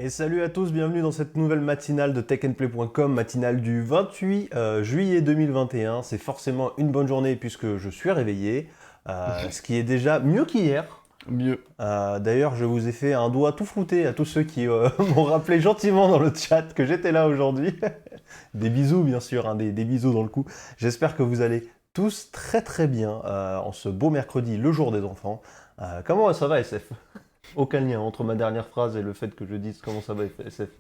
Et salut à tous, bienvenue dans cette nouvelle matinale de techandplay.com, matinale du 28 juillet 2021. C'est forcément une bonne journée puisque je suis réveillé, ce qui est déjà mieux qu'hier. Mieux. D'ailleurs, je vous ai fait un doigt tout flouté à tous ceux qui m'ont rappelé gentiment dans le chat que j'étais là aujourd'hui. Des bisous bien sûr, hein, des bisous dans le cou. J'espère que vous allez tous très très bien en ce beau mercredi, le jour des enfants. Comment ça va SF? Aucun lien entre ma dernière phrase et le fait que je dise comment ça va SF.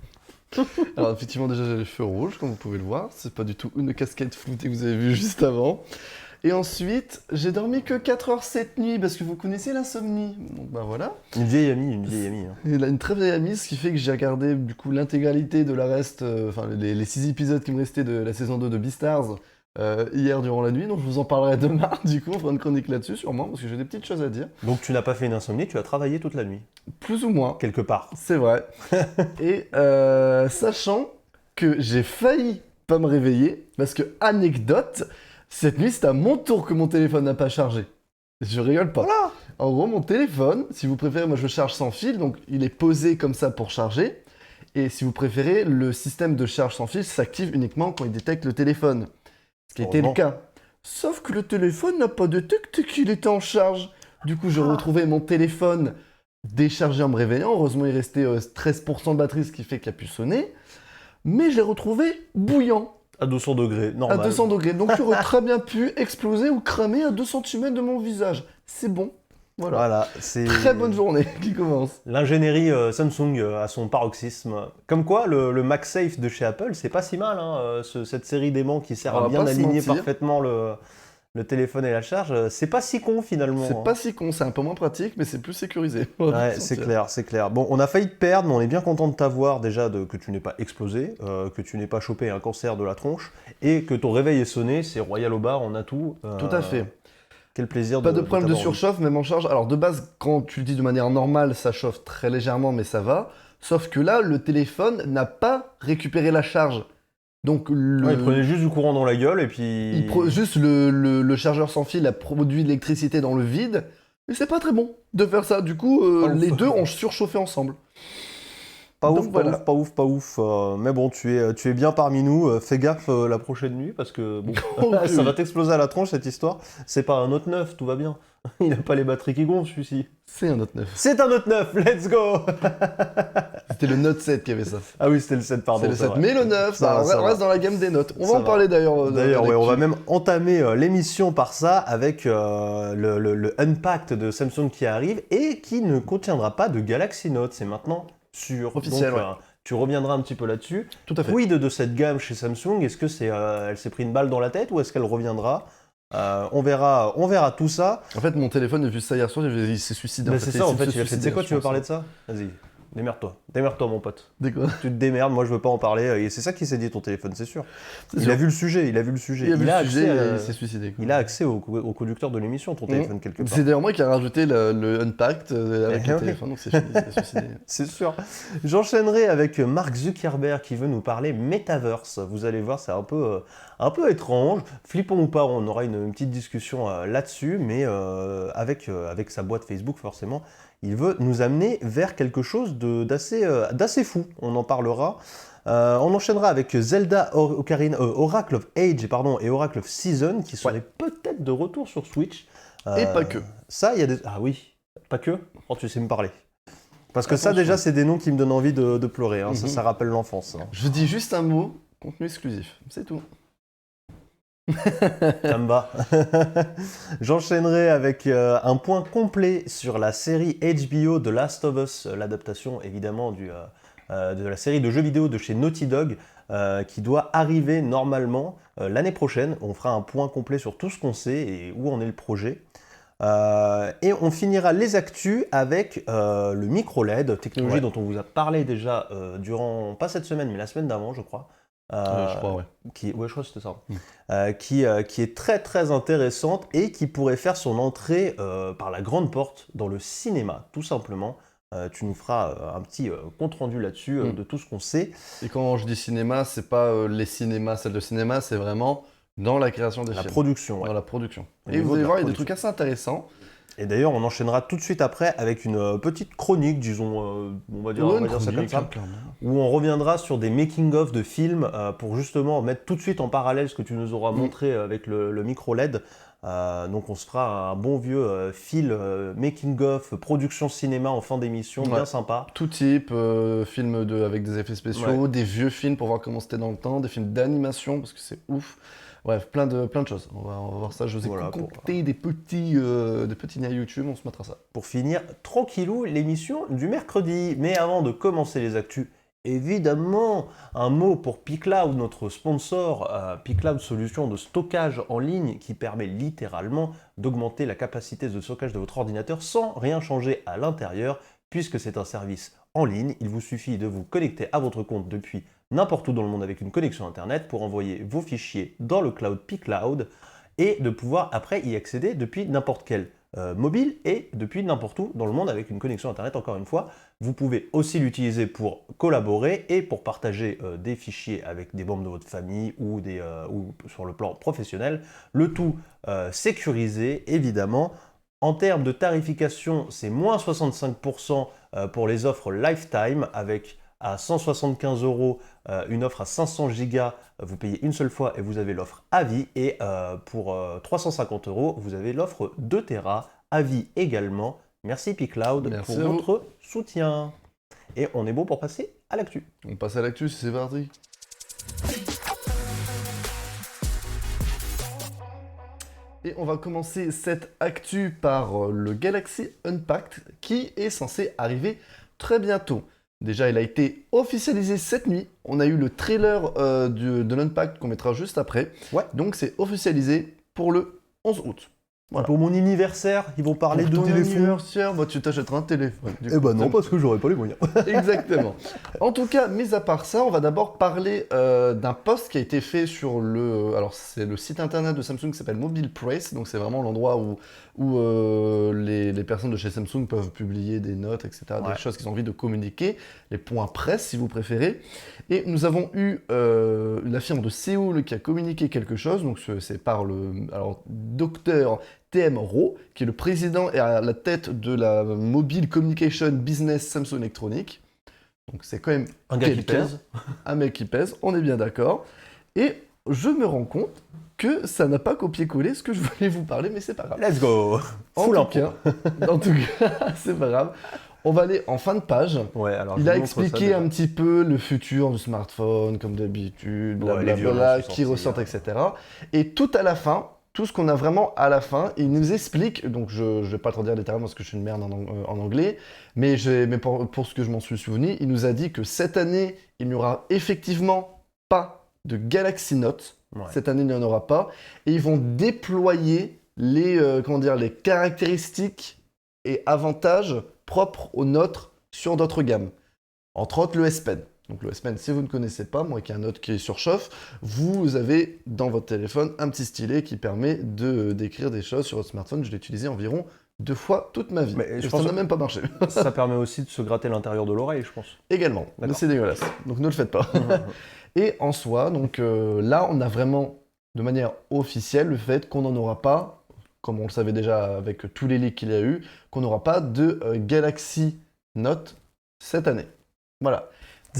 Alors effectivement déjà j'ai les cheveux rouges comme vous pouvez le voir, c'est pas du tout une casquette floutée que vous avez vue juste avant. Et ensuite j'ai dormi que 4 heures cette nuit parce que vous connaissez l'insomnie. Donc bah voilà. Une vieille amie. Hein. Il a une très vieille amie, ce qui fait que j'ai regardé du coup l'intégralité de la reste, enfin les 6 épisodes qui me restaient de la saison 2 de Beastars hier durant la nuit, donc je vous en parlerai demain du coup, on fera une chronique là-dessus sûrement parce que j'ai des petites choses à dire. Donc tu n'as pas fait une insomnie, tu as travaillé toute la nuit. Plus ou moins. Quelque part. C'est vrai. Et sachant que j'ai failli pas me réveiller, parce que, anecdote, cette nuit, c'est à mon tour que mon téléphone n'a pas chargé. Je rigole pas. Voilà. En gros, mon téléphone, si vous préférez, moi je charge sans fil, donc il est posé comme ça pour charger. Et si vous préférez, le système de charge sans fil s'active uniquement quand il détecte le téléphone. Ce qui était le cas. Sauf que le téléphone n'a pas détecté qu'il était en charge. Du coup, j'ai retrouvé mon téléphone déchargé en me réveillant. Heureusement, il restait 13% de batterie, ce qui fait qu'il a pu sonner. Mais je l'ai retrouvé bouillant. À 200 degrés, normal. À 200 degrés. Donc, j'aurais très bien pu exploser ou cramer à 2 cm de mon visage. C'est bon. Voilà. C'est très bonne journée qui commence. L'ingénierie Samsung à son paroxysme. Comme quoi, le MagSafe de chez Apple, c'est pas si mal. Hein, cette série d'aimants qui sert à bien aligner parfaitement le téléphone et la charge, c'est pas si con finalement. C'est pas si con, c'est un peu moins pratique, mais c'est plus sécurisé. Ouais, c'est clair. Bon, on a failli te perdre, mais on est bien content de t'avoir déjà, que tu n'aies pas explosé, que tu n'aies pas chopé un cancer de la tronche, et que ton réveil est sonné, c'est royal au bar, on a tout. Tout à fait. Quel plaisir Pas de problème de surchauffe, même en charge. Alors de base, quand tu le dis de manière normale, ça chauffe très légèrement, mais ça va. Sauf que là, le téléphone n'a pas récupéré la charge. Donc il prenait juste du courant dans la gueule et puis... Juste le chargeur sans fil a produit de l'électricité dans le vide. Et c'est pas très bon de faire ça. Du coup, les deux ont surchauffé ensemble. Pas ouf. Mais bon, tu es bien parmi nous. Fais gaffe la prochaine nuit parce que bon, ça va t'exploser à la tronche cette histoire. C'est pas un Note 9, tout va bien. Il n'a pas les batteries qui gonflent celui-ci. C'est un Note 9. C'est un Note 9, let's go. C'était le Note 7 qui avait ça. Ah oui, c'était le 7, pardon. C'est le 7, mais le 9, ça reste dans la gamme des notes. On va en parler d'ailleurs. D'ailleurs, ouais, on va même entamer l'émission par ça avec le Unpacked de Samsung qui arrive et qui ne contiendra pas de Galaxy Note. C'est maintenant sûr. Officiel, donc, tu reviendras un petit peu là-dessus. Tout à fait. Quid de cette gamme chez Samsung? Est-ce que elle s'est pris une balle dans la tête ou est-ce qu'elle reviendra? On verra tout ça. En fait, mon téléphone, vu ça hier soir, il s'est suicidé. C'est ça, en fait, il a fait. Tu sais quoi, tu veux parler de ça? Vas-y. Démerde-toi mon pote. D'accord. Tu te démerdes, moi je veux pas en parler. Et c'est ça qui s'est dit ton téléphone, c'est sûr. Il a vu le sujet. Il s'est suicidé. Il a accès au conducteur de l'émission, ton téléphone, quelque part. C'est d'ailleurs moi qui ai rajouté le Unpacked avec le téléphone, donc c'est suicidé. C'est sûr. J'enchaînerai avec Mark Zuckerberg qui veut nous parler Metaverse. Vous allez voir, c'est un peu étrange. Flippons ou pas, on aura une petite discussion là-dessus, mais avec sa boîte Facebook, forcément. Il veut nous amener vers quelque chose d'assez fou. On en parlera. On enchaînera avec Zelda Oracle of Age et Oracle of Season qui seraient peut-être de retour sur Switch. Et pas que. Ça, il y a des... Ah oui, pas que. Oh, tu sais me parler. Parce que ça, déjà, c'est des noms qui me donnent envie de pleurer. Hein. Ça rappelle l'enfance. Hein. Je dis juste un mot, contenu exclusif. C'est tout. Ça me va. J'enchaînerai avec un point complet sur la série HBO The Last of Us, l'adaptation évidemment de la série de jeux vidéo de chez Naughty Dog, qui doit arriver normalement l'année prochaine. On fera un point complet sur tout ce qu'on sait et où en est le projet. Et on finira les actus avec le micro LED, technologie dont on vous a parlé déjà durant, pas cette semaine, mais la semaine d'avant, je crois. Je crois, ouais. Je crois que c'était ça. Qui est très très intéressante et qui pourrait faire son entrée par la grande porte dans le cinéma, tout simplement. Tu nous feras un petit compte-rendu là-dessus de tout ce qu'on sait. Et quand je dis cinéma, c'est pas les cinémas, salles de cinéma, c'est vraiment dans la création des La films. production, ouais. Dans la production. Au Et niveau vous allez de la voir, il y a des production. trucs assez intéressants. Et d'ailleurs, on enchaînera tout de suite après avec une petite chronique, disons, on va dire ça comme ça, clairement. où on reviendra sur des making-of de films pour justement mettre tout de suite en parallèle ce que tu nous auras montré avec le micro LED. Donc on se fera un bon vieux fil making-of, production cinéma en fin d'émission, bien sympa. Tout type, films avec des effets spéciaux, des vieux films pour voir comment c'était dans le temps, des films d'animation parce que c'est ouf. Bref, plein de choses. On va voir ça. Je vous ai concocté des petits liens YouTube, on se mettra ça. Pour finir, tranquillou, l'émission du mercredi. Mais avant de commencer les actus, évidemment, un mot pour pCloud, notre sponsor. pCloud, solution de stockage en ligne qui permet littéralement d'augmenter la capacité de stockage de votre ordinateur sans rien changer à l'intérieur, puisque c'est un service en ligne. Il vous suffit de vous connecter à votre compte depuis n'importe où dans le monde avec une connexion Internet pour envoyer vos fichiers dans le cloud pCloud et de pouvoir après y accéder depuis n'importe quel mobile et depuis n'importe où dans le monde avec une connexion Internet. Encore une fois, vous pouvez aussi l'utiliser pour collaborer et pour partager des fichiers avec des membres de votre famille ou sur le plan professionnel. Le tout sécurisé, évidemment. En termes de tarification, c'est moins 65% pour les offres lifetime avec à 175 € une offre à 500 gigas, vous payez une seule fois et vous avez l'offre à vie. Et pour 350 €, vous avez l'offre 2 Tera à vie également. Merci pCloud pour votre soutien. Et on est bon pour passer à l'actu. On passe à l'actu, c'est parti. Et on va commencer cette actu par le Galaxy Unpacked qui est censé arriver très bientôt. Déjà, il a été officialisé cette nuit. On a eu le trailer de l'Unpacked qu'on mettra juste après. Ouais. Donc, c'est officialisé pour le 11 août. Voilà. Pour mon anniversaire, ils vont parler de téléphone. Bah, tu t'achèteras un téléphone. Eh ben non, parce que j'aurais pas les moyens. Exactement. En tout cas, mis à part ça, on va d'abord parler d'un post qui a été fait sur alors c'est le site internet de Samsung qui s'appelle Mobile Press. Donc c'est vraiment l'endroit où les personnes de chez Samsung peuvent publier des notes, etc. Des choses qu'ils ont envie de communiquer, les points presse si vous préférez. Et nous avons eu la firme de Séoul qui a communiqué quelque chose. Donc c'est par le docteur TM Roh, qui est le président et à la tête de la Mobile Communication Business Samsung Electronics. Donc c'est quand même un gars qui pèse. Un mec qui pèse, on est bien d'accord. Et je me rends compte que ça n'a pas copié-collé ce que je voulais vous parler, mais c'est pas grave. Let's go. En tout cas, c'est pas grave. On va aller en fin de page. Ouais, alors il a expliqué un petit peu le futur du smartphone, comme d'habitude, blablabla, qui ressortent, etc. Et tout à la fin, tout ce qu'on a vraiment à la fin, il nous explique, donc je ne vais pas trop dire littéralement parce que je suis une merde en anglais, mais pour ce que je m'en suis souvenu, il nous a dit que cette année, il n'y aura effectivement pas de Galaxy Note. Ouais. Cette année, il n'y en aura pas. Et ils vont déployer les caractéristiques et avantages propres aux Note sur d'autres gammes. Entre autres, le S Pen. Donc le S Pen, si vous ne connaissez pas, moi qui ai un Note qui surchauffe, vous avez dans votre téléphone un petit stylet qui permet d'écrire des choses sur votre smartphone. Je l'ai utilisé environ 2 fois toute ma vie. Mais ça n'a même pas marché. Ça permet aussi de se gratter l'intérieur de l'oreille, je pense. Également, mais c'est dégueulasse. Donc ne le faites pas. Et en soi, donc là, on a vraiment, de manière officielle, le fait qu'on n'en aura pas, comme on le savait déjà avec tous les leaks qu'il y a eu, qu'on n'aura pas de Galaxy Note cette année. Voilà.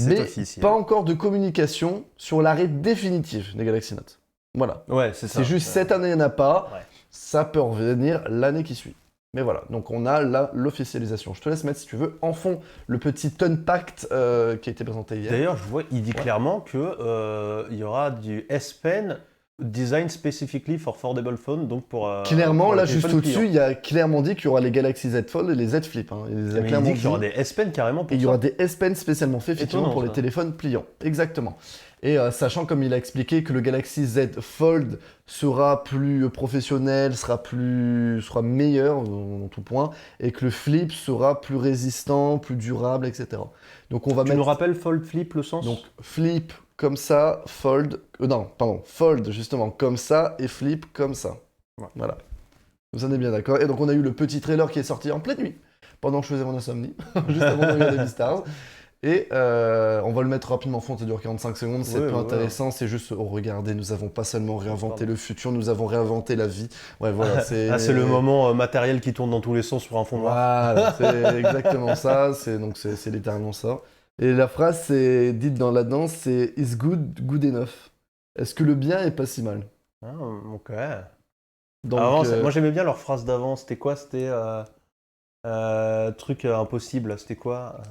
Mais officiel. Pas encore de communication sur l'arrêt définitif des Galaxy Note. Voilà. Ouais, c'est ça. C'est juste cette année, il n'y en a pas. Ouais. Ça peut revenir l'année qui suit. Mais voilà, donc on a là l'officialisation. Je te laisse mettre, si tu veux, en fond le petit Unpacked qui a été présenté hier. D'ailleurs, je vois, il dit clairement qu'il y aura du S Pen design specifically for foldable phone, donc pour clairement, pour là, juste au-dessus, il y a clairement dit qu'il y aura les Galaxy Z Fold et les Z Flip. Hein. Il dit qu'il y aura des S Pen carrément pour ça. Et il y aura des S Pen spécialement faits, effectivement, pour les téléphones pliants. Exactement. Et sachant, comme il a expliqué, que le Galaxy Z Fold sera plus professionnel, sera meilleur en tout point, et que le Flip sera plus résistant, plus durable, etc. Donc on va nous rappelles Fold Flip le sens? Donc Flip comme ça, Fold... Fold justement comme ça, et Flip comme ça. Ouais. Voilà. Vous en êtes bien d'accord. Et donc on a eu le petit trailer qui est sorti en pleine nuit, pendant que je faisais mon insomnie, juste avant de regarder Beastars. Et on va le mettre rapidement en fond, ça dure 45 secondes, c'est peu intéressant, c'est juste, oh, regardez, nous avons pas seulement réinventé le futur, nous avons réinventé la vie. Ouais, voilà, c'est... Ah, c'est le moment matériel qui tourne dans tous les sens sur un fond noir. Voilà, c'est exactement ça, c'est littéralement ça. Et la phrase c'est dite dans la danse, c'est Is good enough. Est-ce que le bien est pas si mal? Ah, ok. Donc, Avant, moi j'aimais bien leur phrase d'avant, c'était quoi? C'était truc impossible, c'était quoi?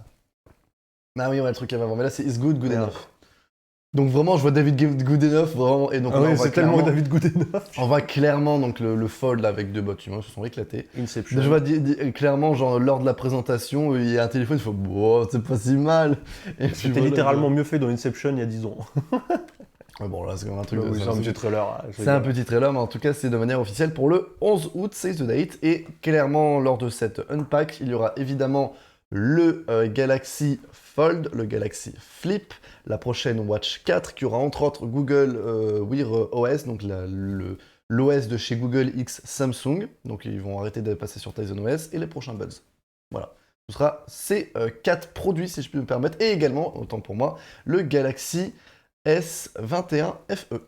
ah oui, ouais, le truc avant, mais là c'est Is good enough. Donc vraiment, je vois David Goodenough, vraiment, et donc oui, c'est tellement David Goodenough. On voit clairement donc le fold là, avec deux bâtiments, ils se sont éclatés. Inception. Je vois clairement, genre lors de la présentation, il y a un téléphone, il faut, wow, c'est pas si mal. C'était littéralement mieux fait dans Inception il y a 10 ans. Ouais, bon, là c'est comme un truc c'est un petit trailer. C'est un petit trailer, mais en tout cas, c'est de manière officielle pour le 11 août, save the date. Et clairement, lors de cette unpack, il y aura évidemment le Galaxy Fold, le Galaxy Flip, la prochaine Watch 4 qui aura entre autres Google Wear OS, donc l'OS de chez Google X Samsung. Donc ils vont arrêter de passer sur Tizen OS et les prochains Buds. Voilà. Ce sera ces 4 produits, si je puis me permettre. Et également, autant pour moi, le Galaxy S21 FE.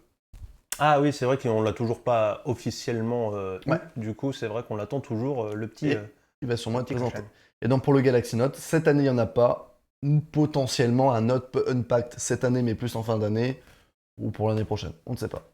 Ah oui, c'est vrai qu'on l'a toujours pas officiellement eu. Du coup, c'est vrai qu'on l'attend toujours, le petit... il va sûrement être présenté. Et donc pour le Galaxy Note, cette année, il n'y en a pas. Ou potentiellement un Note Unpacked cette année, mais plus en fin d'année. Ou pour l'année prochaine, on ne sait pas.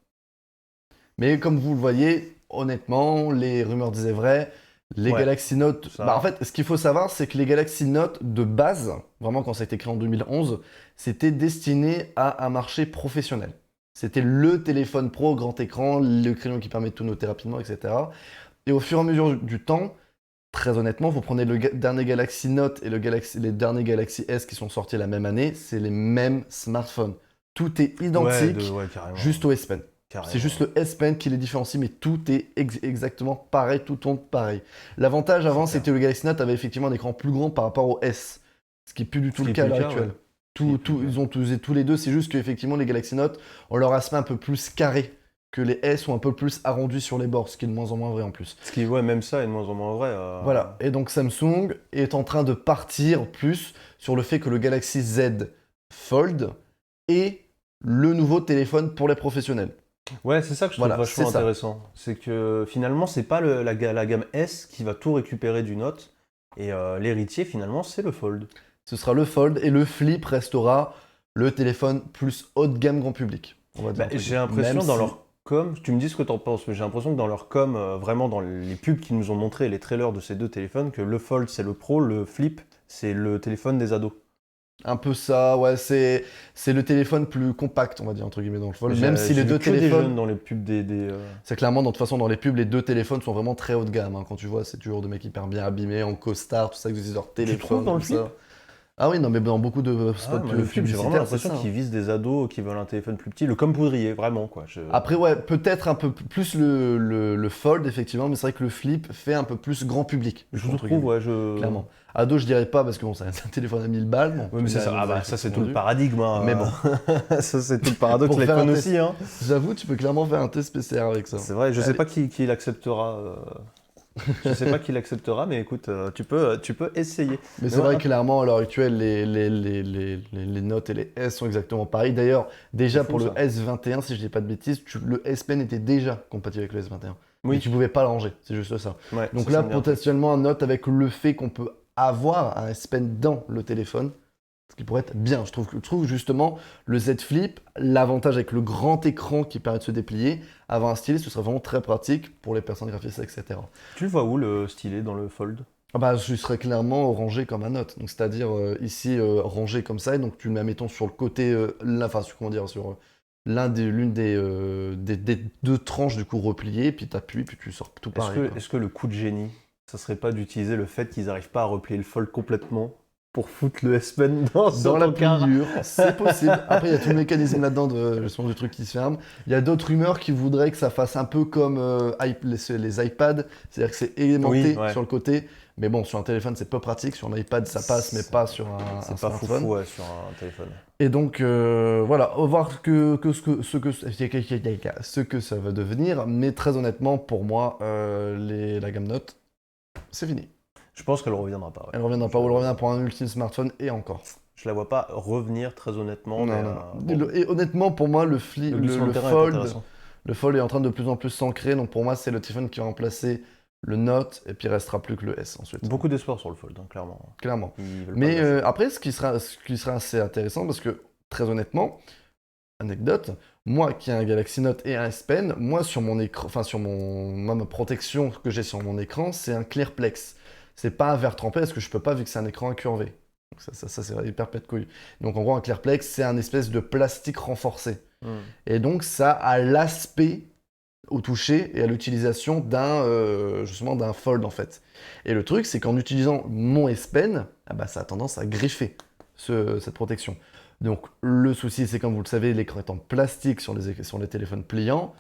Mais comme vous le voyez, honnêtement, les rumeurs disaient vrai. Les Galaxy Note... en fait, ce qu'il faut savoir, c'est que les Galaxy Note de base, vraiment quand ça a été créé en 2011, c'était destiné à un marché professionnel. C'était le téléphone pro, grand écran, le crayon qui permet de tout noter rapidement, etc. Et au fur et à mesure du temps, très honnêtement, vous prenez le dernier Galaxy Note et les derniers Galaxy S qui sont sortis la même année, c'est les mêmes smartphones. Tout est identique, juste au S Pen. C'est juste le S Pen qui les différencie, mais tout est exactement pareil, tout tourne pareil. L'avantage avant, c'était que le Galaxy Note avait effectivement un écran plus grand par rapport au S, ce qui n'est plus du tout le cas à l'heure actuelle. Ils ont tous les deux, c'est juste qu'effectivement les Galaxy Note ont leur aspect un peu plus carré, que les S sont un peu plus arrondis sur les bords, ce qui est de moins en moins vrai en plus. Ce qui, même ça est de moins en moins vrai. Voilà, et donc Samsung est en train de partir plus sur le fait que le Galaxy Z Fold est le nouveau téléphone pour les professionnels. Ouais, c'est ça que je trouve vachement intéressant. C'est que finalement, c'est pas la gamme S qui va tout récupérer du Note, et l'héritier finalement, c'est le Fold. Ce sera le Fold, et le Flip restera le téléphone plus haut de gamme grand public. J'ai l'impression dans leur com, tu me dis ce que t'en penses, mais j'ai l'impression que dans leur com, vraiment dans les pubs qu'ils nous ont montré, les trailers de ces deux téléphones, que le Fold c'est le Pro, le Flip c'est le téléphone des ados. Un peu ça, ouais, c'est le téléphone plus compact, on va dire, entre guillemets, dans le Fold. Même si les deux téléphones... des jeunes dans les pubs C'est clairement, de toute façon, dans les pubs, les deux téléphones sont vraiment très haut de gamme. Hein. Quand tu vois, c'est toujours des mecs hyper bien abîmés, en costard, tout ça, qui utilisent leur téléphone. Tu trouves dans le Flip ? Ah oui, non, mais dans beaucoup de spots publicitaires, j'ai vraiment l'impression qu'ils visent des ados qui veulent un téléphone plus petit, le comme Poudrier, vraiment, quoi. Après, ouais, peut-être un peu plus le Fold, effectivement, mais c'est vrai que le Flip fait un peu plus grand public. Je trouve, ouais, clairement. Ado, je dirais pas, parce que bon, c'est un téléphone à 1000 balles. Bon, oui, mais ça, c'est tout le paradigme. Hein. Mais bon. Ça, c'est tout le paradoxe, l'iPhone aussi. Hein. J'avoue, tu peux clairement faire un test PCR avec ça. C'est vrai, je sais pas qui l'acceptera. Je sais pas qui l'acceptera, mais écoute, tu peux essayer. Mais c'est vrai, clairement, à l'heure actuelle, les notes et les S sont exactement pareils. D'ailleurs, déjà pour le S21, si je dis pas de bêtises, le S Pen était déjà compatible avec le S21. Oui. Mais tu pouvais pas le ranger, c'est juste ça. Ouais, donc là, potentiellement, un note avec le fait qu'on peut avoir un S Pen dans le téléphone, ce qui pourrait être bien. Je trouve justement le Z Flip, l'avantage avec le grand écran qui permet de se déplier, avoir un stylet, ce serait vraiment très pratique pour les personnes graphistes, etc. Tu le vois où le stylet dans le Fold ? Je serais clairement rangé comme un Note, donc c'est-à-dire ici rangé comme ça, et donc tu le mets, mettons, sur le côté, sur l'une des deux tranches du coup repliées, puis t'appuies, puis tu sors tout pareil. Est-ce que le coup de génie, ça serait pas d'utiliser le fait qu'ils n'arrivent pas à replier le Fold complètement pour foutre le S Pen dans la pliure? C'est possible. Après, il y a tout le mécanisme là-dedans du truc qui se ferme. Il y a d'autres rumeurs qui voudraient que ça fasse un peu comme les iPads, c'est-à-dire que c'est aimanté sur le côté. Mais bon, sur un téléphone, c'est peu pratique. Sur un iPad, ça passe, mais pas sur un smartphone. C'est pas foufou, sur un téléphone. Et donc, voilà, on va voir ce que ça va devenir. Mais très honnêtement, pour moi, la gamme Note, c'est fini. Je pense qu'elle reviendra pas. Ouais. Elle reviendra pas, ou elle reviendra pour un ultime smartphone et encore. je la vois pas revenir très honnêtement. Non, Mais, non, non. Et honnêtement, pour moi, glissement de le terrain est Fold, intéressant. le Fold est en train de plus en plus s'ancrer. Donc pour moi, c'est le téléphone qui va remplacer le Note et puis il restera plus que le S ensuite. Beaucoup d'espoir sur le Fold, hein, clairement. Clairement. Ils veulent pas le Mais lâcher. après, ce qui sera assez intéressant, parce que très honnêtement, anecdote, moi qui ai un Galaxy Note et un S Pen, moi sur mon écran, enfin sur ma protection que j'ai sur mon écran, c'est un Clearplex. C'est pas un verre trempé parce que je peux pas vu que c'est un écran incurvé. Donc ça c'est hyper pète couille. Donc en gros un Clearplex c'est un espèce de plastique renforcé. Hmm. Et donc ça a l'aspect au toucher et à l'utilisation justement d'un Fold en fait. Et le truc c'est qu'en utilisant mon S Pen, ah bah, ça a tendance à griffer cette protection. Donc le souci c'est comme vous le savez, l'écran est en plastique sur les téléphones pliants.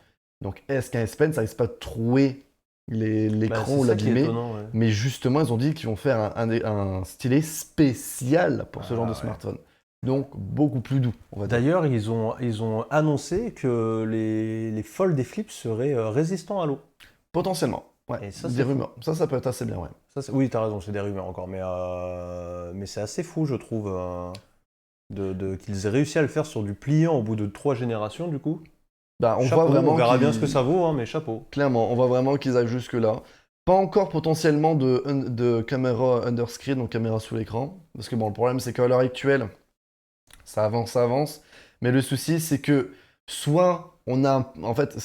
Donc est-ce qu'un S Pen ça risque pas de trouer l'écran C'est ou ça qui est l'abîmer? étonnant. Ouais. Mais justement ils ont dit qu'ils vont faire un stylet spécial pour ce genre de Ouais. smartphone. Donc beaucoup plus doux, on va dire. D'ailleurs, ils ont annoncé que les Fold et Flip seraient résistants à l'eau. Potentiellement. Ouais, Et ça, des c'est fou. rumeurs. Ça peut être assez bien, ouais. Oui, t'as raison, c'est des rumeurs encore, mais c'est assez fou, je trouve, qu'ils aient réussi à le faire sur du pliant au bout de 3 générations, du coup. Bah, on Chapeau, voit vraiment on verra bien ce qu'ils- que ça vaut, hein, mais chapeau. Clairement, on voit vraiment qu'ils aillent jusque-là. Pas encore potentiellement de caméra underscreen, donc caméra sous l'écran. Parce que bon, le problème, c'est qu'à l'heure actuelle, ça avance. Mais le souci, c'est que soit on a, en fait,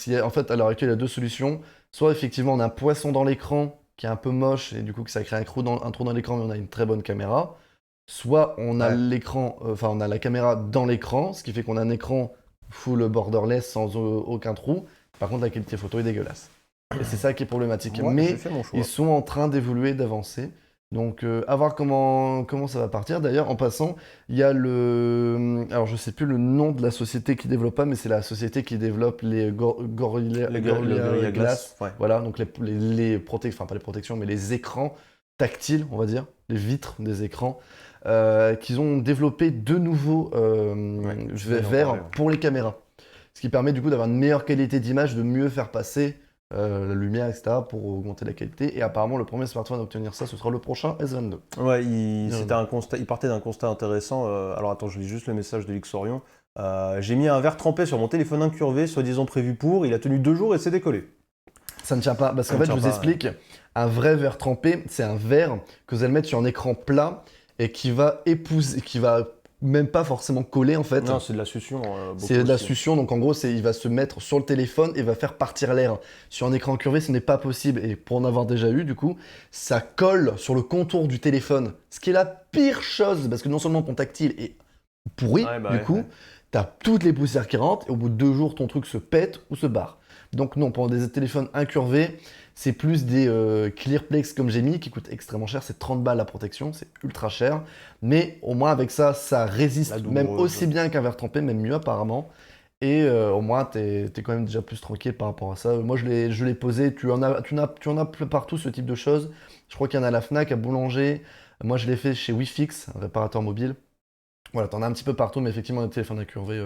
à l'heure actuelle, il y a deux solutions. Soit effectivement, on a un poisson dans l'écran qui est un peu moche et du coup que ça crée un trou dans l'écran, mais on a une très bonne caméra. Soit on a Ouais. l'écran, on a la caméra dans l'écran, ce qui fait qu'on a un écran full borderless sans aucun trou. Par contre, la qualité photo est dégueulasse. Et c'est ça qui est problématique. Moi, j'ai Mais fait mon choix. ils sont en train d'évoluer, d'avancer. Donc, à voir comment ça va partir. D'ailleurs, en passant, il y a le. Alors, je sais plus le nom de la société qui développe pas, mais c'est la société qui développe les Le Gorilla Glass. ouais. Voilà, donc les protections, enfin pas les protections, mais les écrans tactiles, on va dire, les vitres des écrans, qu'ils ont développé deux nouveaux je vais en verres parler, ouais. pour les caméras. Ce qui permet du coup d'avoir une meilleure qualité d'image, de mieux faire passer la lumière, etc. pour augmenter la qualité. Et apparemment, le premier smartphone à obtenir ça, ce sera le prochain S22. Ouais, Bien c'était un constat, il partait d'un constat intéressant. Alors attends, je lis juste le message de Lixorion. J'ai mis un verre trempé sur mon téléphone incurvé, soi-disant prévu pour. Il a tenu 2 jours et s'est décollé. Ça ne tient pas, parce Ça qu'en ne fait, je tient vous pas, explique, un vrai verre trempé, c'est un verre que vous allez mettre sur un écran plat et qui va épouser, qui va même pas forcément coller en fait. Non, c'est de la succion. C'est de la aussi. succion, donc en gros, il va se mettre sur le téléphone et va faire partir l'air. Sur un écran curvé, ce n'est pas possible. Et pour en avoir déjà eu, du coup, ça colle sur le contour du téléphone. Ce qui est la pire chose, parce que non seulement ton tactile est pourri, Ouais, bah du ouais, coup, ouais. t'as toutes les poussières qui rentrent et au bout de 2 jours, ton truc se pète ou se barre. Donc non, pour des téléphones incurvés, c'est plus des Clearplex comme j'ai mis qui coûtent extrêmement cher. C'est 30 balles la protection, c'est ultra cher. Mais au moins avec ça, ça résiste La même douloureuse. aussi bien qu'un verre trempé, même mieux apparemment. Et au moins, t'es quand même déjà plus tranquille par rapport à ça. Moi, je l'ai posé. Tu en as partout ce type de choses. Je crois qu'il y en a à la Fnac, à Boulanger. Moi, je l'ai fait chez Wifix, un réparateur mobile. Voilà, t'en as un petit peu partout, mais effectivement, les téléphones incurvés,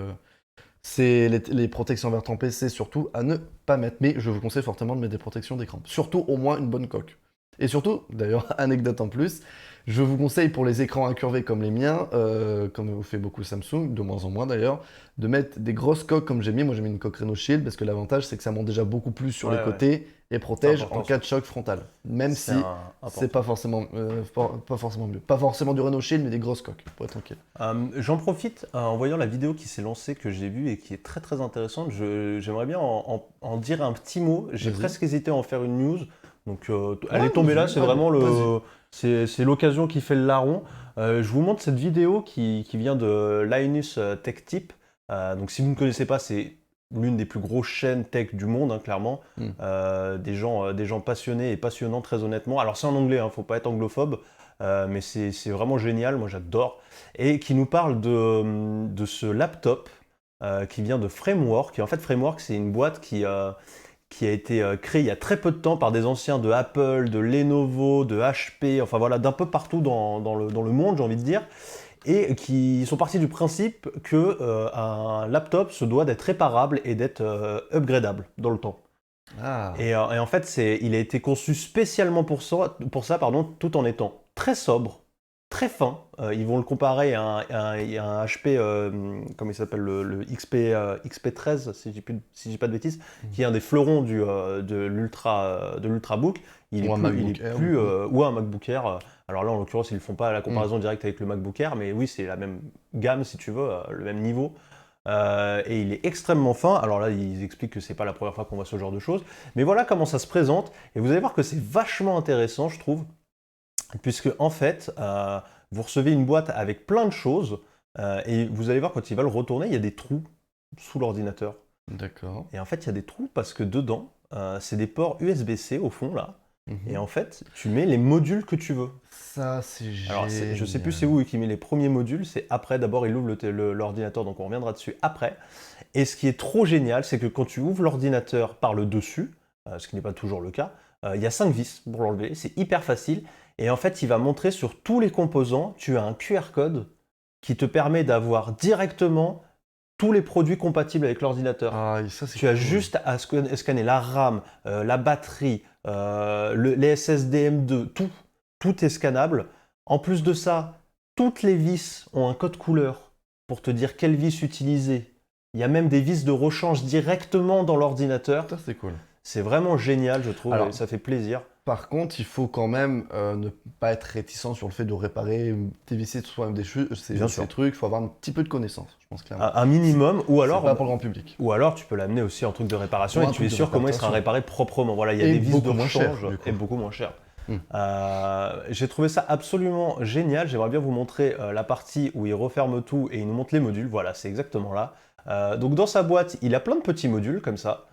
c'est les protections verre trempé, c'est surtout à ne pas mettre. Mais je vous conseille fortement de mettre des protections d'écran. Surtout au moins une bonne coque. Et surtout, d'ailleurs, anecdote en plus, je vous conseille pour les écrans incurvés comme les miens, comme vous fait beaucoup Samsung, de moins en moins d'ailleurs, de mettre des grosses coques comme j'ai mis. Moi j'ai mis une coque Renault Shield parce que l'avantage c'est que ça monte déjà beaucoup plus sur les Ouais, ouais. côtés et protège important, en cas de choc frontal. Même si important. c'est pas forcément mieux. Pas forcément du Renault Shield mais des grosses coques pour être tranquille. J'en profite en voyant la vidéo qui s'est lancée, que j'ai vue et qui est très très intéressante. J'aimerais bien en dire un petit mot. J'ai Vas-y. presque hésité à en faire une news. Donc elle Ouais, est tombée là, vas-y, c'est allez, vraiment vas-y. c'est l'occasion qui fait le larron. Je vous montre cette vidéo qui vient de Linus Tech Tip. Donc si vous ne connaissez pas, c'est l'une des plus grosses chaînes tech du monde, hein, clairement. Mm. Des gens passionnés et passionnants, très honnêtement. Alors c'est en anglais, hein, faut pas être anglophobe, mais c'est vraiment génial, moi j'adore. Et qui nous parle de ce laptop qui vient de Framework. Et en fait, Framework, c'est une boîte qui a été créée il y a très peu de temps par des anciens de Apple, de Lenovo, de HP, enfin voilà, d'un peu partout dans le monde, j'ai envie de dire, et qui sont partis du principe que un laptop se doit d'être réparable et d'être upgradable dans le temps. Ah. Et en fait, il a été conçu spécialement pour ça, pardon, tout en étant très sobre, très fin. Ils vont le comparer à un HP, comment il s'appelle, le XP13, si je dis pas de bêtises, qui est un des fleurons de l'Ultrabook. Ou un MacBook Air, du coup. Ou un MacBook Air. Alors là, en l'occurrence, ils ne font pas la comparaison directe avec le MacBook Air, mais oui, c'est la même gamme, si tu veux, le même niveau. Et il est extrêmement fin. Alors là, ils expliquent que c'est pas la première fois qu'on voit ce genre de choses. Mais voilà comment ça se présente. Et vous allez voir que c'est vachement intéressant, je trouve. Puisque en fait, vous recevez une boîte avec plein de choses, et vous allez voir quand il va le retourner, il y a des trous sous l'ordinateur. D'accord. Et en fait, il y a des trous parce que dedans, c'est des ports USB-C au fond là. Et en fait, tu mets les modules que tu veux. Ça, c'est Alors, génial. je sais plus c'est où qui met les premiers modules, c'est après. D'abord, il ouvre l'ordinateur, donc on reviendra dessus après. Et ce qui est trop génial, c'est que quand tu ouvres l'ordinateur par le dessus, ce qui n'est pas toujours le cas, il y a 5 vis pour l'enlever, c'est hyper facile. Et en fait, il va montrer sur tous les composants, tu as un QR code qui te permet d'avoir directement tous les produits compatibles avec l'ordinateur. Ah, et ça, c'est Tu as cool. juste à scanner la RAM, la batterie, les SSD M2, tout est scannable. En plus de ça, toutes les vis ont un code couleur pour te dire quelle vis utiliser. Il y a même des vis de rechange directement dans l'ordinateur. Ça, c'est cool. C'est vraiment génial, je trouve, Alors, et ça fait plaisir. Par contre, il faut quand même ne pas être réticent sur le fait de réparer, dévisser soi-même Bien sûr. ces trucs. Il faut avoir un petit peu de connaissances, je pense clairement. Un minimum, ou C'est alors, pas pour le grand public. ou alors tu peux l'amener aussi en truc de réparation Ou et un tu es truc de sûr comment il sera réparation. réparé proprement. Voilà, il y a Et des vis de beaucoup moins cher, rechange du coup. et beaucoup moins cher. Mm. J'ai trouvé ça absolument génial. J'aimerais bien vous montrer la partie où il referme tout et il nous montre les modules. Voilà, c'est exactement là. Donc dans sa boîte, il a plein de petits modules comme ça.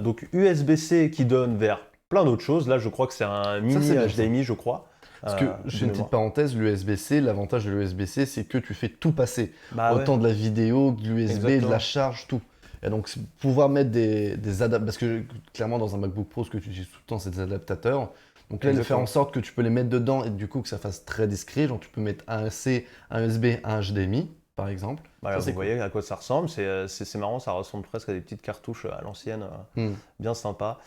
Donc USB-C qui donne vers plein d'autres choses. Là, je crois que c'est un mini c'est bien, HDMI, je crois. Parce que, je fais une petite parenthèse, l'USB-C, l'avantage de l'USB-C, c'est que tu fais tout passer. Bah ouais. Autant de la vidéo, de l'USB, de Exactement. la charge, tout. Et donc, pouvoir mettre des adaptateurs, parce que clairement, dans un MacBook Pro, ce que tu utilises tout le temps, c'est des adaptateurs. Donc là, de faire Exactement. en sorte que tu peux les mettre dedans et du coup que ça fasse très discret. Genre, tu peux mettre un C, un USB, un HDMI, par exemple. Voilà, Ça, c'est vous voyez à quoi ça ressemble, c'est marrant, ça ressemble presque à des petites cartouches à l'ancienne, bien sympa.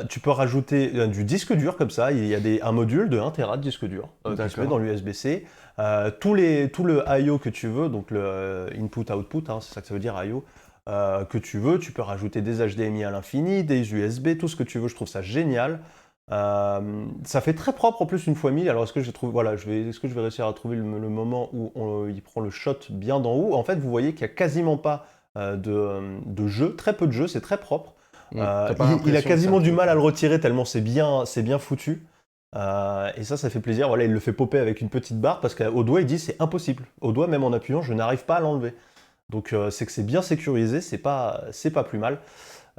Tu peux rajouter du disque dur comme ça, il y a un module de 1 Tera de disque dur qui se met dans l'USB-C. Tout le I/O que tu veux, donc le input-output, c'est ça que ça veut dire I/O, que tu veux, tu peux rajouter des HDMI à l'infini, des USB, tout ce que tu veux, je trouve ça génial. Ça fait très propre en plus une fois mis. Alors est-ce que est-ce que je vais réussir à trouver le moment où il prend le shot bien d'en haut? En fait, vous voyez qu'il n'y a quasiment pas de jeu, très peu de jeu, c'est très propre. Il a quasiment du mal à le retirer tellement c'est bien foutu. Et ça fait plaisir. Voilà, il le fait popper avec une petite barre parce qu'au doigt il dit c'est impossible. Au doigt, même en appuyant, je n'arrive pas à l'enlever. Donc c'est que c'est bien sécurisé, c'est pas plus mal.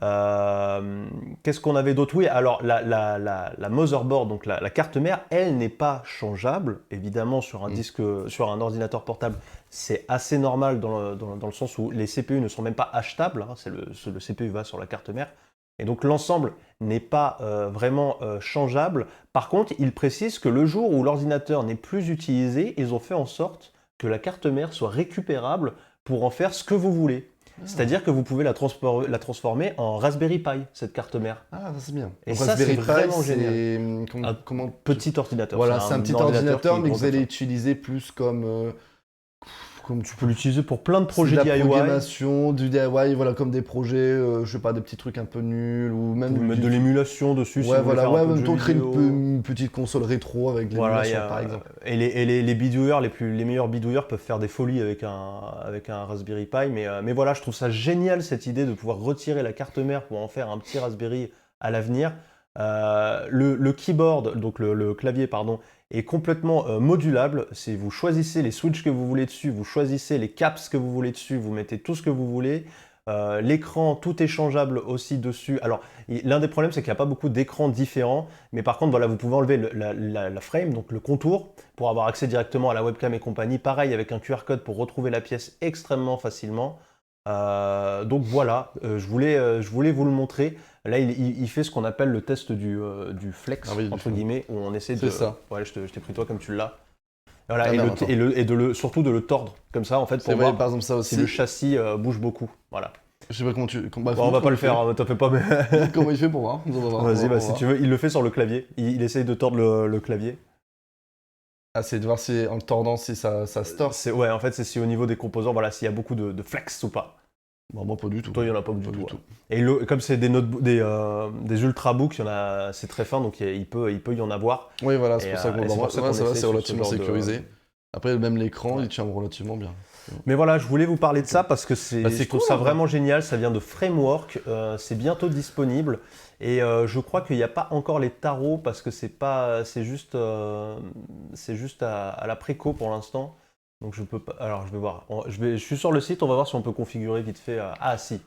Qu'est-ce qu'on avait d'autre? Oui, alors la motherboard, donc la carte mère, elle n'est pas changeable. Évidemment, sur un disque, sur un ordinateur portable, c'est assez normal dans le sens où les CPU ne sont même pas achetables. Hein, le CPU va sur la carte mère. Et donc l'ensemble n'est pas vraiment changeable. Par contre, il précise que le jour où l'ordinateur n'est plus utilisé, ils ont fait en sorte que la carte mère soit récupérable pour en faire ce que vous voulez. C'est-à-dire que vous pouvez la transformer en Raspberry Pi, cette carte mère. Ah, ça c'est bien. Et Donc, ça, Raspberry c'est Pi, vraiment c'est génial. comment Petit ordinateur. Voilà, c'est un petit ordinateur, mais que vous allez comme utiliser plus comme tu peux l'utiliser pour plein de projets de la DIY. programmation, du DIY, voilà, comme des projets, je sais pas, des petits trucs un peu nuls ou même Vous pouvez mettre de l'émulation dessus. Ouais, si voilà, vous voulez faire un peu même de temps jeux créer vidéo. une petite console rétro avec de l'émulation, par exemple. Et les bidouilleurs, les meilleurs bidouilleurs peuvent faire des folies avec un Raspberry Pi. Mais voilà, je trouve ça génial cette idée de pouvoir retirer la carte mère pour en faire un petit Raspberry à l'avenir. Le keyboard, donc le clavier, pardon, est complètement modulable. Si vous choisissez les switches que vous voulez dessus, vous choisissez les caps que vous voulez dessus, vous mettez tout ce que vous voulez. L'écran, tout est changeable aussi dessus. Alors, l'un des problèmes, c'est qu'il n'y a pas beaucoup d'écrans différents, mais par contre, voilà, vous pouvez enlever la frame, donc le contour, pour avoir accès directement à la webcam et compagnie. Pareil, avec un QR code pour retrouver la pièce extrêmement facilement. Donc voilà, je voulais vous le montrer. Là, il fait ce qu'on appelle le test du flex, entre guillemets, où on essaie de... C'est ça. Ouais, je t'ai pris toi comme tu l'as. Voilà, Ah, surtout de le tordre, comme ça, en fait, pour C'est vrai, voir par exemple, ça aussi. si le châssis bouge beaucoup. Voilà. Je sais pas comment tu. Bon, on va pas le faire, hein, t'en fais pas, mais... Comment il fait pour voir? On va voir, Vas-y, on va si voir. tu veux, il le fait sur le clavier. Il essaye de tordre le clavier. Ah, c'est de voir si en le tordant si ça se tord. Ouais, en fait, c'est si au niveau des composants, voilà, s'il y a beaucoup de flex ou pas. Bon, moi, pas du tout. Toi, il n'y en a pas du Pas tout. du Ouais. tout. Et comme c'est des ultrabooks, c'est très fin, donc il peut y en avoir. Oui, voilà, c'est Et, pour ça qu'on et c'est pour ça qu'on ça va, essaie c'est sur ce relativement genre de- sécurisé. Après, même l'écran, Ouais. il tient relativement bien. Mais voilà, je voulais vous parler de ça parce que c'est je trouve cool, ça en vrai. vraiment génial. Ça vient de Framework, c'est bientôt disponible. Et je crois qu'il n'y a pas encore les tarots parce que c'est juste à la préco pour l'instant. Donc je peux pas. Alors je vais voir. Je suis sur le site, on va voir si on peut configurer vite fait. Ah si.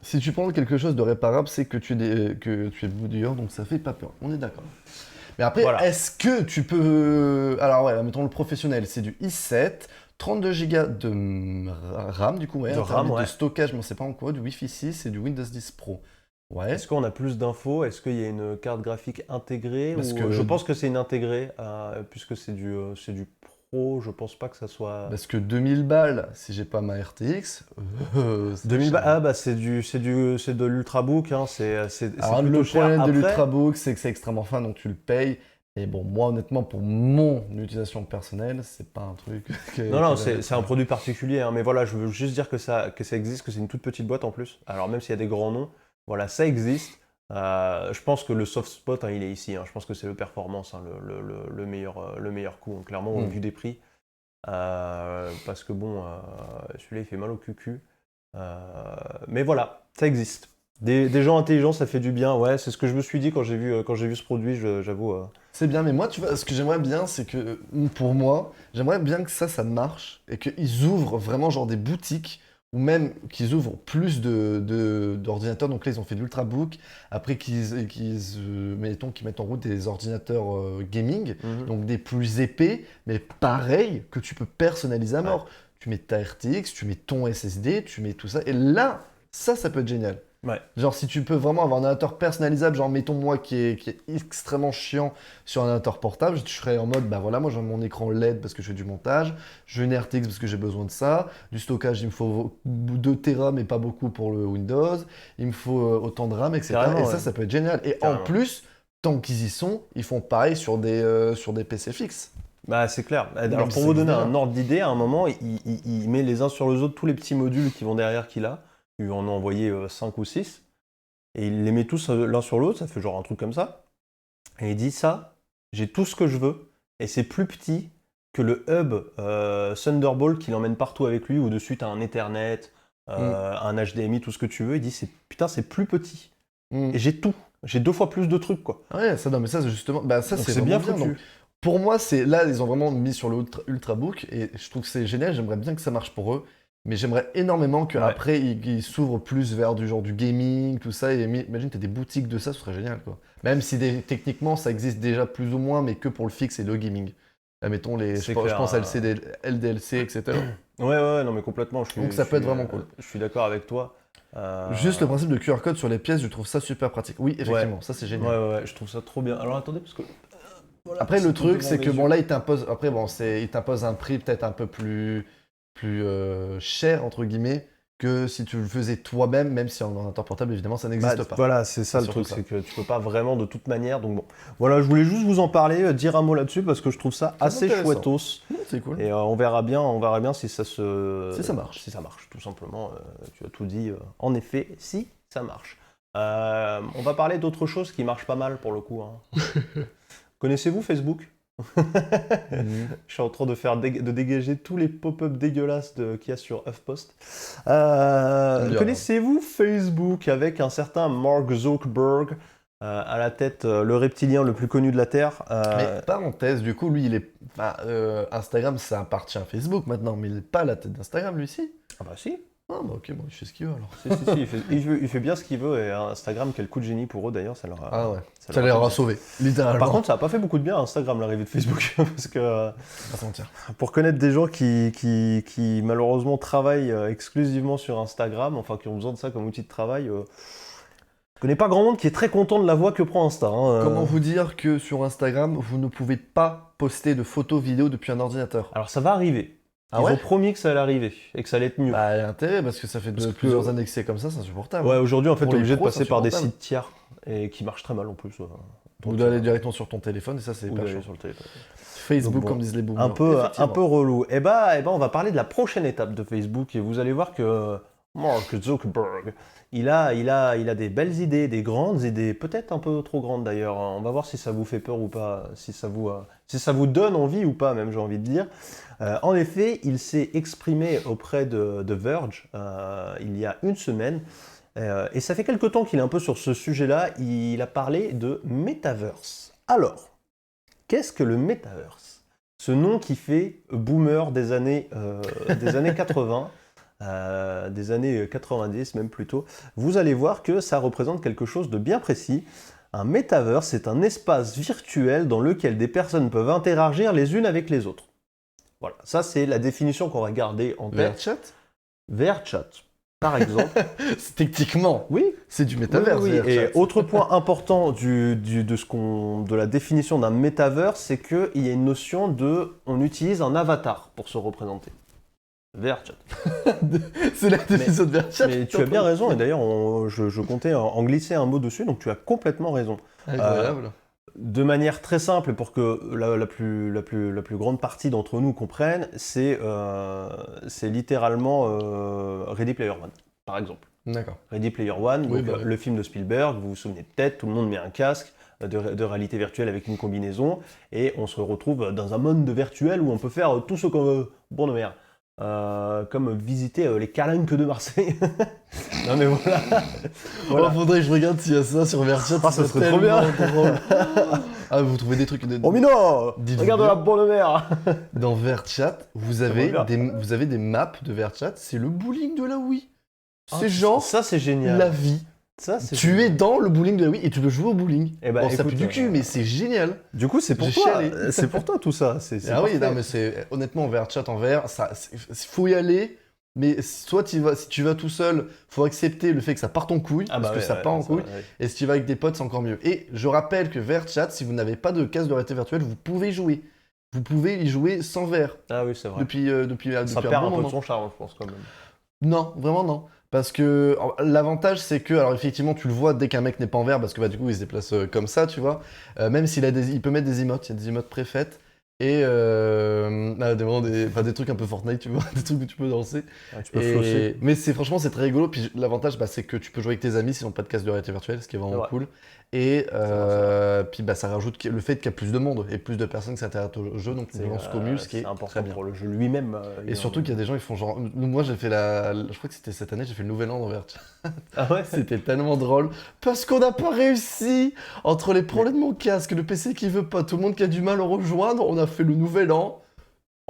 Si tu prends quelque chose de réparable, c'est que que tu es bouilleur, donc ça fait pas peur. On est d'accord. Mais après, Voilà. est-ce que tu peux... Alors ouais, mettons le professionnel, c'est du i7, 32 Go de RAM, du coup, ouais. De en RAM, termes ouais. de stockage, mais on sait pas en quoi, du Wi-Fi 6 et du Windows 10 Pro. Ouais. Est-ce qu'on a plus d'infos? Est-ce qu'il y a une carte graphique intégrée Parce ou... que- Je pense que c'est une intégrée, puisque c'est du pro. Je pense pas que ça soit. Parce que 2000 balles, si j'ai pas ma RTX... c'est 2000 cher. balles, ah bah c'est de l'ultrabook, hein, c'est Alors plutôt le cher. problème de Après, l'Ultrabook, c'est que c'est extrêmement fin, donc tu le payes. Et bon, moi honnêtement, pour mon utilisation personnelle, c'est pas un truc que... non, que j'aime c'est un bien. produit particulier, hein, mais voilà, je veux juste dire que ça existe, que c'est une toute petite boîte en plus. Alors même s'il y a des grands noms, voilà, ça existe. Je pense que le soft spot, hein, il est ici. Hein, je pense que c'est le performance, hein, le meilleur coup, hein, clairement, au vu des prix. Parce que bon, celui-là, il fait mal au cucu. Mais voilà, ça existe. Des gens intelligents, ça fait du bien. Ouais, c'est ce que je me suis dit quand j'ai vu ce produit, j'avoue. C'est bien, mais moi, tu vois, ce que j'aimerais bien, c'est que, pour moi, j'aimerais bien que ça marche et qu'ils ouvrent vraiment genre des boutiques ou même qu'ils ouvrent plus d'ordinateurs. Donc là, ils ont fait de l'Ultrabook. Après, mettons, qu'ils mettent en route des ordinateurs gaming, Mhm. donc des plus épais, mais pareil, que tu peux personnaliser à Ouais. mort. Tu mets ta RTX, tu mets ton SSD, tu mets tout ça. Et là, ça peut être génial. Ouais. Genre, si tu peux vraiment avoir un ordinateur personnalisable, genre, mettons moi qui est extrêmement chiant sur un ordinateur portable, je serais en mode, bah voilà, moi j'ai mon écran LED parce que je fais du montage, je veux une RTX parce que j'ai besoin de ça, du stockage, il me faut 2 Tera mais pas beaucoup pour le Windows, il me faut autant de RAM, etc. Carrément, Et ouais. ça peut être génial. Et Carrément. en plus, tant qu'ils y sont, ils font pareil sur des PC fixes. Bah, c'est clair. Alors, mais pour ça vous donner existe un ordre d'idée, à un moment, il met les uns sur les autres tous les petits modules qui vont derrière qu'il a. Il en a envoyé 5 ou 6. Et il les met tous l'un sur l'autre, ça fait genre un truc comme ça. Et il dit ça, j'ai tout ce que je veux. Et c'est plus petit que le hub Thunderbolt qu'il emmène partout avec lui, où dessus tu as un Ethernet, un HDMI, tout ce que tu veux. Il dit, putain, c'est plus petit. Et j'ai tout. J'ai 2 fois plus de trucs, quoi. Ouais, ça, non, mais ça, justement, bah, ça, Donc c'est c'est vraiment bien foutu. Donc, pour moi, là, ils ont vraiment mis sur le Ultrabook et je trouve que c'est génial. J'aimerais bien que ça marche pour eux, mais j'aimerais énormément qu'après, ils s'ouvrent plus vers du gaming, tout ça. Et imagine, tu as des boutiques de ça, ce serait génial, quoi. Même si techniquement, ça existe déjà plus ou moins, mais que pour le fixe et le gaming. Là, mettons, je pense à LDLC, etc. Ouais, non, mais complètement. Donc, ça peut être vraiment cool. Je suis d'accord avec toi. Juste le principe de QR code sur les pièces, je trouve ça super pratique. Oui, effectivement, ça c'est génial. Ouais, je trouve ça trop bien. Alors attendez, parce que. Voilà, Après, le truc, c'est que bon, bon, là, il t'impose. Après, bon, il t'impose un prix peut-être un peu plus cher, entre guillemets, que si tu le faisais toi-même, même si en ordinateur portable, évidemment, ça n'existe pas. Voilà, c'est ça le truc, c'est que tu peux pas vraiment de toute manière. Donc bon, voilà, je voulais juste vous en parler, dire un mot là-dessus parce que je trouve ça assez chouettos. C'est cool. Et on verra bien si ça marche. Si ça marche, tout simplement. Tu as tout dit. En effet, si ça marche. On va parler d'autre chose qui marche pas mal pour le coup. Hein. Connaissez-vous Facebook? Je suis en train de dégager tous les pop-up dégueulasses qu'il y a sur HuffPost. Connaissez-vous Facebook avec un certain Mark Zuckerberg à la tête, le reptilien le plus connu de la Terre? Mais parenthèse, du coup, lui, Instagram, ça appartient à Facebook maintenant, mais il n'est pas à la tête d'Instagram, lui, si. Ah bah si. Ah bah ok, bon, il fait ce qu'il veut alors. Si, il fait bien ce qu'il veut et Instagram, quel coup de génie pour eux d'ailleurs, ça leur a... Ah ouais, ça les aura sauvés, littéralement. Par contre, ça n'a pas fait beaucoup de bien à Instagram l'arrivée de Facebook, parce que pas se mentir. Pour connaître des gens qui malheureusement travaillent exclusivement sur Instagram, enfin qui ont besoin de ça comme outil de travail, je connais pas grand monde qui est très content de la voie que prend Insta. Hein. Comment vous dire que sur Instagram, vous ne pouvez pas poster de photos, vidéos depuis un ordinateur? Alors ça va arriver. Ah Ils ouais ont promis que ça allait arriver et que ça allait être mieux. Bah, il y a intérêt parce que ça fait Parce que- plusieurs années que c'est comme ça, c'est insupportable. Ouais, aujourd'hui, en fait, Pour t'es les obligé de pros, passer c'est par des insupportable. sites tiers et qui marchent très mal en plus. Ou Donc, d'aller directement sur ton téléphone et ça, c'est ou pas d'aller chiant. sur le téléphone. Facebook, Donc bon, comme disent les boomers. Un peu Effectivement. relou. Et ben, on va parler de la prochaine étape de Facebook et vous allez voir que Mark Zuckerberg, il a des belles idées, des grandes idées, peut-être un peu trop grandes d'ailleurs. On va voir si ça vous fait peur ou pas, si ça vous donne envie ou pas, même j'ai envie de dire. En effet, il s'est exprimé auprès de Verge il y a une semaine. Et ça fait quelque temps qu'il est un peu sur ce sujet-là. Il a parlé de Metaverse. Alors, qu'est-ce que le Metaverse? Ce nom qui fait boomer des années 80, des années 90 même plutôt, vous allez voir que ça représente quelque chose de bien précis. Un Metaverse, c'est un espace virtuel dans lequel des personnes peuvent interagir les unes avec les autres. Voilà, ça c'est la définition qu'on va garder en tête. VRChat VRChat, par exemple. Techniquement, Oui, c'est du métavers. oui, oui. VRChat. Et autre point important de la définition d'un metaverse, c'est qu'il y a une notion de... On utilise un avatar pour se représenter. VRChat. C'est la définition de VRChat. Mais tu as bien raison, et d'ailleurs, je comptais en glisser un mot dessus, donc tu as complètement raison. Incroyable. De manière très simple, et pour que la plus grande partie d'entre nous comprenne, c'est littéralement Ready Player One, par exemple. D'accord. Ready Player One, Oui, donc, bah oui. le film de Spielberg, vous vous souvenez peut-être, tout le monde met un casque de réalité virtuelle avec une combinaison, et on se retrouve dans un monde virtuel où on peut faire tout ce qu'on veut. Bon de merde. Comme visiter les calanques de Marseille. Non mais voilà. Voilà. Oh, faudrait que je regarde s'il y a ça sur VRChat. Ah, ça serait trop bien. Drôle. Ah, vous trouvez des trucs. Oh Mino, Dites-vous regarde bien. la bonne mère. Dans VRChat, vous avez va des maps de VRChat, c'est le bowling de la Wii. Ah, C'est genre ça c'est génial. la vie. Ça, c'est Tu es dans le bowling de la Wii et tu peux jouer au bowling. Eh ben, Bon, ça écoute, pue du cul, mais c'est génial. Du coup, c'est pour J'ai toi. chialé. C'est pour toi tout ça. C'est Ah oui, parfait. non, mais c'est honnêtement VRChat en VR, faut y aller. Mais soit si tu vas tout seul, faut accepter le fait que ça parte en couille, Ah bah parce que ouais, ça ouais, part en couille. ouais. Et si tu vas avec des potes, c'est encore mieux. Et je rappelle que VRChat, si vous n'avez pas de casque de réalité virtuelle, vous pouvez jouer. Vous pouvez y jouer sans VR Ah oui, c'est vrai. depuis Ça un perd bon un peu de moment. son charme, je pense quand même. Non, vraiment non. Parce que l'avantage, c'est que, alors effectivement, tu le vois dès qu'un mec n'est pas en VR, parce que bah, du coup, il se déplace comme ça, tu vois. Même il peut mettre des emotes, il y a des emotes préfaites. Et des trucs un peu Fortnite, tu vois, des trucs où tu peux danser. Ah, tu peux flosser. Mais franchement, c'est très rigolo. Puis l'avantage, bah, c'est que tu peux jouer avec tes amis s'ils n'ont pas de casque de réalité virtuelle, ce qui est vraiment vrai. cool. Et vrai. puis bah, ça rajoute le fait qu'il y a plus de monde et plus de personnes qui s'intéressent au jeu, donc une violence commune, ce qui est très important bien. pour le jeu lui-même. Et surtout qu'il y a des gens, ils font genre. Moi, j'ai fait je crois que c'était cette année, j'ai fait le nouvel an dans VRChat. Ah ouais. C'était tellement drôle. Parce qu'on n'a pas réussi. Entre les problèmes de mon casque, le PC qui veut pas, tout le monde qui a du mal à rejoindre, on a fait le nouvel an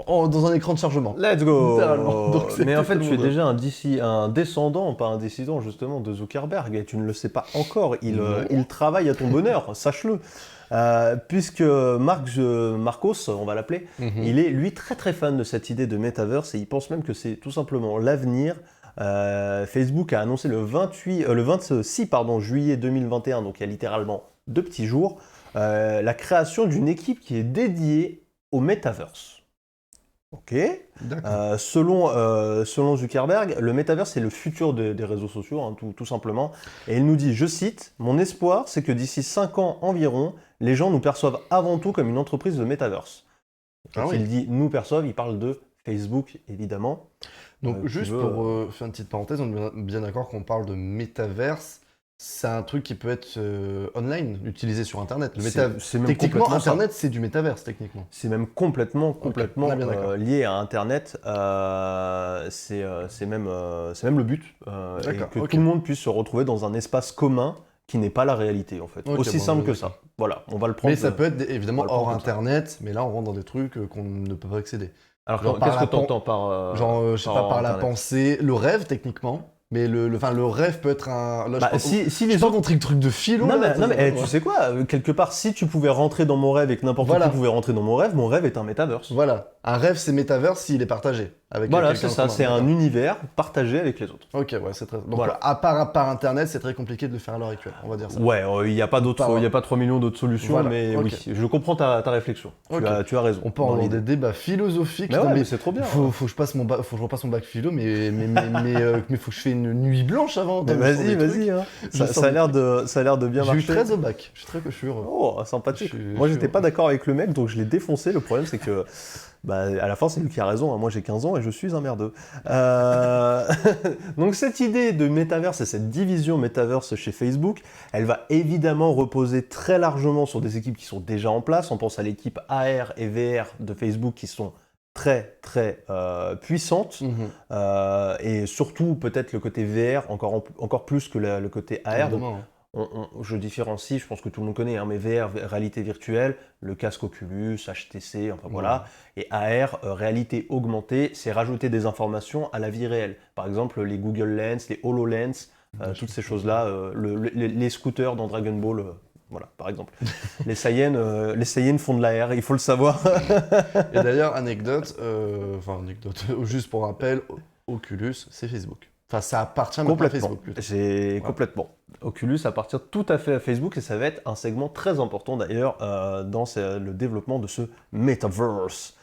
dans un écran de chargement. Let's go. Littéralement. Donc, Mais en fait, c'était tu es tellement déjà un descendant, pas un dissident justement de Zuckerberg, et tu ne le sais pas encore. Il travaille à ton bonheur, sache-le. Puisque Marcos, on va l'appeler, il est lui très très fan de cette idée de Metaverse et il pense même que c'est tout simplement l'avenir. Facebook a annoncé le 26 juillet 2021, donc il y a littéralement 2 petits jours, la création d'une équipe qui est dédiée au Metaverse. Ok. Selon Zuckerberg, le Metaverse c'est le futur des réseaux sociaux, hein, tout simplement. Et il nous dit, je cite, « Mon espoir, c'est que d'ici 5 ans environ, les gens nous perçoivent avant tout comme une entreprise de Metaverse. » Quand il dit « nous perçoivent », il parle de Facebook, évidemment. Donc juste pour faire une petite parenthèse, on est bien d'accord qu'on parle de Metaverse. C'est un truc qui peut être online, utilisé sur Internet. C'est même techniquement, complètement Internet, c'est du Metaverse, techniquement. C'est même complètement on est bien d'accord. lié à Internet. C'est même le but. Et que tout le monde puisse se retrouver dans un espace commun qui n'est pas la réalité, en fait. Aussi simple que ça. Voilà, on va le prendre. Mais ça peut être évidemment hors Internet, mais là, on rentre dans des trucs qu'on ne peut pas accéder. Alors, qu'est-ce que tu entends par... Genre, je sais pas, par la pensée, le rêve, techniquement. Mais le rêve peut être un... Là, Bah, je si suis les pas autres... contre le truc de philo. Non, là, mais ouais. tu sais quoi, quelque part, si tu pouvais rentrer dans mon rêve et que n'importe Voilà. qui pouvait rentrer dans mon rêve est un metaverse. Voilà. Un rêve, c'est métaverse s'il est partagé avec Voilà, quelqu'un c'est ça, commun, c'est un d'accord. univers partagé avec les autres. Ok, ouais, c'est très... Donc, Voilà. à part par Internet, c'est très compliqué de le faire à l'heure actuelle, on va dire ça. Ouais, il n'y a pas Par- il y a pas 3 millions d'autres solutions, Voilà, mais ok. oui, je comprends ta réflexion. Ok. Tu as raison. On peut dans avoir l'idée. des débats philosophiques. Mais Putain, ouais, mais c'est trop bien. faut que je passe mon bac, faut que je repasse mon bac philo, mais faut que je fasse une nuit blanche avant. Mais vas-y, hein. Ça a l'air de bien J'ai eu marcher. 13 au bac. Je suis heureux. Oh, sympathique. Je suis- Moi, je j'étais suis- pas d'accord avec le mec, donc je l'ai défoncé. Le problème, c'est que, bah, à la fin, c'est lui qui a raison. Hein. Moi, j'ai 15 ans et je suis un merdeux. Donc, cette idée de métaverse et cette division métaverse chez Facebook, elle va évidemment reposer très largement sur des équipes qui sont déjà en place. On pense à l'équipe AR et VR de Facebook qui sont très, très puissantes. Mhm. Et surtout, peut-être le côté VR, encore plus que le côté AR. Donc, Évidemment, hein. je différencie, je pense que tout le monde connaît, hein, mais VR, réalité virtuelle, le casque Oculus, HTC, enfin voilà. Et AR, réalité augmentée, c'est rajouter des informations à la vie réelle. Par exemple, les Google Lens, les HoloLens, toutes ces choses-là, les scooters dans Dragon Ball, voilà, par exemple. Les Saiyans font de l'AR, il faut le savoir. Et d'ailleurs, anecdote, juste pour rappel, Oculus, c'est Facebook. Enfin, ça appartient maintenant à Complètement. Facebook. Plutôt. Complètement. Oculus appartient tout à fait à Facebook et ça va être un segment très important d'ailleurs dans le développement de ce metaverse.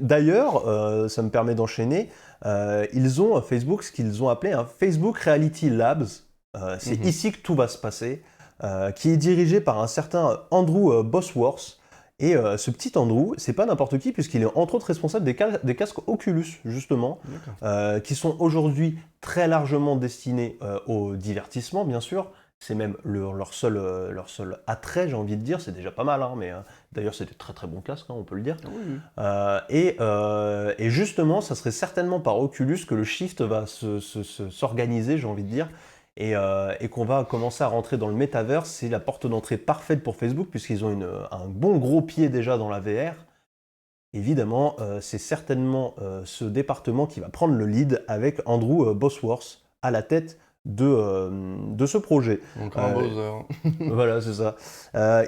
D'ailleurs, ça me permet d'enchaîner. Ils ont Facebook ce qu'ils ont appelé un Facebook Reality Labs. C'est ici que tout va se passer, qui est dirigé par un certain Andrew Bosworth. Et ce petit Andrew, c'est pas n'importe qui, puisqu'il est entre autres responsable des casques Oculus, justement, qui sont aujourd'hui très largement destinés au divertissement, bien sûr. C'est même leur seul attrait, j'ai envie de dire, c'est déjà pas mal, hein, mais d'ailleurs c'est des très très bons casques, hein, on peut le dire. Oui. Et justement, ça serait certainement par Oculus que le shift va s'organiser, j'ai envie de dire, et qu'on va commencer à rentrer dans le metaverse. C'est la porte d'entrée parfaite pour Facebook, puisqu'ils ont un bon gros pied déjà dans la VR. Évidemment, c'est certainement ce département qui va prendre le lead avec Andrew Bosworth à la tête de ce projet. Encore un Bowser. Voilà, c'est ça.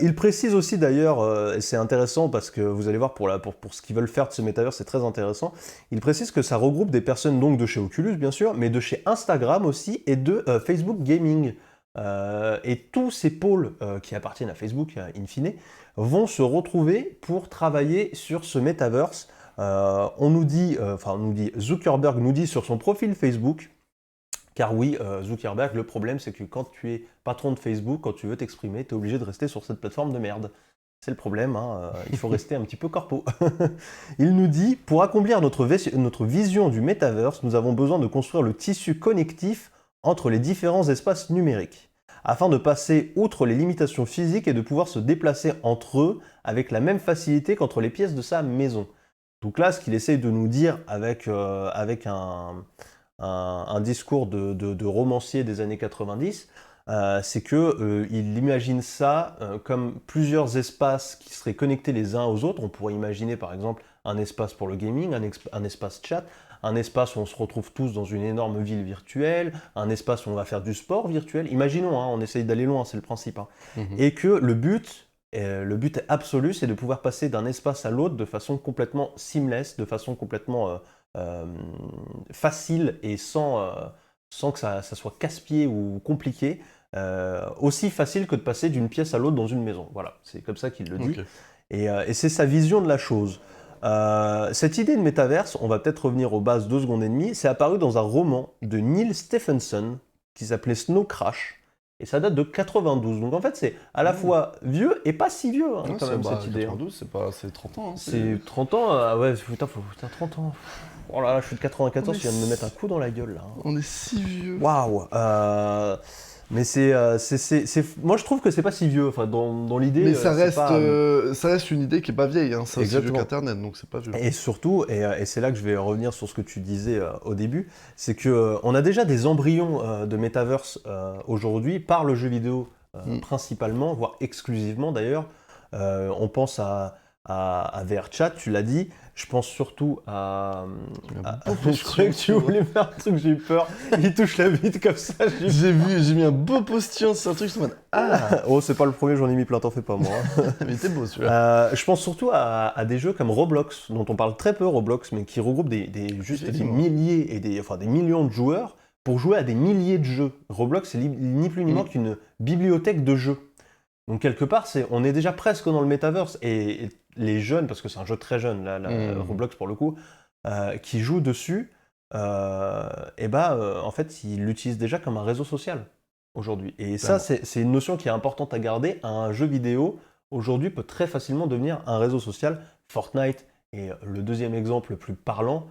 Il précise aussi d'ailleurs, et c'est intéressant parce que vous allez voir pour ce qu'ils veulent faire de ce métavers, c'est très intéressant. Il précise que ça regroupe des personnes donc de chez Oculus, bien sûr, mais de chez Instagram aussi et de Facebook Gaming. Et tous ces pôles qui appartiennent à Facebook, in fine, vont se retrouver pour travailler sur ce metaverse. Zuckerberg nous dit sur son profil Facebook. Car oui, Zuckerberg, le problème, c'est que quand tu es patron de Facebook, quand tu veux t'exprimer, tu es obligé de rester sur cette plateforme de merde. C'est le problème, hein, il faut rester un petit peu corpo. Il nous dit, pour accomplir notre vision du metaverse, nous avons besoin de construire le tissu connectif entre les différents espaces numériques, afin de passer outre les limitations physiques et de pouvoir se déplacer entre eux avec la même facilité qu'entre les pièces de sa maison. Donc là, ce qu'il essaye de nous dire avec un discours de romancier des années 90, c'est qu'il imagine ça comme plusieurs espaces qui seraient connectés les uns aux autres. On pourrait imaginer par exemple un espace pour le gaming, un espace chat, un espace où on se retrouve tous dans une énorme ville virtuelle, un espace où on va faire du sport virtuel. Imaginons, hein, on essaye d'aller loin, c'est le principe. Hein. Et que le but absolu, c'est de pouvoir passer d'un espace à l'autre de façon complètement seamless, de façon complètement facile et sans que ça soit casse-pied ou compliqué, aussi facile que de passer d'une pièce à l'autre dans une maison. Voilà, c'est comme ça qu'il le dit. Okay. Et c'est sa vision de la chose. Cette idée de métaverse, on va peut-être revenir aux bases 2 secondes et demie, c'est apparu dans un roman de Neil Stephenson qui s'appelait Snow Crash. Et ça date de 92. Donc en fait, c'est à la fois vieux et pas si vieux, hein, quand même, cette idée. 92, c'est 30 ans. Hein, c'est 30 ans, ouais, putain, 30 ans. Oh là là, je suis de 94, je viens de me mettre un coup dans la gueule, là. On est si vieux. Waouh. Mais moi, je trouve que c'est pas si vieux, enfin, dans l'idée. Mais ça reste une idée qui est pas vieille, hein. C'est aussi vieux qu'Internet, donc c'est pas vieux. Et surtout, et c'est là que je vais revenir sur ce que tu disais au début, c'est qu'on a déjà des embryons de metaverse aujourd'hui par le jeu vidéo principalement, voire exclusivement d'ailleurs. On pense à à VRChat, tu l'as dit. Je pense surtout à... Je croyais que tu voulais faire un truc, j'ai eu peur. Il touche la bite comme ça. J'ai mis un beau postillon sur un truc, je me dis, ah, Oh, c'est pas le premier, j'en ai mis plein, t'en fais pas moi. mais t'es beau celui-là. Je pense surtout à des jeux comme Roblox, dont on parle très peu, Roblox, mais qui regroupent juste des milliers et des millions de joueurs pour jouer à des milliers de jeux. Roblox, c'est ni plus ni moins qu'une bibliothèque de jeux. Donc quelque part, on est déjà presque dans le metaverse, et les jeunes, parce que c'est un jeu très jeune, là, Roblox pour le coup, qui jouent dessus, en fait, ils l'utilisent déjà comme un réseau social aujourd'hui. Et ça, c'est une notion qui est importante à garder. Un jeu vidéo, aujourd'hui, peut très facilement devenir un réseau social. Fortnite est le deuxième exemple le plus parlant.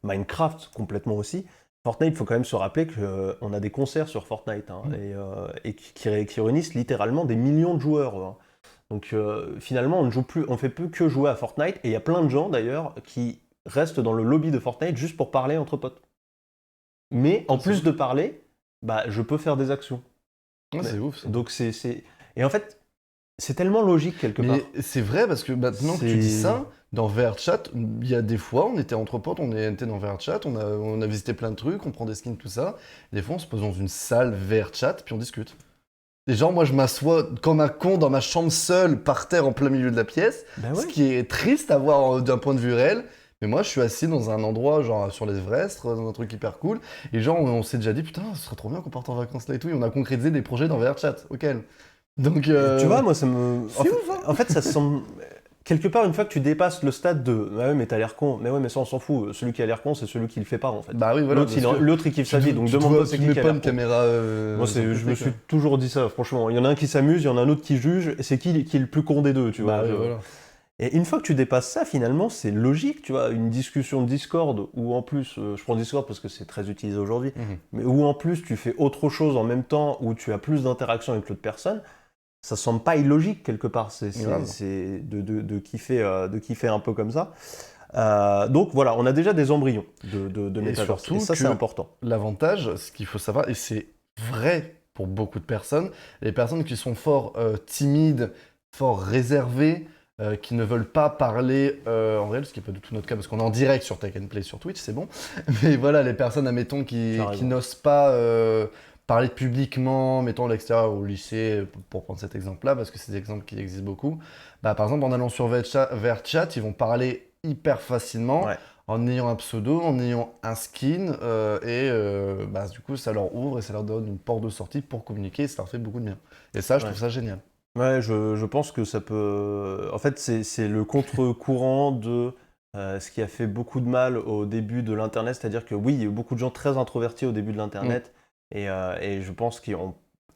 Minecraft, complètement aussi. Fortnite, il faut quand même se rappeler qu'on a des concerts sur Fortnite, et qui réunissent littéralement des millions de joueurs. Hein. Donc finalement, on fait plus que jouer à Fortnite, et il y a plein de gens d'ailleurs qui restent dans le lobby de Fortnite juste pour parler entre potes. Mais en plus de parler, je peux faire des actions. C'est ouf. Ça. Donc et en fait, c'est tellement logique quelque part. Mais c'est vrai parce que maintenant que tu dis ça, dans VRChat, il y a des fois, on était entre potes, on était dans VRChat, on a visité plein de trucs, on prend des skins, tout ça. Des fois, on se pose dans une salle VRChat, puis on discute. Et genre, moi, je m'assois comme un con dans ma chambre seule, par terre, en plein milieu de la pièce, ce qui est triste à voir d'un point de vue réel. Mais moi, je suis assis dans un endroit, genre sur l'Everest, dans un truc hyper cool. Et genre, on s'est déjà dit, putain, ce serait trop bien qu'on parte en vacances là et tout. Et on a concrétisé des projets dans VRChat, auquel. Donc, tu vois, moi, ça me. C'est ouf, hein. En fait, ça semble. Quelque part, une fois que tu dépasses le stade de ah ouais, mais t'as l'air con, mais ouais, mais ça on s'en fout, celui qui a l'air con, c'est celui qui le fait pas en fait. Bah oui, voilà. L'autre il kiffe sa vie, donc demande-toi c'est qui a l'air con. Caméra. Moi, je me suis toujours dit ça, franchement. Il y en a un qui s'amuse, il y en a un autre qui juge, et c'est qui est le plus con des deux, tu vois. Oui, voilà. Et une fois que tu dépasses ça, finalement, c'est logique, tu vois, une discussion de Discord, où en plus, je prends Discord parce que c'est très utilisé aujourd'hui, mais où en plus tu fais autre chose en même temps, où tu as plus d'interaction avec l'autre personne, ça semble pas illogique quelque part, c'est de kiffer un peu comme ça. Donc voilà, on a déjà des embryons de métaverse, et ça c'est important. L'avantage, ce qu'il faut savoir, et c'est vrai pour beaucoup de personnes, les personnes qui sont fort timides, fort réservées, qui ne veulent pas parler en réel, ce qui n'est pas du tout notre cas, parce qu'on est en direct sur Tech & Play sur Twitch, c'est bon. Mais voilà, les personnes, admettons, qui n'osent pas parler publiquement, mettons à l'extérieur au lycée, pour prendre cet exemple-là, parce que c'est des exemples qui existent beaucoup. Par exemple, en allant sur VRChat, ils vont parler hyper facilement, en ayant un pseudo, en ayant un skin, du coup, ça leur ouvre et ça leur donne une porte de sortie pour communiquer, et ça leur fait beaucoup de bien. Et ça, je trouve ça génial. Ouais, je pense que ça peut... En fait, c'est le contre-courant de ce qui a fait beaucoup de mal au début de l'Internet, c'est-à-dire que oui, il y a eu beaucoup de gens très introvertis au début de l'Internet, et je pense qu'ils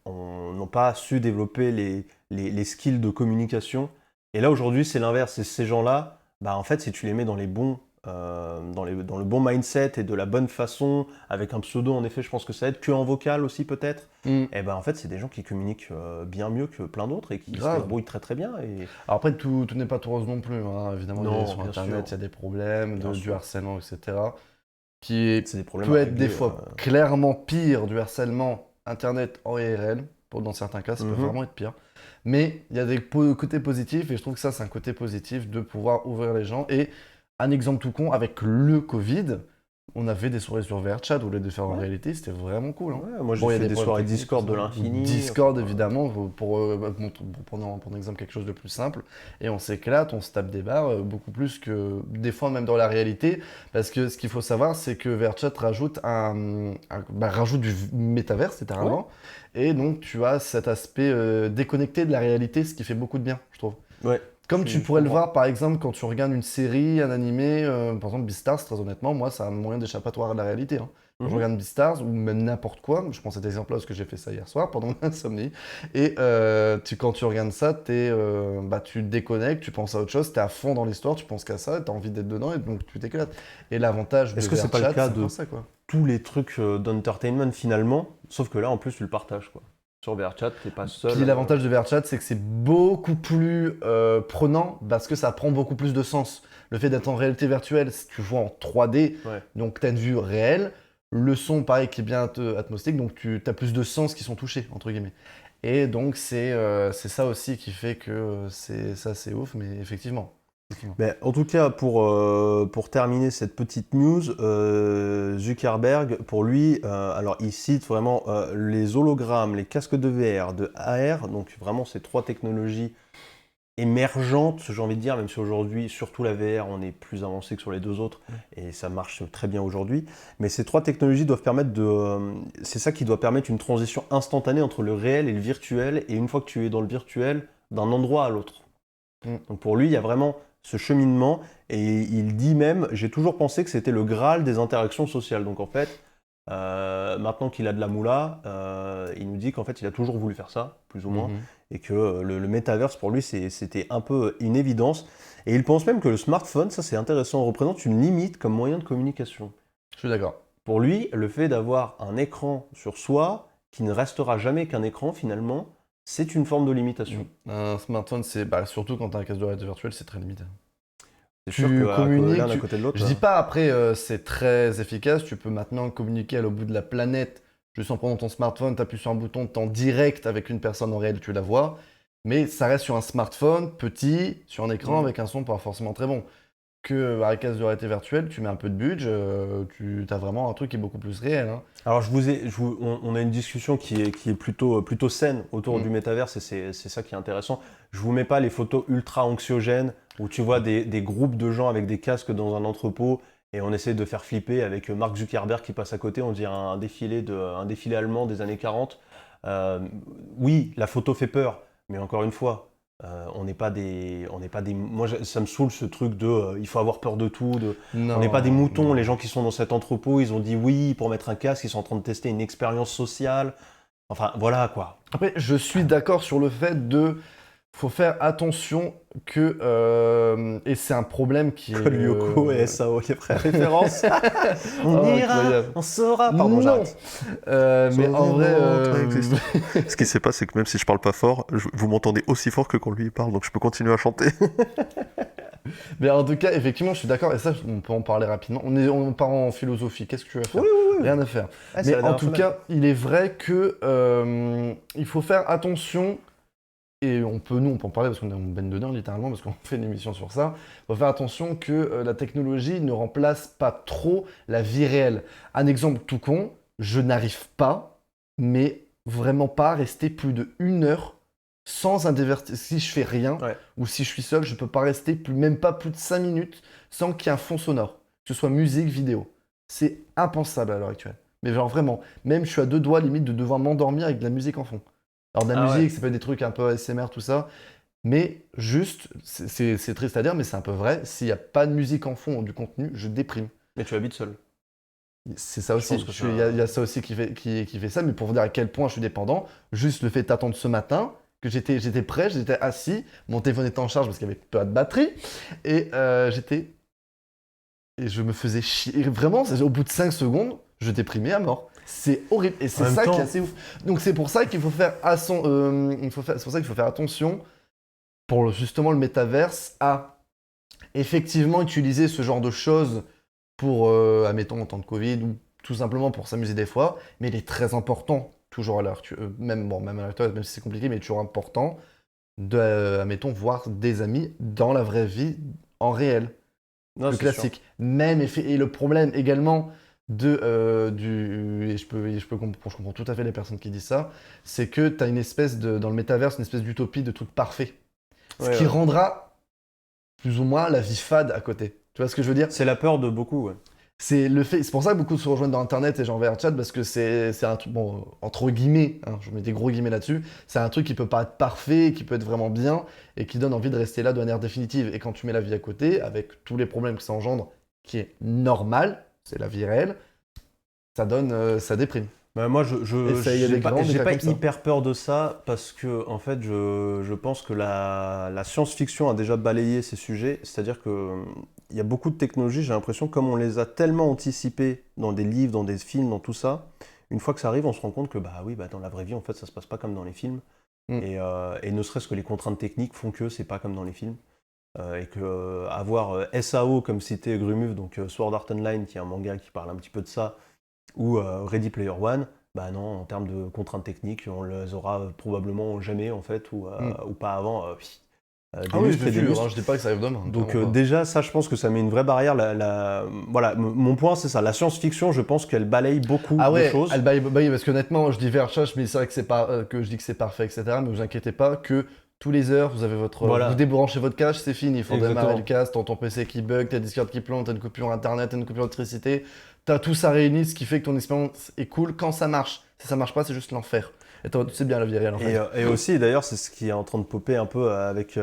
n'ont pas su développer les skills de communication. Et là, aujourd'hui, c'est l'inverse. C'est ces gens-là, en fait, si tu les mets dans les bons... dans le bon mindset et de la bonne façon, avec un pseudo, en effet, je pense que ça aide, que en vocal aussi peut-être. Et en fait, c'est des gens qui communiquent bien mieux que plein d'autres et qui se débrouillent très très bien. Et... Alors après, tout n'est pas tout rose non plus, hein. Évidemment, sur Internet, il y a des problèmes, du harcèlement, etc. Qui peut être des fois clairement pire du harcèlement Internet en IRL. Dans certains cas, ça peut vraiment être pire. Mais il y a des côtés positifs, et je trouve que ça, c'est un côté positif de pouvoir ouvrir les gens. Et un exemple tout con, avec le Covid, on avait des soirées sur VRChat au lieu de faire en réalité, c'était vraiment cool. Hein. Moi, j'ai fait des soirées Discord de l'infini. Discord, évidemment, pour prendre en exemple quelque chose de plus simple. Et on s'éclate, on se tape des barres, beaucoup plus que des fois même dans la réalité. Parce que ce qu'il faut savoir, c'est que VRChat rajoute rajoute du métaverse, littéralement. Et donc, tu as cet aspect déconnecté de la réalité, ce qui fait beaucoup de bien, je trouve. Ouais. Comme tu pourrais le voir, par exemple, quand tu regardes une série, un animé, par exemple Beastars, très honnêtement, moi, c'est un moyen d'échappatoire à la réalité. Hein. Quand je regarde Beastars, ou même n'importe quoi, je prends cet exemple-là parce que j'ai fait ça hier soir, pendant mon insomnie, et quand tu regardes ça, tu te déconnectes, tu penses à autre chose, tu es à fond dans l'histoire, tu penses qu'à ça, tu as envie d'être dedans, et donc tu t'éclates. Et l'avantage de Est-ce que c'est pas le cas de ça, quoi. tous les trucs d'entertainment, finalement, sauf que là, en plus, tu le partages, quoi. Sur VRChat, t'es pas seul. Puis l'avantage de VRChat, c'est que c'est beaucoup plus prenant parce que ça prend beaucoup plus de sens. Le fait d'être en réalité virtuelle, si tu joues en 3D, donc tu as une vue réelle. Le son, pareil, qui est bien atmosphérique, donc tu as plus de sens qui sont touchés, entre guillemets. Et donc, c'est ça aussi qui fait que c'est ouf, mais effectivement. Mais en tout cas, pour terminer cette petite news, Zuckerberg, pour lui, alors il cite vraiment les hologrammes, les casques de VR, de AR, donc vraiment ces 3 technologies émergentes, j'ai envie de dire, même si aujourd'hui, surtout la VR, on est plus avancé que sur les 2 autres, et ça marche très bien aujourd'hui. Mais ces 3 technologies doivent permettre c'est ça qui doit permettre une transition instantanée entre le réel et le virtuel, et une fois que tu es dans le virtuel, d'un endroit à l'autre. Donc pour lui, il y a vraiment ce cheminement, et il dit même, j'ai toujours pensé que c'était le Graal des interactions sociales. Donc en fait, maintenant qu'il a de la moula, il nous dit qu'en fait il a toujours voulu faire ça, plus ou moins, et que le métaverse pour lui c'était un peu une évidence. Et il pense même que le smartphone, ça c'est intéressant, représente une limite comme moyen de communication. Je suis d'accord. Pour lui, le fait d'avoir un écran sur soi, qui ne restera jamais qu'un écran finalement, c'est une forme de limitation. Un smartphone, surtout quand tu as un casque de réalité virtuelle, c'est très limité. C'est sûr Tu que communiques, l'un à côté de l'autre. je dis pas après, c'est très efficace. Tu peux maintenant communiquer à l'autre bout de la planète juste en prenant ton smartphone, tu appuies sur un bouton, tu es en direct avec une personne en réel, tu la vois. Mais ça reste sur un smartphone petit, sur un écran avec un son pas forcément très bon. Que avec casque de réalité virtuelle, tu mets un peu de budget, tu as vraiment un truc qui est beaucoup plus réel. Hein. Alors on a une discussion qui est plutôt saine autour du métaverse, et c'est ça qui est intéressant. Je vous mets pas les photos ultra anxiogènes où tu vois des groupes de gens avec des casques dans un entrepôt et on essaie de faire flipper avec Mark Zuckerberg qui passe à côté, on dirait un défilé allemand des années 40. Oui, la photo fait peur, mais encore une fois, on n'est pas des. Moi, ça me saoule ce truc de. Il faut avoir peur de tout. On n'est pas des moutons. Non. Les gens qui sont dans cet entrepôt, ils ont dit oui pour mettre un casque. Ils sont en train de tester une expérience sociale. Enfin, voilà quoi. Après, je suis d'accord sur le fait faut faire attention que et c'est un problème qui est Lyoko et SAO, il y a frère référence. On Oh, ira, incroyable. on saura. Pardon, Non. j'arrête. Mais en vrai, Ce qui se passe, c'est que même si je parle pas fort, vous m'entendez aussi fort que quand lui parle, donc je peux continuer à chanter. mais en tout cas, effectivement, je suis d'accord. Et ça, on peut en parler rapidement. On part en philosophie. Qu'est-ce que tu vas faire? Oui. Rien à faire. Ah, c'est Mais la en dernière tout semaine. cas, il est vrai que il faut faire attention. Et nous, on peut en parler parce qu'on est en benne de dingue, littéralement, parce qu'on fait une émission sur ça. Il faut faire attention que la technologie ne remplace pas trop la vie réelle. Un exemple tout con, je n'arrive pas, mais vraiment pas, à rester plus de 1 heure sans un divertissement. Si je fais rien, ou si je suis seul, je peux pas rester même pas plus de 5 minutes sans qu'il y ait un fond sonore, que ce soit musique, vidéo. C'est impensable à l'heure actuelle. Mais genre vraiment, même je suis à 2 doigts limite de devoir m'endormir avec de la musique en fond. Alors de la musique, ça peut être des trucs un peu ASMR, tout ça. Mais juste, c'est triste à dire, mais c'est un peu vrai. S'il n'y a pas de musique en fond ou du contenu, je déprime. Mais tu habites seul. C'est ça aussi. pense que Il y a ça aussi qui fait ça. Mais pour vous dire à quel point je suis dépendant, juste le fait d'attendre ce matin, que j'étais prêt, j'étais assis, mon téléphone était en charge parce qu'il y avait pas de batterie, et et je me faisais chier. Et vraiment, au bout de 5 secondes, je déprimais à mort. C'est horrible. Et c'est ça qui est assez ouf. Donc c'est pour ça qu'il faut faire c'est pour ça qu'il faut faire attention pour justement le métaverse à effectivement utiliser ce genre de choses pour, admettons, en temps de Covid ou tout simplement pour s'amuser des fois. Mais il est très important, toujours à l'heure actuelle, même à l'heure actuelle, même si c'est compliqué, mais toujours important de, admettons, voir des amis dans la vraie vie, en réel. Non, Le c'est classique. Même effet. Et le problème également et je comprends tout à fait les personnes qui disent ça, c'est que tu as une espèce dans le métaverse, une espèce d'utopie de truc parfait. Ce qui rendra plus ou moins la vie fade à côté. Tu vois ce que je veux dire? C'est la peur de beaucoup, ouais. C'est pour ça que beaucoup se rejoignent dans Internet et j'envoie un chat parce que c'est un truc, bon, entre guillemets, hein, je mets des gros guillemets là-dessus, c'est un truc qui peut paraître parfait, qui peut être vraiment bien et qui donne envie de rester là de manière définitive. Et quand tu mets la vie à côté, avec tous les problèmes que ça engendre, qui est normal, c'est la vie réelle, ça déprime. Bah moi, j'ai pas ça. hyper peur de ça parce que en fait, je pense que la science-fiction a déjà balayé ces sujets. C'est-à-dire que il y a beaucoup de technologies, j'ai l'impression, comme on les a tellement anticipées dans des livres, dans des films, dans tout ça, une fois que ça arrive, on se rend compte que dans la vraie vie, en fait, ça se passe pas comme dans les films. Et ne serait-ce que les contraintes techniques font que c'est pas comme dans les films. Et que avoir SAO comme cité Grumuv, donc Sword Art Online, qui est un manga qui parle un petit peu de ça, ou Ready Player One, Bah non, en termes de contraintes techniques, on les aura probablement jamais en fait, ou pas avant. Ah Des oui, lustres c'est et des sûr, lustres. hein, je dis pas que ça arrive demain. Donc clairement pas. déjà, ça, je pense que ça met une vraie barrière. Voilà, mon point, c'est ça. La science-fiction, je pense qu'elle balaye beaucoup Ah de ouais, choses. parce qu'honnêtement, je dis Verchach, mais c'est vrai que c'est pas que je dis que c'est parfait, etc. Mais vous inquiétez pas que tous les heures, vous avez vous Voilà, débranchez votre cache, c'est fini. Il faut démarrer exactement. le casque, ton PC qui bug, ta Discord qui plante, t'as une coupure internet, t'as une coupure d'électricité. T'as tout ça réuni, ce qui fait que ton expérience est cool quand ça marche. Si ça marche pas, c'est juste l'enfer. Et c'est bien la vie réelle en fait. Et aussi, d'ailleurs, c'est ce qui est en train de popper un peu avec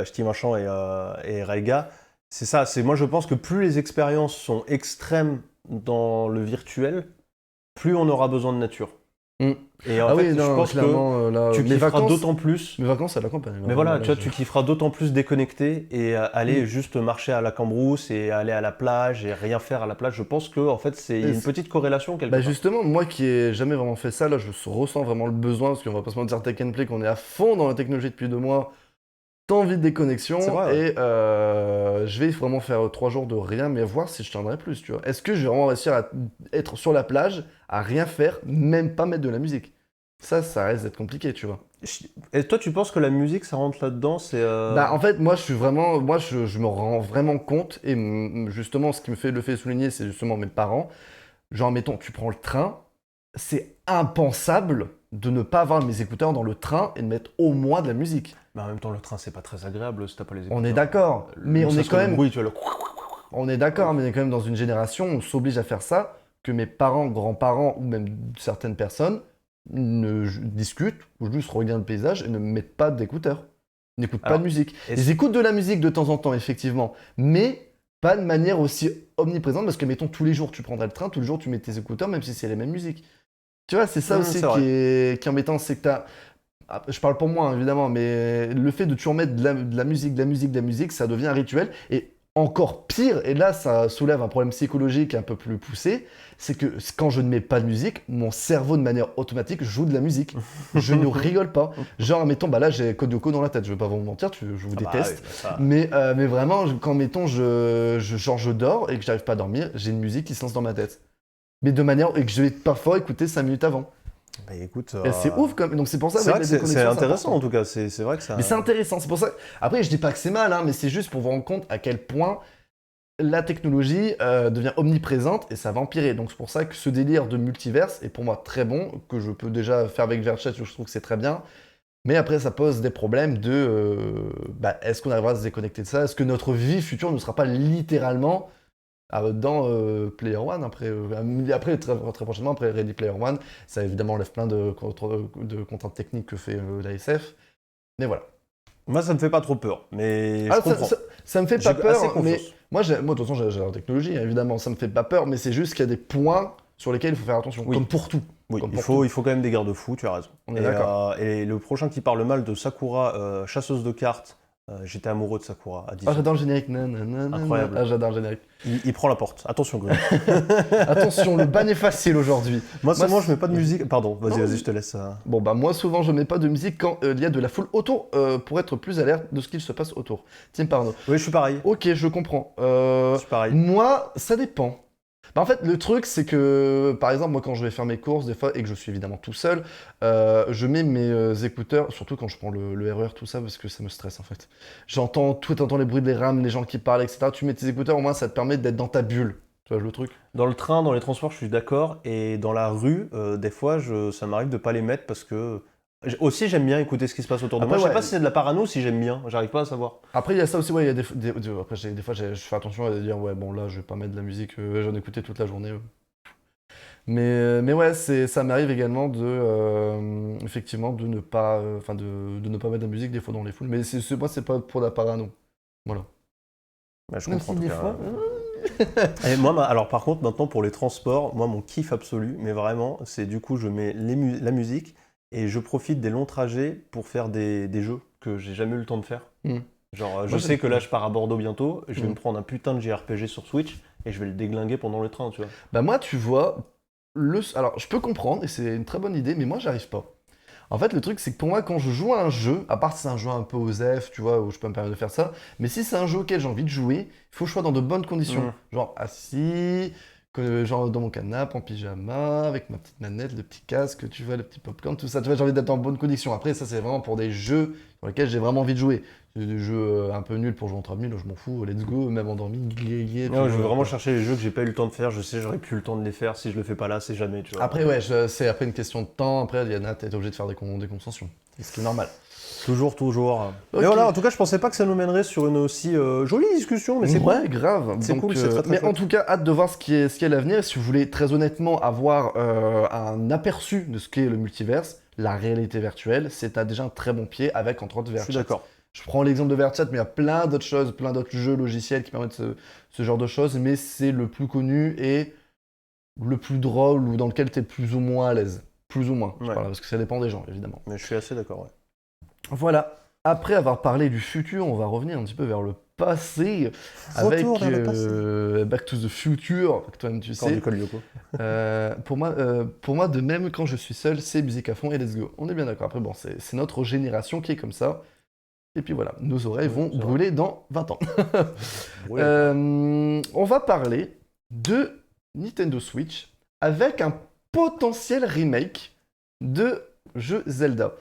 Ch'ti Marchand et Raiga. C'est ça, moi je pense que plus les expériences sont extrêmes dans le virtuel, plus on aura besoin de nature. Mm. Et en Ah fait, oui, je non, pense que clairement, là, tu mes kifferas vacances, d'autant plus. mes vacances à la campagne. Mais Vraiment, voilà, là, tu vois, tu kifferas d'autant plus déconnecter et aller Mm. juste marcher à la Cambrousse et aller à la plage et rien faire à la plage. Je pense que en fait, c'est Et une petite corrélation quelque Bah part. justement, moi qui ai jamais vraiment fait ça, là je ressens vraiment le besoin, parce qu'on va pas se mentir, Tech Play, qu'on est à fond dans la technologie depuis 2 mois, t'as envie de C'est déconnexion, vrai, ouais. et je vais vraiment faire 3 jours de rien, mais voir si je tiendrai plus, tu vois. Est-ce que je vais vraiment réussir à être sur la plage, à rien faire, même pas mettre de la musique? Ça risque d'être compliqué, tu vois. Et toi, tu penses que la musique, ça rentre là-dedans? Bah en fait, moi je suis vraiment, moi je me rends vraiment compte, et justement ce qui me fait le fait souligner, c'est justement mes parents. Genre, mettons, tu prends le train, c'est impensable de ne pas avoir mes écouteurs dans le train et de mettre au moins de la musique. Mais en même temps, le train, c'est pas très agréable si t'as pas les écouteurs. On est d'accord, mais Ne on est serait-ce quand que le même, bruit, tu vois, on est d'accord, mais on est quand même dans une génération où on s'oblige à faire ça, que mes parents, grands-parents ou même certaines personnes discutent ou juste regardent le paysage et ne mettent pas d'écouteurs, n'écoutent pas Alors, de musique. est-ce- Ils écoutent de la musique de temps en temps, effectivement, mais pas de manière aussi omniprésente, parce que mettons tous les jours tu prendrais le train, tous les jours tu mets tes écouteurs, même si c'est les mêmes musiques. Tu vois, c'est ça aussi c'est vrai. qui est embêtant, c'est que t'as. Ah, je parle pour moi, hein, évidemment, mais le fait de toujours mettre de la musique, de la musique, de la musique, ça devient un rituel. Et encore pire, et là, ça soulève un problème psychologique un peu plus poussé, c'est que quand je ne mets pas de musique, mon cerveau, de manière automatique, joue de la musique. Je ne rigole pas. Genre, mettons, bah là, j'ai Code Yoko dans la tête, je vais pas vous mentir, je vous Ah bah oui, déteste. bah ça. Mais vraiment, quand, mettons, genre, je dors et que j'arrive pas à dormir, j'ai une musique qui se lance dans ma tête. Mais de manière et que je vais parfois écouter 5 minutes avant. Bah écoute, Et c'est ouf comme. Donc c'est pour ça c'est vrai avec que la c'est déconnexion, intéressant en important. tout cas. C'est vrai que ça. Mais c'est intéressant, c'est pour ça. Après, je dis pas que c'est mal, hein, mais c'est juste pour vous rendre compte à quel point la technologie devient omniprésente et ça va empirer. Donc c'est pour ça que ce délire de multiverse est pour moi très bon, que je peux déjà faire avec Verchat, je trouve que c'est très bien. Mais après, ça pose des problèmes de est-ce qu'on arrivera à se déconnecter de ça? Est-ce que notre vie future ne sera pas littéralement dans Player One, après très, très prochainement, après Ready Player One, ça évidemment enlève plein de contraintes techniques que fait la SF. Mais voilà. Moi, ça me fait pas trop peur, mais je Ah, comprends. ça me fait J'ai pas peur, assez mais confiance. moi, de toute façon, j'ai la technologie, hein, évidemment, ça me fait pas peur, mais c'est juste qu'il y a des points sur lesquels il faut faire attention, Oui. comme pour tout. Oui, Comme il pour faut quand même des garde-fous, tu as raison. On est d'accord. Et le prochain qui parle mal de Sakura, chasseuse de cartes, j'étais amoureux de Sakura à 10 Ah, ans. j'adore le générique. Nanana. Incroyable. Ah, j'adore le générique. Il prend la porte. Attention, Greg. Attention, le ban est facile aujourd'hui. Moi, souvent, c'est- je mets pas de musique. Pardon, Non, vas-y, je te laisse. Bon, bah moi, souvent, je mets pas de musique quand il y a de la foule autour pour être plus alerte de ce qu'il se passe autour. Tim Parno. Oui, je suis pareil. Ok, je comprends. Je suis pareil. Moi, ça dépend. Bah, en fait, le truc, c'est que, par exemple, moi, quand je vais faire mes courses, des fois, et que je suis évidemment tout seul, je mets mes écouteurs, surtout quand je prends le RER, tout ça, parce que ça me stresse, en fait. T'entends les bruits des rames, les gens qui parlent, etc. Tu mets tes écouteurs, au moins, ça te permet d'être dans ta bulle. Tu vois le truc? Dans le train, dans les transports, je suis d'accord. Et dans la rue, des fois, ça m'arrive de pas les mettre parce que. Aussi, j'aime bien écouter ce qui se passe autour de Après, moi. Je sais ouais. pas si c'est de la parano ou si j'aime bien. J'arrive pas à savoir. Après, il y a ça aussi, ouais, il y a après, des fois, je fais attention à dire, ouais, bon, là, je vais pas mettre de la musique, j'en ai écouté toute la journée. Mais ouais, ça m'arrive également effectivement, de ne pas, de ne pas mettre de la musique des fois dans les foules. Mais moi, c'est pas pour la parano. Voilà. Bah, je Même comprends. si en tout des cas. fois. Et moi, alors par contre, maintenant pour les transports, moi mon kiff absolu, mais vraiment, c'est du coup je mets la musique et je profite des longs trajets pour faire des jeux que j'ai jamais eu le temps de faire. Mm. Genre, je Moi, sais que là je pars à Bordeaux bientôt, je vais Mm. me prendre un putain de JRPG sur Switch et je vais le déglinguer pendant le train, tu vois. Bah, moi, tu vois, alors, je peux comprendre, et c'est une très bonne idée, mais moi, j'arrive pas. En fait, le truc, c'est que pour moi, quand je joue à un jeu, à part si c'est un jeu un peu OSEF, tu vois, où je peux me permettre de faire ça, mais si c'est un jeu auquel j'ai envie de jouer, il faut que je sois dans de bonnes conditions. Mm. Genre assis, genre dans mon canapé, en pyjama, avec ma petite manette, le petit casque, tu vois, le petit popcorn, tout ça. Tu vois, j'ai envie d'être en bonne condition. Après, ça, c'est vraiment pour des jeux sur lesquels j'ai vraiment envie de jouer. C'est des jeux un peu nuls pour jouer entre amis, là, je m'en fous, let's go, même endormi, Non, je veux vraiment chercher les jeux que j'ai pas eu le temps de faire. Je sais, j'aurais plus le temps de les faire. Si je le fais pas là, c'est jamais, tu vois. Après, ouais, c'est après une question de temps. Après, Yana, t'es obligé de faire des concessions. C'est ce qui est normal. Toujours, toujours. Ok. Mais voilà, en tout cas, je pensais pas que ça nous mènerait sur une aussi jolie discussion, mais c'est cool. Ouais, grave. C'est Donc, cool, c'est très, très mais chouette. en tout cas, hâte de voir ce qui est l'avenir. Si vous voulez très honnêtement avoir un aperçu de ce qu'est le multiverse, la réalité virtuelle, c'est déjà un très bon pied avec entre autres Je suis VRChat. d'accord. Je prends l'exemple de VRChat, mais il y a plein d'autres choses, plein d'autres jeux logiciels qui permettent ce genre de choses, mais c'est le plus connu et le plus drôle ou dans lequel tu es plus ou moins à l'aise. Plus ou moins, je Ouais. parle, parce que ça dépend des gens, évidemment. Mais je suis assez d'accord, ouais. Voilà. Après avoir parlé du futur, on va revenir un petit peu vers le passé avec Retour vers le passé. Back to the Future, que toi-même tu Encore sais. du col Lyoko. Pour moi, de même, quand je suis seul, c'est musique à fond et let's go. On est bien d'accord. Après, bon, c'est notre génération qui est comme ça. Et puis voilà, nos oreilles vont c'est vrai. brûler dans 20 ans. Brûlé. On va parler de Nintendo Switch avec un potentiel remake de jeu Zelda.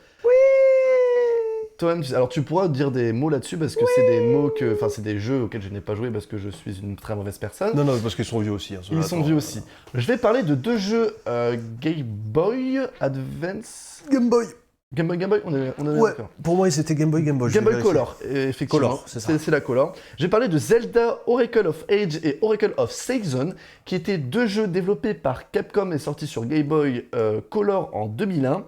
Toi-même, alors tu pourras dire des mots là-dessus parce que c'est des mots enfin c'est des jeux auxquels je n'ai pas joué parce que je suis une très mauvaise personne. Non, non, parce qu'ils sont vieux aussi. Hein, Ils sont vieux aussi. Je vais parler de deux jeux Game Boy Advance. Game Boy. Game Boy, on est Ouais, d'accord. pour moi, c'était Game Boy, Game Boy. Game je Boy vais Color, effectivement. Color, c'est ça. C'est la Color. J'ai parlé de Zelda Oracle of Age et Oracle of Season, qui étaient deux jeux développés par Capcom et sortis sur Game Boy Color en 2001.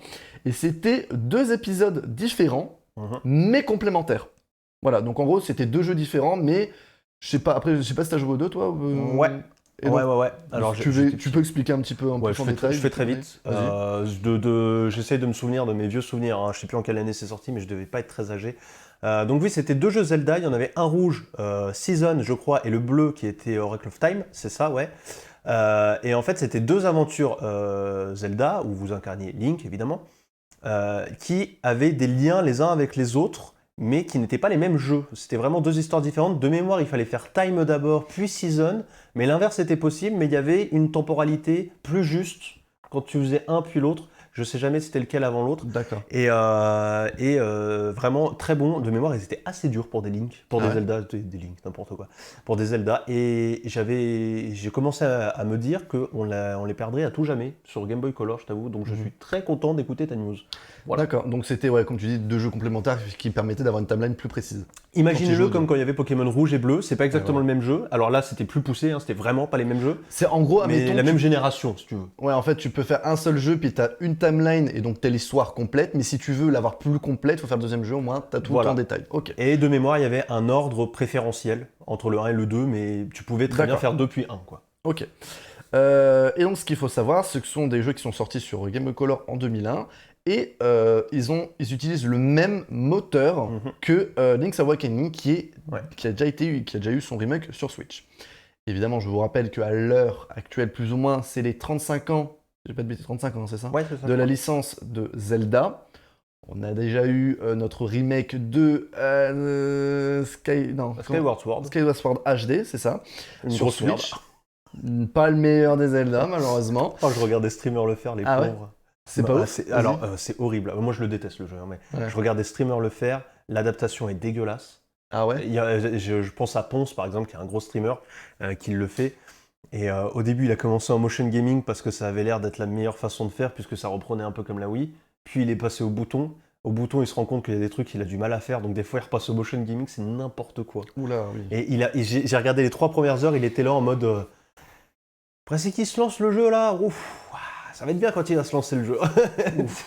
Et c'était deux épisodes différents, mais complémentaires. Voilà, donc en gros, c'était deux jeux différents, mais je sais pas, après, je sais pas si t'as joué aux deux, toi Ouais. Et donc, Ouais. Alors, tu peux expliquer un petit peu en Ouais, plus je en fais, détail. je fais très vite. Vas-y. J'essaye de me souvenir de mes vieux souvenirs. Hein. Je sais plus en quelle année c'est sorti, mais je devais pas être très âgé. Donc oui, c'était deux jeux Zelda. Il y en avait un rouge, Season, je crois, et le bleu qui était Oracle of Time. C'est ça, ouais. Et en fait, c'était deux aventures Zelda, où vous incarniez Link, évidemment, qui avaient des liens les uns avec les autres, mais qui n'étaient pas les mêmes jeux. C'était vraiment deux histoires différentes. De mémoire, il fallait faire Time d'abord, puis Season, mais l'inverse était possible, mais il y avait une temporalité plus juste quand tu faisais un puis l'autre. Je sais jamais c'était lequel avant l'autre. D'accord. Et vraiment très bon. De mémoire, ils étaient assez durs pour des Link, pour des Zelda, des Link, n'importe quoi. Pour des Zelda. Et j'ai commencé à me dire qu'on les perdrait à tout jamais sur Game Boy Color, je t'avoue. Donc je suis très content d'écouter ta news. Voilà. D'accord, donc c'était, ouais, comme tu dis, deux jeux complémentaires qui permettaient d'avoir une timeline plus précise. Imaginez-le comme quand il y avait Pokémon Rouge et Bleu, c'est pas exactement le même jeu. Alors là, c'était plus poussé, hein, c'était vraiment pas les mêmes jeux. C'est en gros, mais admettons, la même génération, si tu veux. Ouais, en fait, tu peux faire un seul jeu, puis t'as une timeline et donc t'as l'histoire complète. Mais si tu veux l'avoir plus complète, faut faire le deuxième jeu, au moins t'as tout en détail. Ok. Et de mémoire, il y avait un ordre préférentiel entre le 1 et le 2, mais tu pouvais très bien faire 2 puis 1, quoi. Ok. Et donc, ce qu'il faut savoir, c'est que ce sont des jeux qui sont sortis sur Game Boy Color en 2001. Et ils utilisent le même moteur que Link's Awakening qui a déjà eu son remake sur Switch. Évidemment, je vous rappelle qu'à l'heure actuelle, plus ou moins, c'est les 35 ans, j'ai pas de bêtises, 35 ans, c'est ça, ouais, c'est ça de la licence de Zelda. On a déjà eu notre remake de Skyward Sword. Skyward Sword HD, c'est ça, Une sur grosse Switch. Pas le meilleur des Zelda, malheureusement. Oh, je regarde des streamers le faire, les pauvres. Ouais. C'est pas ouf. Alors, c'est horrible. Moi, je le déteste, le jeu. Mais je regarde des streamers le faire. L'adaptation est dégueulasse. Ah ouais. Je pense à Ponce, par exemple, qui est un gros streamer, qui le fait. Et au début, il a commencé en motion gaming parce que ça avait l'air d'être la meilleure façon de faire, puisque ça reprenait un peu comme la Wii. Puis, il est passé au bouton. Au bouton, il se rend compte qu'il y a des trucs qu'il a du mal à faire. Donc, des fois, il repasse au motion gaming. C'est n'importe quoi. Oula, oui. Et j'ai regardé les 3 premières heures. Il était là en mode... Après, c'est qui se lance le jeu, là? Ouf. Ça va être bien quand il va se lancer le jeu.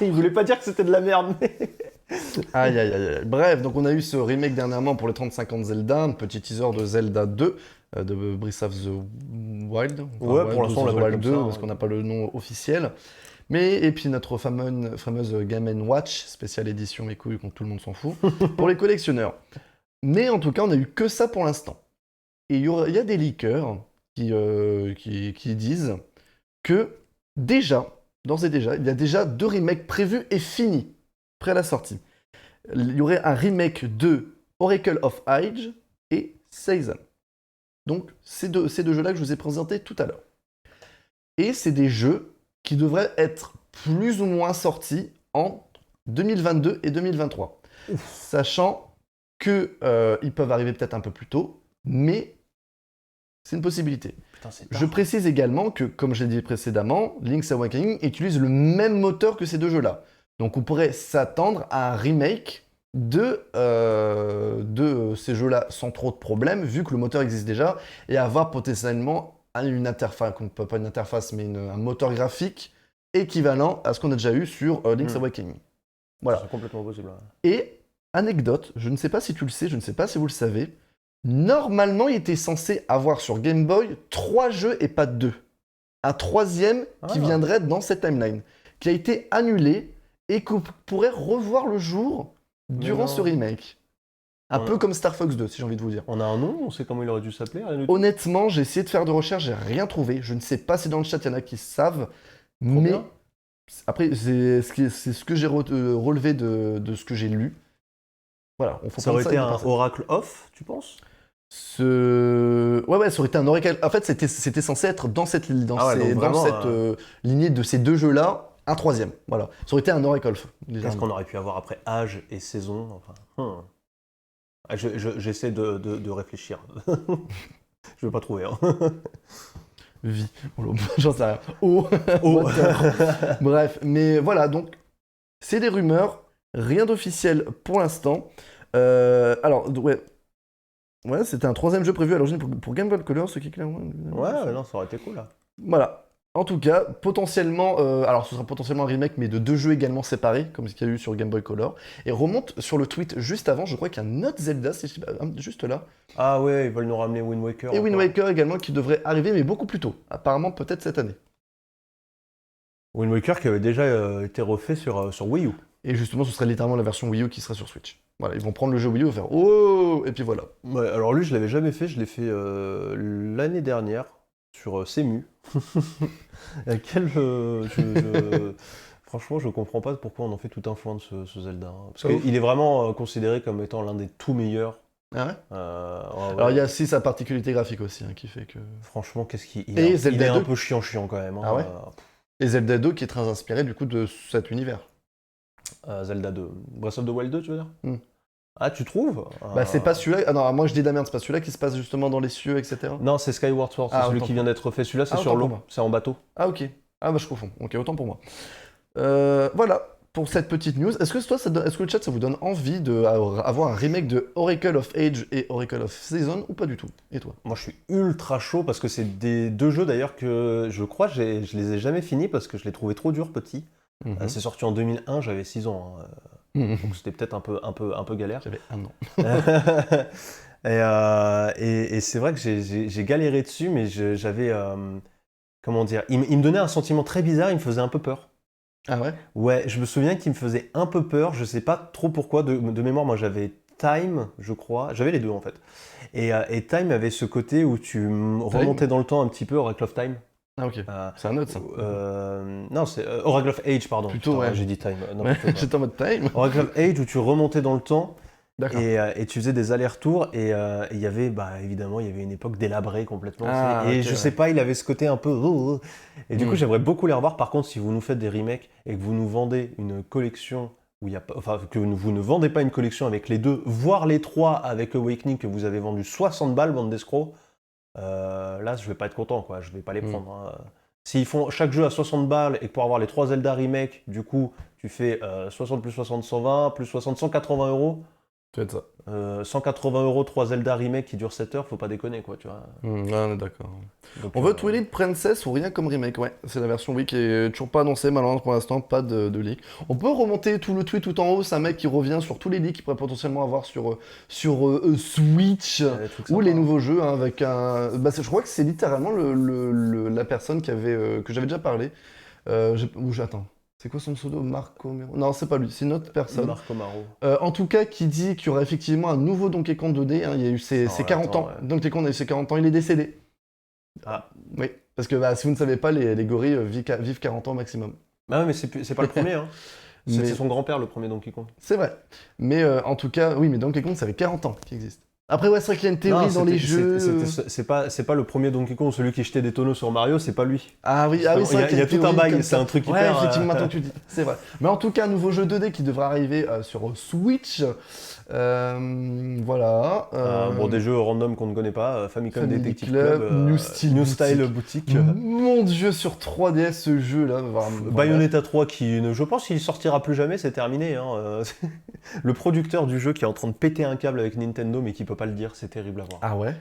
Il voulait pas dire que c'était de la merde, mais... Aïe, aïe, aïe. Bref, donc on a eu ce remake dernièrement pour les 35 ans de Zelda, un petit teaser de Zelda 2, de Breath of the Wild. Ouais, pour l'instant, on l'appelle Wild comme 2, ça, parce qu'on n'a pas le nom officiel. Et puis notre fameuse Game & Watch, spéciale édition, mes couilles, quand tout le monde s'en fout, pour les collectionneurs. Mais en tout cas, on n'a eu que ça pour l'instant. Et il y a des leakers qui disent que d'ores et déjà, il y a déjà 2 remakes prévus et finis, prêts à la sortie. Il y aurait un remake de Oracle of Age et Season. Donc, ces deux jeux-là que je vous ai présentés tout à l'heure. Et c'est des jeux qui devraient être plus ou moins sortis en 2022 et 2023. Sachant qu'ils peuvent arriver peut-être un peu plus tôt, mais c'est une possibilité. Putain, c'est Je tard. précise également que, comme je l'ai dit précédemment, Link's Awakening utilise le même moteur que ces deux jeux-là. Donc on pourrait s'attendre à un remake de ces jeux-là sans trop de problèmes, vu que le moteur existe déjà, et avoir potentiellement une interface, pas une interface, mais un moteur graphique équivalent à ce qu'on a déjà eu sur Link's Awakening. Voilà. C'est complètement possible. Et, anecdote, je ne sais pas si tu le sais, je ne sais pas si vous le savez, normalement, il était censé avoir sur Game Boy 3 jeux et pas 2. Un troisième qui viendrait dans cette timeline, qui a été annulé et qu'on pourrait revoir le jour durant ce remake. Un peu comme Star Fox 2, si j'ai envie de vous dire. On a un nom, on sait comment il aurait dû s'appeler. Honnêtement, j'ai essayé de faire de recherche, j'ai rien trouvé. Je ne sais pas si dans le chat il y en a qui savent, mais bien. après, c'est ce que j'ai relevé de ce que j'ai lu. Voilà, on faut ça aurait été un Oracle Off, tu penses? Ouais, ça aurait été un Oracle. En fait, c'était censé être dans cette lignée de ces deux jeux-là, un troisième. Voilà, ça aurait été un Oracle. Qu'est-ce qu'on aurait pu avoir après âge et saison? Enfin, j'essaie de réfléchir. Je vais pas trouver. Vie. J'en sais rien. Oh. Bref, mais voilà, donc c'est des rumeurs, rien d'officiel pour l'instant. Alors, ouais, c'était un troisième jeu prévu à l'origine pour Game Boy Color, ce qui est clairement. Ouais, non, ça aurait été cool là. Voilà. En tout cas, potentiellement, alors ce sera potentiellement un remake, mais de deux jeux également séparés, comme ce qu'il y a eu sur Game Boy Color. Et remonte sur le tweet juste avant, je crois qu'il y a un autre Zelda, juste là. Ah ouais, ils veulent nous ramener Wind Waker. Et Wind Waker également qui devrait arriver, mais beaucoup plus tôt. Apparemment, peut-être cette année. Wind Waker qui avait déjà été refait sur Wii U. Et justement, ce serait littéralement la version Wii U qui sera sur Switch. Voilà, ils vont prendre le jeu Wii U et faire oh, et puis voilà. Ouais, alors lui, je l'avais jamais fait, je l'ai fait l'année dernière sur Cemu. Franchement, je comprends pas pourquoi on en fait tout un foin de ce Zelda. Hein. Parce qu'il est vraiment considéré comme étant l'un des tout meilleurs. Ah ouais, ouais. Alors il y a aussi sa particularité graphique aussi qui fait que. Franchement, qu'est-ce qu'il il est un peu chiant quand même. Hein. Ah ouais. Et Zelda 2 qui est très inspiré du coup de cet univers. Zelda 2. Breath of the Wild 2, tu veux dire Ah, tu trouves Bah, c'est pas celui-là. Ah non, moi je dis de la merde, c'est pas celui-là qui se passe justement dans les cieux, etc. Non, c'est Skyward Sword, c'est celui qui vient d'être fait. Celui-là, c'est sur l'eau, c'est en bateau. Ah, ok. Ah, bah, je confonds. Ok, autant pour moi. Voilà pour cette petite news. Est-ce que le chat ça vous donne envie d'avoir un remake de Oracle of Age et Oracle of Season ou pas du tout? Et toi? Moi, je suis ultra chaud parce que c'est des deux jeux d'ailleurs que je crois je les ai jamais finis parce que je les trouvais trop durs petits. C'est sorti en 2001, j'avais 6 ans. Donc c'était peut-être un peu galère. J'avais 1 an. et c'est vrai que j'ai galéré dessus, mais j'avais... comment dire, il me donnait un sentiment très bizarre, il me faisait un peu peur. Ah ouais? Ouais, je me souviens qu'il me faisait un peu peur, je sais pas trop pourquoi, de mémoire, moi j'avais Time, je crois, j'avais les deux en fait. Et Time avait ce côté où tu remontais dans le temps un petit peu, Oracle of Time. Ah ok, c'est un autre ça. Non, c'est Oracle of Age, pardon. Plutôt, putain, ouais. J'ai dit Time. J'étais en mode Time. Oracle of Age où tu remontais dans le temps et tu faisais des allers-retours et il y avait, évidemment, il y avait une époque délabrée complètement. Je sais pas, il avait ce côté un peu... Et du coup, j'aimerais beaucoup les revoir. Par contre, si vous nous faites des remakes et que vous nous vendez une collection où il y a pas... Enfin, que vous ne vendez pas une collection avec les deux, voire les trois avec Awakening que vous avez vendu 60 balles, bande d'escrocs, là, je vais pas être content, quoi. Je vais pas les prendre. Hein. S'ils font chaque jeu à 60 balles et que pour avoir les 3 Zelda remake, du coup, tu fais 60 plus 60, 120, plus 60, 180 euros. Peut-être ça. 180 euros, 3 Zelda remake qui durent 7 heures, faut pas déconner, quoi, tu vois. On est d'accord. Donc, on veut Twilight Princess ou rien comme remake, ouais. C'est la version qui est toujours pas annoncée, malheureusement pour l'instant, pas de leak. On peut remonter tout le tweet tout en haut, c'est un mec qui revient sur tous les leaks qu'il pourrait potentiellement avoir sur Switch ou les nouveaux jeux, hein, avec un... je crois que c'est littéralement la personne que j'avais déjà parlé. J'attends. C'est quoi son pseudo? Marco Mero? Non, c'est pas lui, c'est une autre personne. Marco Maro. En tout cas, qui dit qu'il y aura effectivement un nouveau Donkey Kong 2D. Hein, il y a eu ses 40 ans. Ouais. Donkey Kong a eu ses 40 ans, il est décédé. Ah. Oui, parce que si vous ne savez pas, les gorilles vivent 40 ans maximum. Ah mais c'est pas le premier. Hein. C'était son grand-père, le premier Donkey Kong. C'est vrai. Mais en tout cas, oui, mais Donkey Kong, ça fait 40 ans qu'il existe. Après, ouais, c'est vrai qu'il y a une théorie Non, dans les c'était- jeux. c'est pas le premier Donkey Kong, celui qui jetait des tonneaux sur Mario, c'est pas lui. Ah oui, c'est Il vrai y a qu'il y a une tout un théorie bail, comme c'est ça. un truc Ouais, hyper. effectivement, maintenant que tu dis, c'est vrai. Mais en tout cas, un nouveau jeu 2D qui devrait arriver sur Switch. Voilà. Bon, des jeux random qu'on ne connaît pas, Famicom Family Detective Club, Club, New Style Boutique. Mon dieu, sur 3DS, ce jeu-là. Bayonetta 3 je pense qu'il sortira plus jamais, c'est terminé. Hein. Le producteur du jeu qui est en train de péter un câble avec Nintendo mais qui peut pas le dire, c'est terrible à voir. Ah ouais?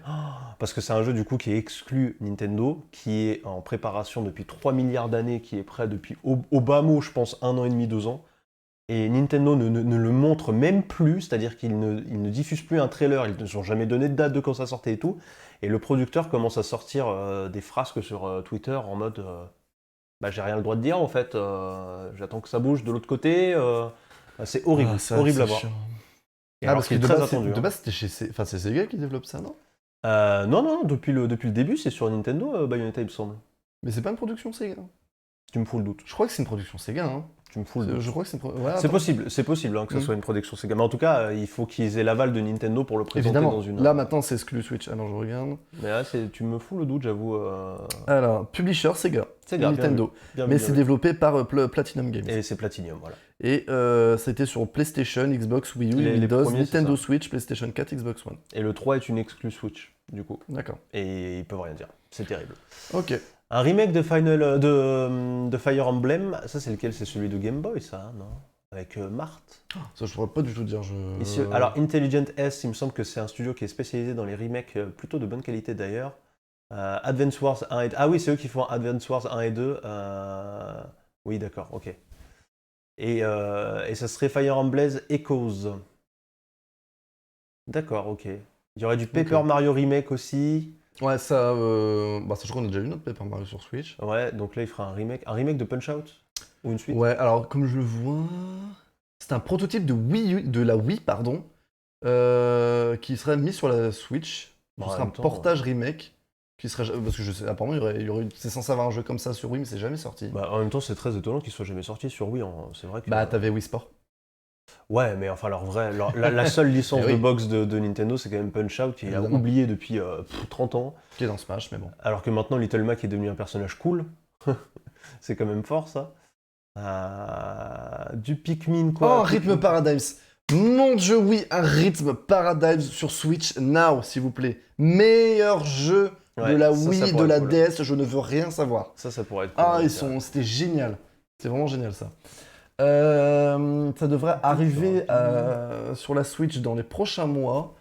Parce que c'est un jeu du coup qui est exclu Nintendo, qui est en préparation depuis 3 milliards d'années, qui est prêt depuis au bas mot, je pense, 1 an et demi, 2 ans. Et Nintendo ne le montre même plus, c'est-à-dire qu'ils ne diffusent plus un trailer, ils ne sont jamais donné de date de quand ça sortait et tout. Et le producteur commence à sortir des frasques sur Twitter en mode j'ai rien le droit de dire en fait, j'attends que ça bouge de l'autre côté. C'est horrible, horrible à voir. Et alors parce que qu'il est très attendu. de base, c'était chez enfin, c'est Sega qui développe ça, non? Non, depuis le début, c'est sur Nintendo, Bayonetta, il me semble. Mais c'est pas une production Sega. Tu me fous le doute. Je crois que c'est une production Sega, hein. Tu me fous le doute. Je crois que c'est C'est possible hein, que ça soit une production Sega. Mais en tout cas, il faut qu'ils aient l'aval de Nintendo pour le présenter Évidemment. dans une. Là, maintenant, c'est exclu Switch. Alors, je regarde. Mais là, tu me fous le doute, j'avoue. Alors, publisher Sega. Sega, Nintendo. Bien Mais vu, c'est bien vu. développé par Platinum Games. Et c'est Platinum, voilà. Et c'était sur PlayStation, Xbox, Wii U, Les Windows, premiers, c'est Nintendo ça. Switch, PlayStation 4, Xbox One. Et le 3 est une exclue Switch, du coup. D'accord. Et ils peuvent rien dire. C'est terrible. Ok. Un remake de de Fire Emblem, ça c'est lequel? C'est celui de Game Boy, ça, non? Avec Marthe. Ça, je pourrais pas du tout dire. Ici, alors, Intelligent S, il me semble que c'est un studio qui est spécialisé dans les remakes plutôt de bonne qualité d'ailleurs. Advance Wars 1 et 2. Ah oui, c'est eux qui font Advance Wars 1 et 2. Oui, d'accord, ok. Et ça serait Fire Emblem Echoes. D'accord, ok. Il y aurait du Paper Mario Remake aussi. Ouais, ça, je crois qu'on a déjà vu notre Paper Mario sur Switch. Ouais, donc là il fera un remake de Punch-Out ou une suite. Ouais, alors comme je le vois, c'est un prototype de la Wii, pardon, qui serait mis sur la Switch. Ce serait un portage remake qui serait, parce que je sais, apparemment c'est censé avoir un jeu comme ça sur Wii, mais c'est jamais sorti. Bah, en même temps, c'est très étonnant qu'il soit jamais sorti sur Wii. C'est vrai que. Bah, t'avais Wii Sport. Ouais, mais enfin, la seule licence oui. de boxe de Nintendo, c'est quand même Punch-Out, qui est oublié depuis 30 ans. Qui est dans Smash, mais bon. Alors que maintenant, Little Mac est devenu un personnage cool. C'est quand même fort, ça. Du Pikmin, quoi. Oh, Rhythm Paradigms. Mon dieu, oui, un Rhythm Paradigms sur Switch now, s'il vous plaît. Meilleur jeu de la Wii, de la DS, je ne veux rien savoir. Ça pourrait être cool. Ah, c'était génial. C'est vraiment génial, ça. Ça devrait arriver sur la Switch dans les prochains mois.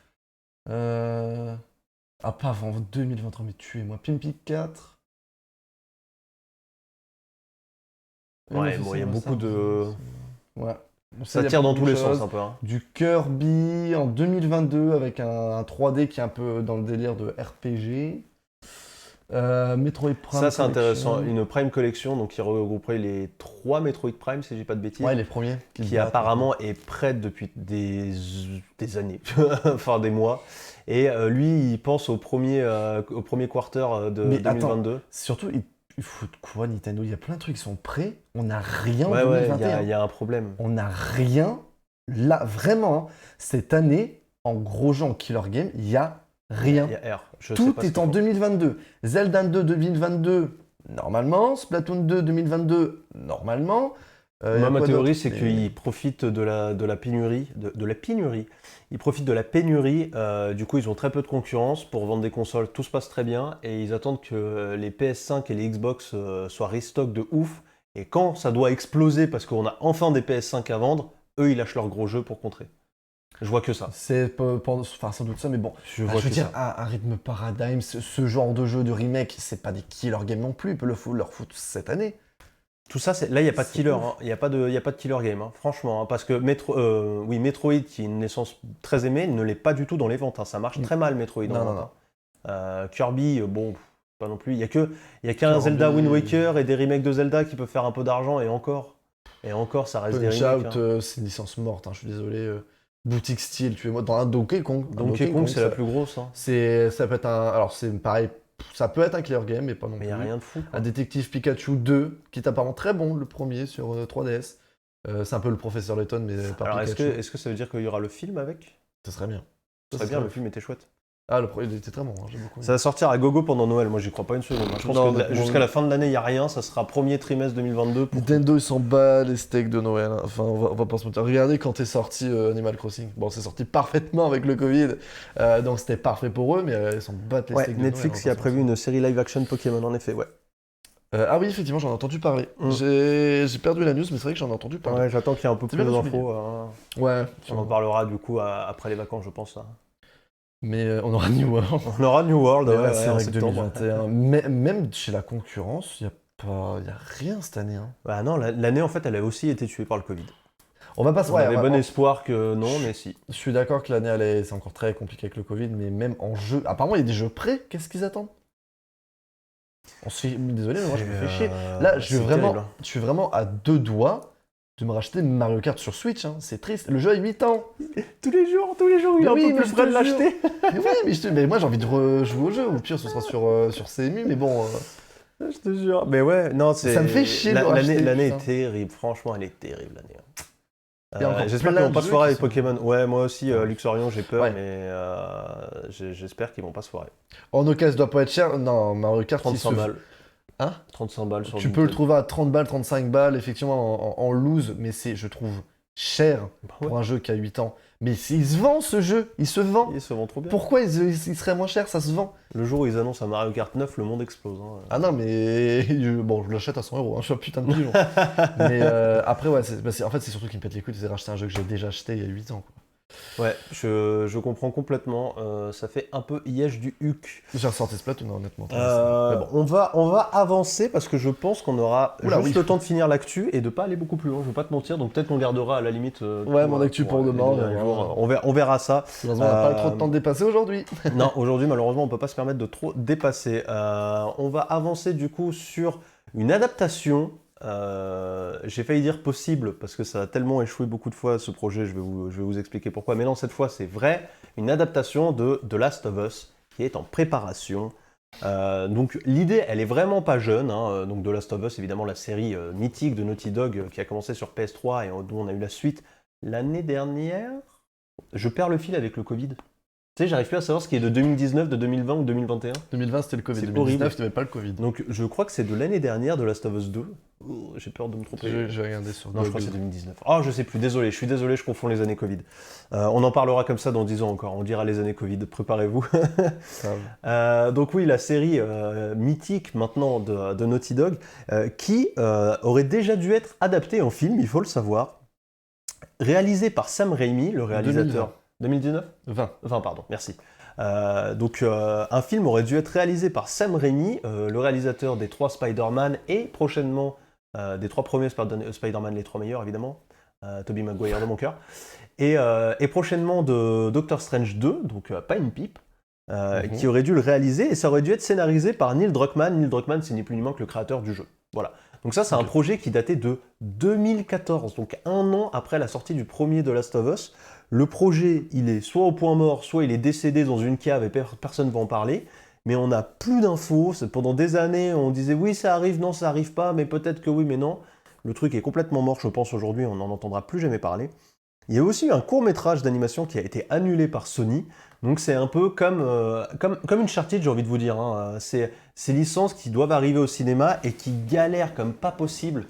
Pas avant 2023, mais tuez-moi. Pimpi 4. Ouais, bon, il y a beaucoup de. Ouais. Ça tire dans tous les sens un peu. Hein. Du Kirby en 2022 avec un 3D qui est un peu dans le délire de RPG. Metroid Prime. Ça, c'est intéressant. Une Prime Collection, donc qui regrouperait les 3 Metroid Prime, si j'ai pas de bêtises. Ouais, les premiers. Qui apparemment est prête depuis des années, enfin des mois. Et lui, il pense au premier quarter de 2022. Attends, surtout, il faut de quoi Nintendo? Il y a plein de trucs qui sont prêts. On n'a rien en ouais, 2021. Il y a un problème. On n'a rien. Là, vraiment, cette année, en gros jeu en Killer Game, il y a rien. Il y a R. Tout est en 2022. Zelda 2 2022, normalement. Splatoon 2 2022, normalement. Ma théorie, c'est qu'ils profitent de la pénurie. De la pénurie. Ils profitent de la pénurie. Du coup, ils ont très peu de concurrence pour vendre des consoles. Tout se passe très bien. Et ils attendent que les PS5 et les Xbox soient restock de ouf. Et quand ça doit exploser parce qu'on a enfin des PS5 à vendre, eux, ils lâchent leurs gros jeux pour contrer. Je vois que ça. C'est sans doute ça, mais bon. Je veux dire, un Rhythm Paradigm, ce genre de jeu de remake, c'est pas des killer games non plus. Ils peuvent leur foutre cette année. Tout ça, là, il n'y a pas de killer. Il n'y a pas de killer game, hein, franchement. Hein, parce que Metroid, qui est une licence très aimée, ne l'est pas du tout dans les ventes. Hein, ça marche très mal, Metroid. Non. Kirby, bon, pas non plus. Il n'y a qu'un Zelda Wind Waker et des remakes de Zelda qui peuvent faire un peu d'argent, et encore. Et encore, ça reste des remakes. Punch-Out, c'est une licence morte, hein, je suis désolé. Boutique Style, tu es moi dans un Donkey Kong. Donkey Kong, c'est la plus grosse. Hein. Ça peut être alors c'est pareil, ça peut être un killer game, mais pas non plus. Mais il n'y a rien de fou. Un Détective Pikachu 2, qui est apparemment très bon, le premier sur 3DS. C'est un peu le professeur Layton, mais par alors, Pikachu. est-ce que ça veut dire qu'il y aura le film avec? Ça serait bien. Ce serait bien, le film était chouette. Ah, il était très bon, hein, j'aime beaucoup. Ça va sortir à gogo pendant Noël, moi j'y crois pas une seconde. Je pense que jusqu'à la fin de l'année, il n'y a rien, ça sera premier trimestre 2022. Nintendo, ils s'en bat les steaks de Noël. Hein. Enfin, on va pas se mentir. Regardez quand est sorti Animal Crossing. Bon, c'est sorti parfaitement avec le Covid, donc c'était parfait pour eux, mais ils s'en battent les steaks de Noël. Netflix qui a prévu une série live-action Pokémon, en effet, ouais. Ah oui, effectivement, j'en ai entendu parler. J'ai perdu la news, mais c'est vrai que j'en ai entendu parler. Ouais, j'attends qu'il y ait un peu plus d'infos. Ouais. On en parlera du coup après les vacances, je pense. Là. Mais on aura New World. On aura New World, ouais, c'est vrai que 2021. Même chez la concurrence, il y a rien cette année. Hein. Bah non, l'année en fait, elle a aussi été tuée par le Covid. On avait bon espoir que non, mais si. Je suis d'accord que l'année, c'est encore très compliqué avec le Covid, mais même en jeu. Apparemment, il y a des jeux prêts. Qu'est-ce qu'ils attendent? Désolé, mais moi je me fais chier. Là, je suis vraiment à 2 doigts de me racheter Mario Kart sur Switch. Hein. C'est triste. Le jeu a 8 ans. tous les jours, il est un peu plus près de l'acheter. mais moi j'ai envie de rejouer au jeu. Au pire, ce sera sur CMU, mais bon. Je te jure. Mais ouais, non, ça me fait chier. L'année est terrible. Franchement, elle est terrible l'année. J'espère qu'ils vont pas se foirer avec Pokémon. Ouais, moi aussi, Luxorion, j'ai peur, mais j'espère qu'ils vont pas se foirer. En occasion, ça doit pas être cher. Non, Mario Kart, 35 balles. Hein 35 balles sur Tu peux le trouver à 30 balles, 35 balles, effectivement, en loose, mais c'est, je trouve, cher pour un jeu qui a 8 ans. Mais il se vend ce jeu, il se vend. Il se vend trop bien. Pourquoi il serait moins cher, ça se vend? Le jour où ils annoncent un Mario Kart 9, le monde explose. Hein. Ah non, mais bon, je l'achète à 100 €, hein, je suis un putain de pigeon. Mais après, ouais, en fait, c'est surtout qu'il me pète les couilles, c'est racheter un jeu que j'ai déjà acheté il y a 8 ans. Quoi. Ouais, je comprends complètement. Ça fait un peu IH du HUC. J'ai ressorti Splatoon, honnêtement. Bon. on va avancer parce que je pense qu'on aura le temps de finir l'actu et de pas aller beaucoup plus loin. Je vais pas te mentir, donc peut-être qu'on gardera à la limite. Mon actu pour demain. On verra ça. Heureusement, on n'a pas trop de temps de dépasser aujourd'hui. Non, aujourd'hui, malheureusement, on peut pas se permettre de trop dépasser. On va avancer du coup sur une adaptation. J'ai failli dire possible parce que ça a tellement échoué beaucoup de fois ce projet, je vais vous expliquer pourquoi. Mais non, cette fois c'est vrai, une adaptation de The Last of Us qui est en préparation. Donc l'idée elle est vraiment pas jeune, hein. Donc The Last of Us évidemment la série mythique de Naughty Dog qui a commencé sur PS3 et dont on a eu la suite l'année dernière. Je perds le fil avec le Covid. Tu sais, j'arrive plus à savoir ce qui est de 2019, de 2020 ou 2021. 2020 c'était le Covid, 2019 c'était pas le Covid. Donc je crois que c'est de l'année dernière de Last of Us 2. Oh, j'ai peur de me tromper. J'ai regardé sur Non, je crois que c'est 2019. Oh, je sais plus, désolé, je confonds les années Covid. On en parlera comme ça dans 10 ans encore, on dira les années Covid, préparez-vous. Donc oui, la série mythique maintenant de Naughty Dog, qui aurait déjà dû être adaptée en film, il faut le savoir, réalisée par Sam Raimi, le réalisateur... 2019 20, pardon, merci. Donc un film aurait dû être réalisé par Sam Raimi, le réalisateur des 3 Spider-Man et prochainement des 3 premiers Spider-Man, les 3 meilleurs évidemment, Tobey Maguire de mon cœur, et prochainement de Doctor Strange 2, donc pas une pipe, qui aurait dû le réaliser et ça aurait dû être scénarisé par Neil Druckmann. Neil Druckmann, c'est ni plus ni moins que le créateur du jeu. Voilà. Donc ça, c'est un projet qui datait de 2014, donc 1 an après la sortie du premier The Last of Us. Le projet, il est soit au point mort, soit il est décédé dans une cave et personne ne va en parler. Mais on n'a plus d'infos. Pendant des années, on disait oui, ça arrive, non, ça arrive pas, mais peut-être que oui, mais non. Le truc est complètement mort, je pense, aujourd'hui, on n'en entendra plus jamais parler. Il y a aussi un court-métrage d'animation qui a été annulé par Sony. Donc c'est un peu comme une Uncharted, j'ai envie de vous dire. Hein. C'est ces licences qui doivent arriver au cinéma et qui galèrent comme pas possible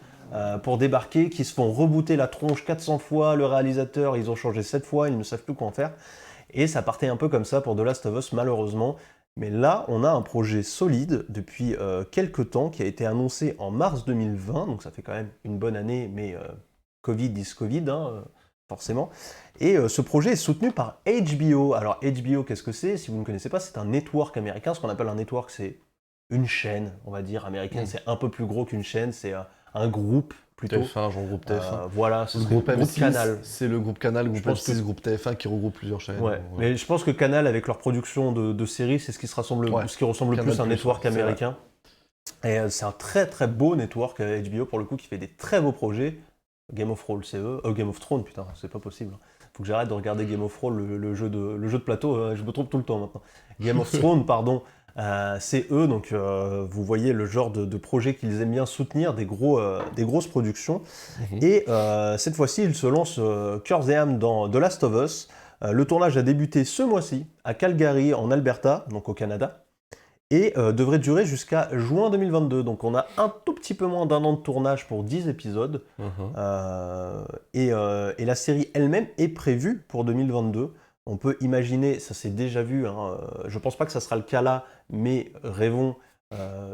pour débarquer, qui se font rebooter la tronche 400 fois, le réalisateur, ils ont changé 7 fois, ils ne savent plus quoi en faire. Et ça partait un peu comme ça pour The Last of Us, malheureusement. Mais là, on a un projet solide depuis quelques temps qui a été annoncé en mars 2020, donc ça fait quand même une bonne année, mais Covid is Covid, hein, forcément. Et ce projet est soutenu par HBO. Alors HBO, qu'est-ce que c'est? Si vous ne connaissez pas, c'est un network américain. Ce qu'on appelle un network, c'est une chaîne, on va dire, américaine. C'est un peu plus gros qu'une chaîne, c'est un groupe plutôt. TF1, genre groupe TF1. Voilà, c'est le groupe M6, Canal. C'est le groupe Canal, groupe M6, groupe TF1 qui regroupe plusieurs chaînes. Ouais. Mais je pense que Canal, avec leur production de séries, c'est ce qui ressemble le plus à un network américain. Et c'est un très très beau network HBO pour le coup qui fait des très beaux projets. Game of Thrones, c'est eux. Game of Thrones, putain, c'est pas possible. Faut que j'arrête de regarder Game of Thrones, le jeu de plateau, je me trompe tout le temps maintenant. Game of Thrones, pardon. C'est eux, donc vous voyez le genre de projet qu'ils aiment bien soutenir, des grosses productions. Et cette fois-ci, ils se lancent cœurs et âme dans The Last of Us. Le tournage a débuté ce mois-ci à Calgary, en Alberta, donc au Canada, et devrait durer jusqu'à juin 2022. Donc on a un tout petit peu moins d'un an de tournage pour 10 épisodes. Et la série elle-même est prévue pour 2022. On peut imaginer, ça s'est déjà vu, hein, je pense pas que ça sera le cas là, mais rêvons,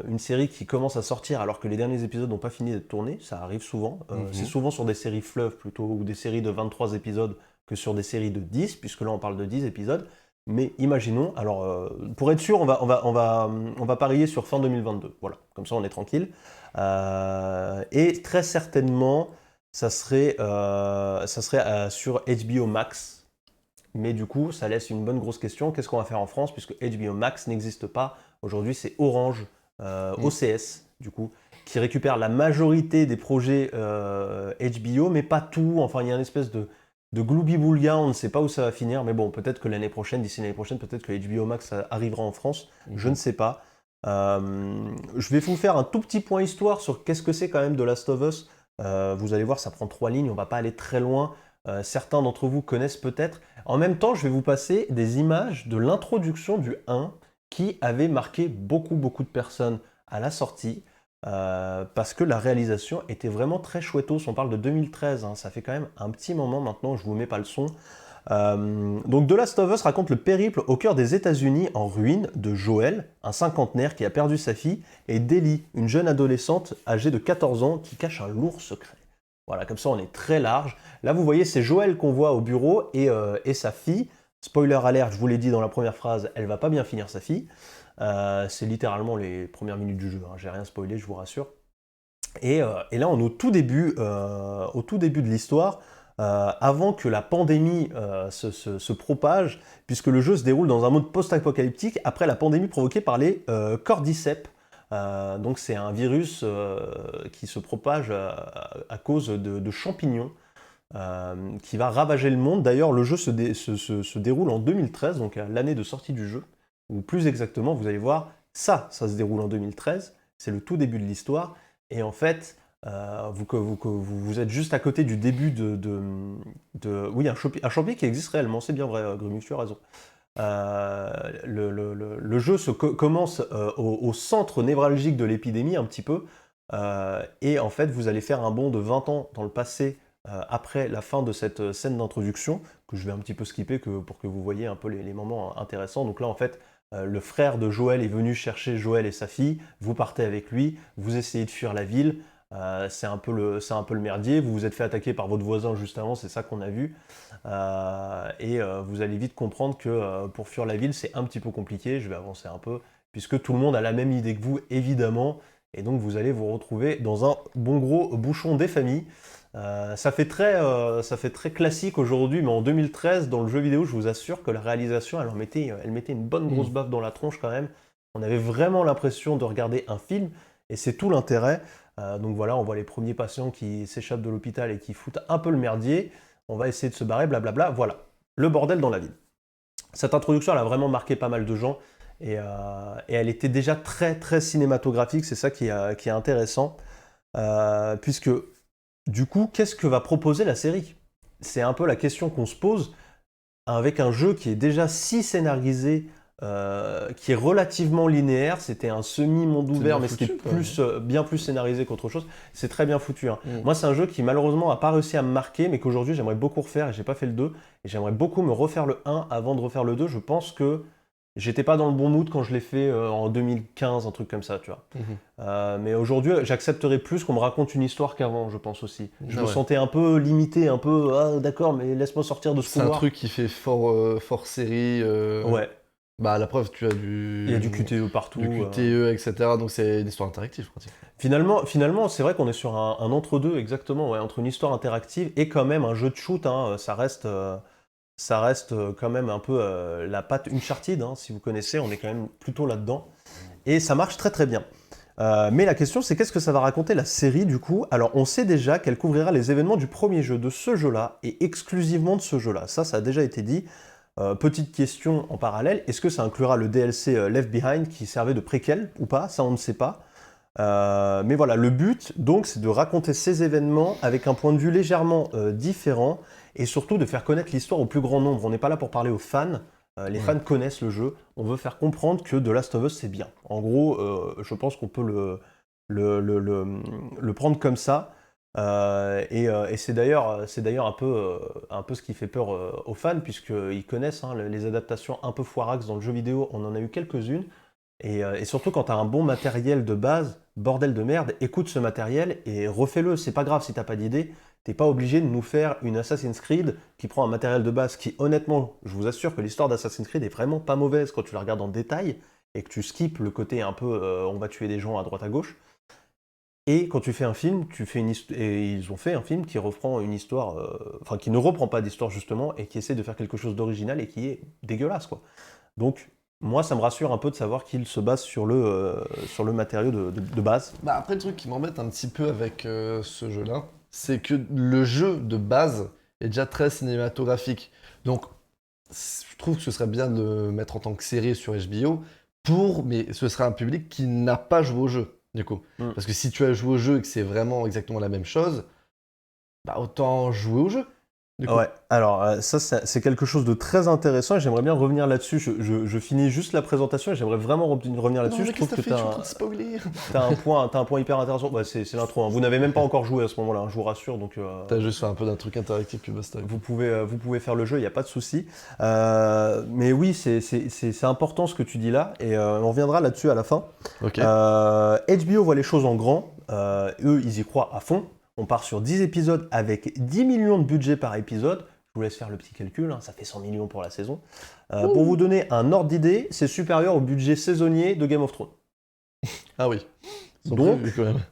une série qui commence à sortir alors que les derniers épisodes n'ont pas fini d'être tournés, ça arrive souvent. C'est souvent sur des séries fleuves plutôt, ou des séries de 23 épisodes que sur des séries de 10, puisque là on parle de 10 épisodes. Mais imaginons, alors pour être sûr, on va parier sur fin 2022. Voilà, comme ça on est tranquille. Et très certainement, ça serait sur HBO Max. Mais du coup, ça laisse une bonne grosse question. Qu'est-ce qu'on va faire en France puisque HBO Max n'existe pas. Aujourd'hui, c'est Orange, OCS, du coup, qui récupère la majorité des projets HBO, mais pas tout. Enfin, il y a une espèce de gloubi-boulga, on ne sait pas où ça va finir. Mais bon, peut-être que d'ici l'année prochaine, peut-être que HBO Max arrivera en France. Je ne sais pas. Je vais vous faire un tout petit point histoire sur qu'est-ce que c'est quand même de Last of Us. Vous allez voir, ça prend 3 lignes, on va pas aller très loin. Certains d'entre vous connaissent peut-être. En même temps, je vais vous passer des images de l'introduction du 1 qui avait marqué beaucoup de personnes à la sortie parce que la réalisation était vraiment très chouettos. On parle de 2013, hein, ça fait quand même un petit moment maintenant, je vous mets pas le son. Donc The Last of Us raconte le périple au cœur des États-Unis en ruine de Joel, un cinquantenaire qui a perdu sa fille, et d'Ellie, une jeune adolescente âgée de 14 ans qui cache un lourd secret. Voilà, comme ça on est très large. Là vous voyez, c'est Joel qu'on voit au bureau et sa fille. Spoiler alert, je vous l'ai dit dans la première phrase, elle va pas bien finir sa fille. C'est littéralement les premières minutes du jeu, hein. J'ai rien spoilé, je vous rassure. Et là on est au tout début de l'histoire, avant que la pandémie se propage, puisque le jeu se déroule dans un mode post-apocalyptique après la pandémie provoquée par les cordyceps. Donc c'est un virus qui se propage à cause de champignons qui va ravager le monde. D'ailleurs, le jeu se déroule en 2013, donc à l'année de sortie du jeu, ou plus exactement, vous allez voir, ça se déroule en 2013, c'est le tout début de l'histoire, et en fait, vous êtes juste à côté du début oui, un champignon qui existe réellement, c'est bien vrai, Grumus, tu as raison. Le jeu commence au centre névralgique de l'épidémie un petit peu, et en fait vous allez faire un bond de 20 ans dans le passé après la fin de cette scène d'introduction, que je vais un petit peu skipper pour que vous voyez un peu les moments intéressants. Donc là en fait le frère de Joël est venu chercher Joël et sa fille, vous partez avec lui, vous essayez de fuir la ville. C'est un peu le merdier, vous vous êtes fait attaquer par votre voisin juste avant, c'est ça qu'on a vu. Et vous allez vite comprendre que pour fuir la ville, c'est un petit peu compliqué, je vais avancer un peu, puisque tout le monde a la même idée que vous, évidemment, et donc vous allez vous retrouver dans un bon gros bouchon des familles. Ça fait très classique aujourd'hui, mais en 2013, dans le jeu vidéo, je vous assure que la réalisation, elle mettait une bonne grosse baffe dans la tronche quand même. On avait vraiment l'impression de regarder un film, et c'est tout l'intérêt. Donc voilà, on voit les premiers patients qui s'échappent de l'hôpital et qui foutent un peu le merdier. On va essayer de se barrer, blablabla. Voilà, le bordel dans la ville. Cette introduction, elle a vraiment marqué pas mal de gens. Et elle était déjà très cinématographique. C'est ça qui est intéressant. Puisque, du coup, qu'est-ce que va proposer la série ? C'est un peu la question qu'on se pose avec un jeu qui est déjà si scénarisé, qui est relativement linéaire. C'était un semi-monde ouvert, mais c'était bien plus scénarisé qu'autre chose. C'est très bien foutu, hein. Moi, c'est un jeu qui malheureusement n'a pas réussi à me marquer, mais qu'aujourd'hui j'aimerais beaucoup refaire, et j'ai pas fait le 2, et j'aimerais beaucoup me refaire le 1 avant de refaire le 2. Je pense que j'étais pas dans le bon mood quand je l'ai fait en 2015, un truc comme ça, tu vois. Mais aujourd'hui, j'accepterais plus qu'on me raconte une histoire qu'avant, je pense aussi. Je me sentais un peu limité, un peu, ah d'accord, mais laisse-moi sortir de ce couloir. C'est un truc qui fait fort série. Ouais. Bah la preuve, tu as Il y a du QTE partout. Du QTE, etc. Donc c'est une histoire interactive, pratiquement. Finalement, c'est vrai qu'on est sur un entre-deux, exactement, ouais, entre une histoire interactive et quand même un jeu de shoot, hein. Ça reste quand même un peu la patte Uncharted, hein, si vous connaissez, on est quand même plutôt là-dedans. Et ça marche très bien. Mais la question, c'est qu'est-ce que ça va raconter la série, du coup ? Alors, on sait déjà qu'elle couvrira les événements du premier jeu, de ce jeu-là, et exclusivement de ce jeu-là. Ça a déjà été dit. Petite question en parallèle, est-ce que ça inclura le DLC Left Behind qui servait de préquel ou pas ? Ça, on ne sait pas. Mais voilà, le but, donc, c'est de raconter ces événements avec un point de vue légèrement différent et surtout de faire connaître l'histoire au plus grand nombre. On n'est pas là pour parler aux fans. Les fans connaissent le jeu. On veut faire comprendre que The Last of Us, c'est bien. En gros, je pense qu'on peut le prendre comme ça. Et c'est d'ailleurs un peu ce qui fait peur aux fans, puisqu'ils connaissent les adaptations un peu foirax dans le jeu vidéo. On en a eu quelques-unes. Et surtout quand tu as un bon matériel de base, bordel de merde, écoute ce matériel et refais-le. C'est pas grave si t'as pas d'idée. T'es pas obligé de nous faire une Assassin's Creed qui prend un matériel de base qui, honnêtement, je vous assure que l'histoire d'Assassin's Creed est vraiment pas mauvaise quand tu la regardes en détail et que tu skippes le côté un peu on va tuer des gens à droite à gauche. Et quand tu fais un film, et ils ont fait un film qui reprend une histoire, enfin qui ne reprend pas d'histoire justement et qui essaie de faire quelque chose d'original et qui est dégueulasse quoi. Donc moi ça me rassure un peu de savoir qu'ils se basent sur le matériau de base. Bah après le truc qui m'embête un petit peu avec ce jeu-là, c'est que le jeu de base est déjà très cinématographique. Donc je trouve que ce serait bien de le mettre en tant que série sur HBO mais ce serait un public qui n'a pas joué au jeu. Du coup. Parce que si tu as joué au jeu et que c'est vraiment exactement la même chose, bah autant jouer au jeu. Ouais, alors ça c'est quelque chose de très intéressant et j'aimerais bien revenir là-dessus. Je finis juste la présentation et j'aimerais vraiment revenir là-dessus. Je trouve que t'as un point hyper intéressant. Bah, c'est l'intro, hein. Vous n'avez même pas encore joué à ce moment-là, hein, je vous rassure. Donc, t'as juste fait un peu d'un truc interactif puis basta. Vous pouvez faire le jeu, il n'y a pas de souci. Mais oui, c'est important ce que tu dis là et on reviendra là-dessus à la fin. Okay. HBO voit les choses en grand. Eux, ils y croient à fond. On part sur 10 épisodes avec 10 millions de budget par épisode. Je vous laisse faire le petit calcul, hein, ça fait 100 millions pour la saison. Pour vous donner un ordre d'idée, c'est supérieur au budget saisonnier de Game of Thrones. Ah oui. Donc, quand même.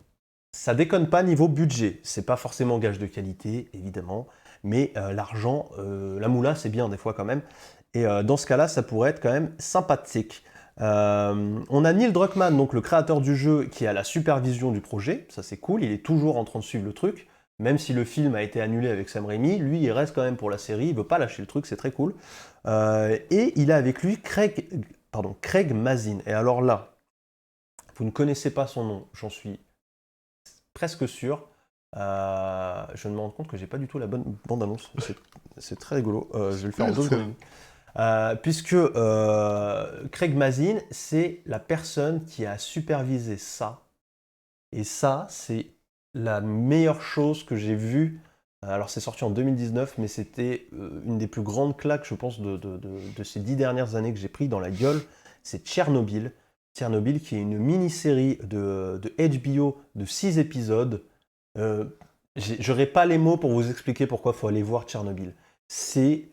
Ça déconne pas niveau budget. C'est pas forcément gage de qualité, évidemment. Mais l'argent, la moula, c'est bien des fois quand même. Et dans ce cas-là, ça pourrait être quand même sympathique. On a Neil Druckmann, donc le créateur du jeu, qui a la supervision du projet. Ça, c'est cool. Il est toujours en train de suivre le truc. Même si le film a été annulé avec Sam Raimi, lui, il reste quand même pour la série. Il veut pas lâcher le truc, c'est très cool. Et il a avec lui Craig Mazin. Et alors là, vous ne connaissez pas son nom, j'en suis presque sûr. Je me rends compte que j'ai pas du tout la bonne bande-annonce. C'est très rigolo. Je vais le faire en 2 secondes. Puisque Craig Mazin, c'est la personne qui a supervisé ça. Et ça, c'est la meilleure chose que j'ai vue. Alors, c'est sorti en 2019, mais c'était une des plus grandes claques, je pense, de ces 10 dernières années que j'ai pris dans la gueule. C'est Tchernobyl. Tchernobyl, qui est une mini-série de HBO de 6 épisodes. J'aurais pas les mots pour vous expliquer pourquoi il faut aller voir Tchernobyl. C'est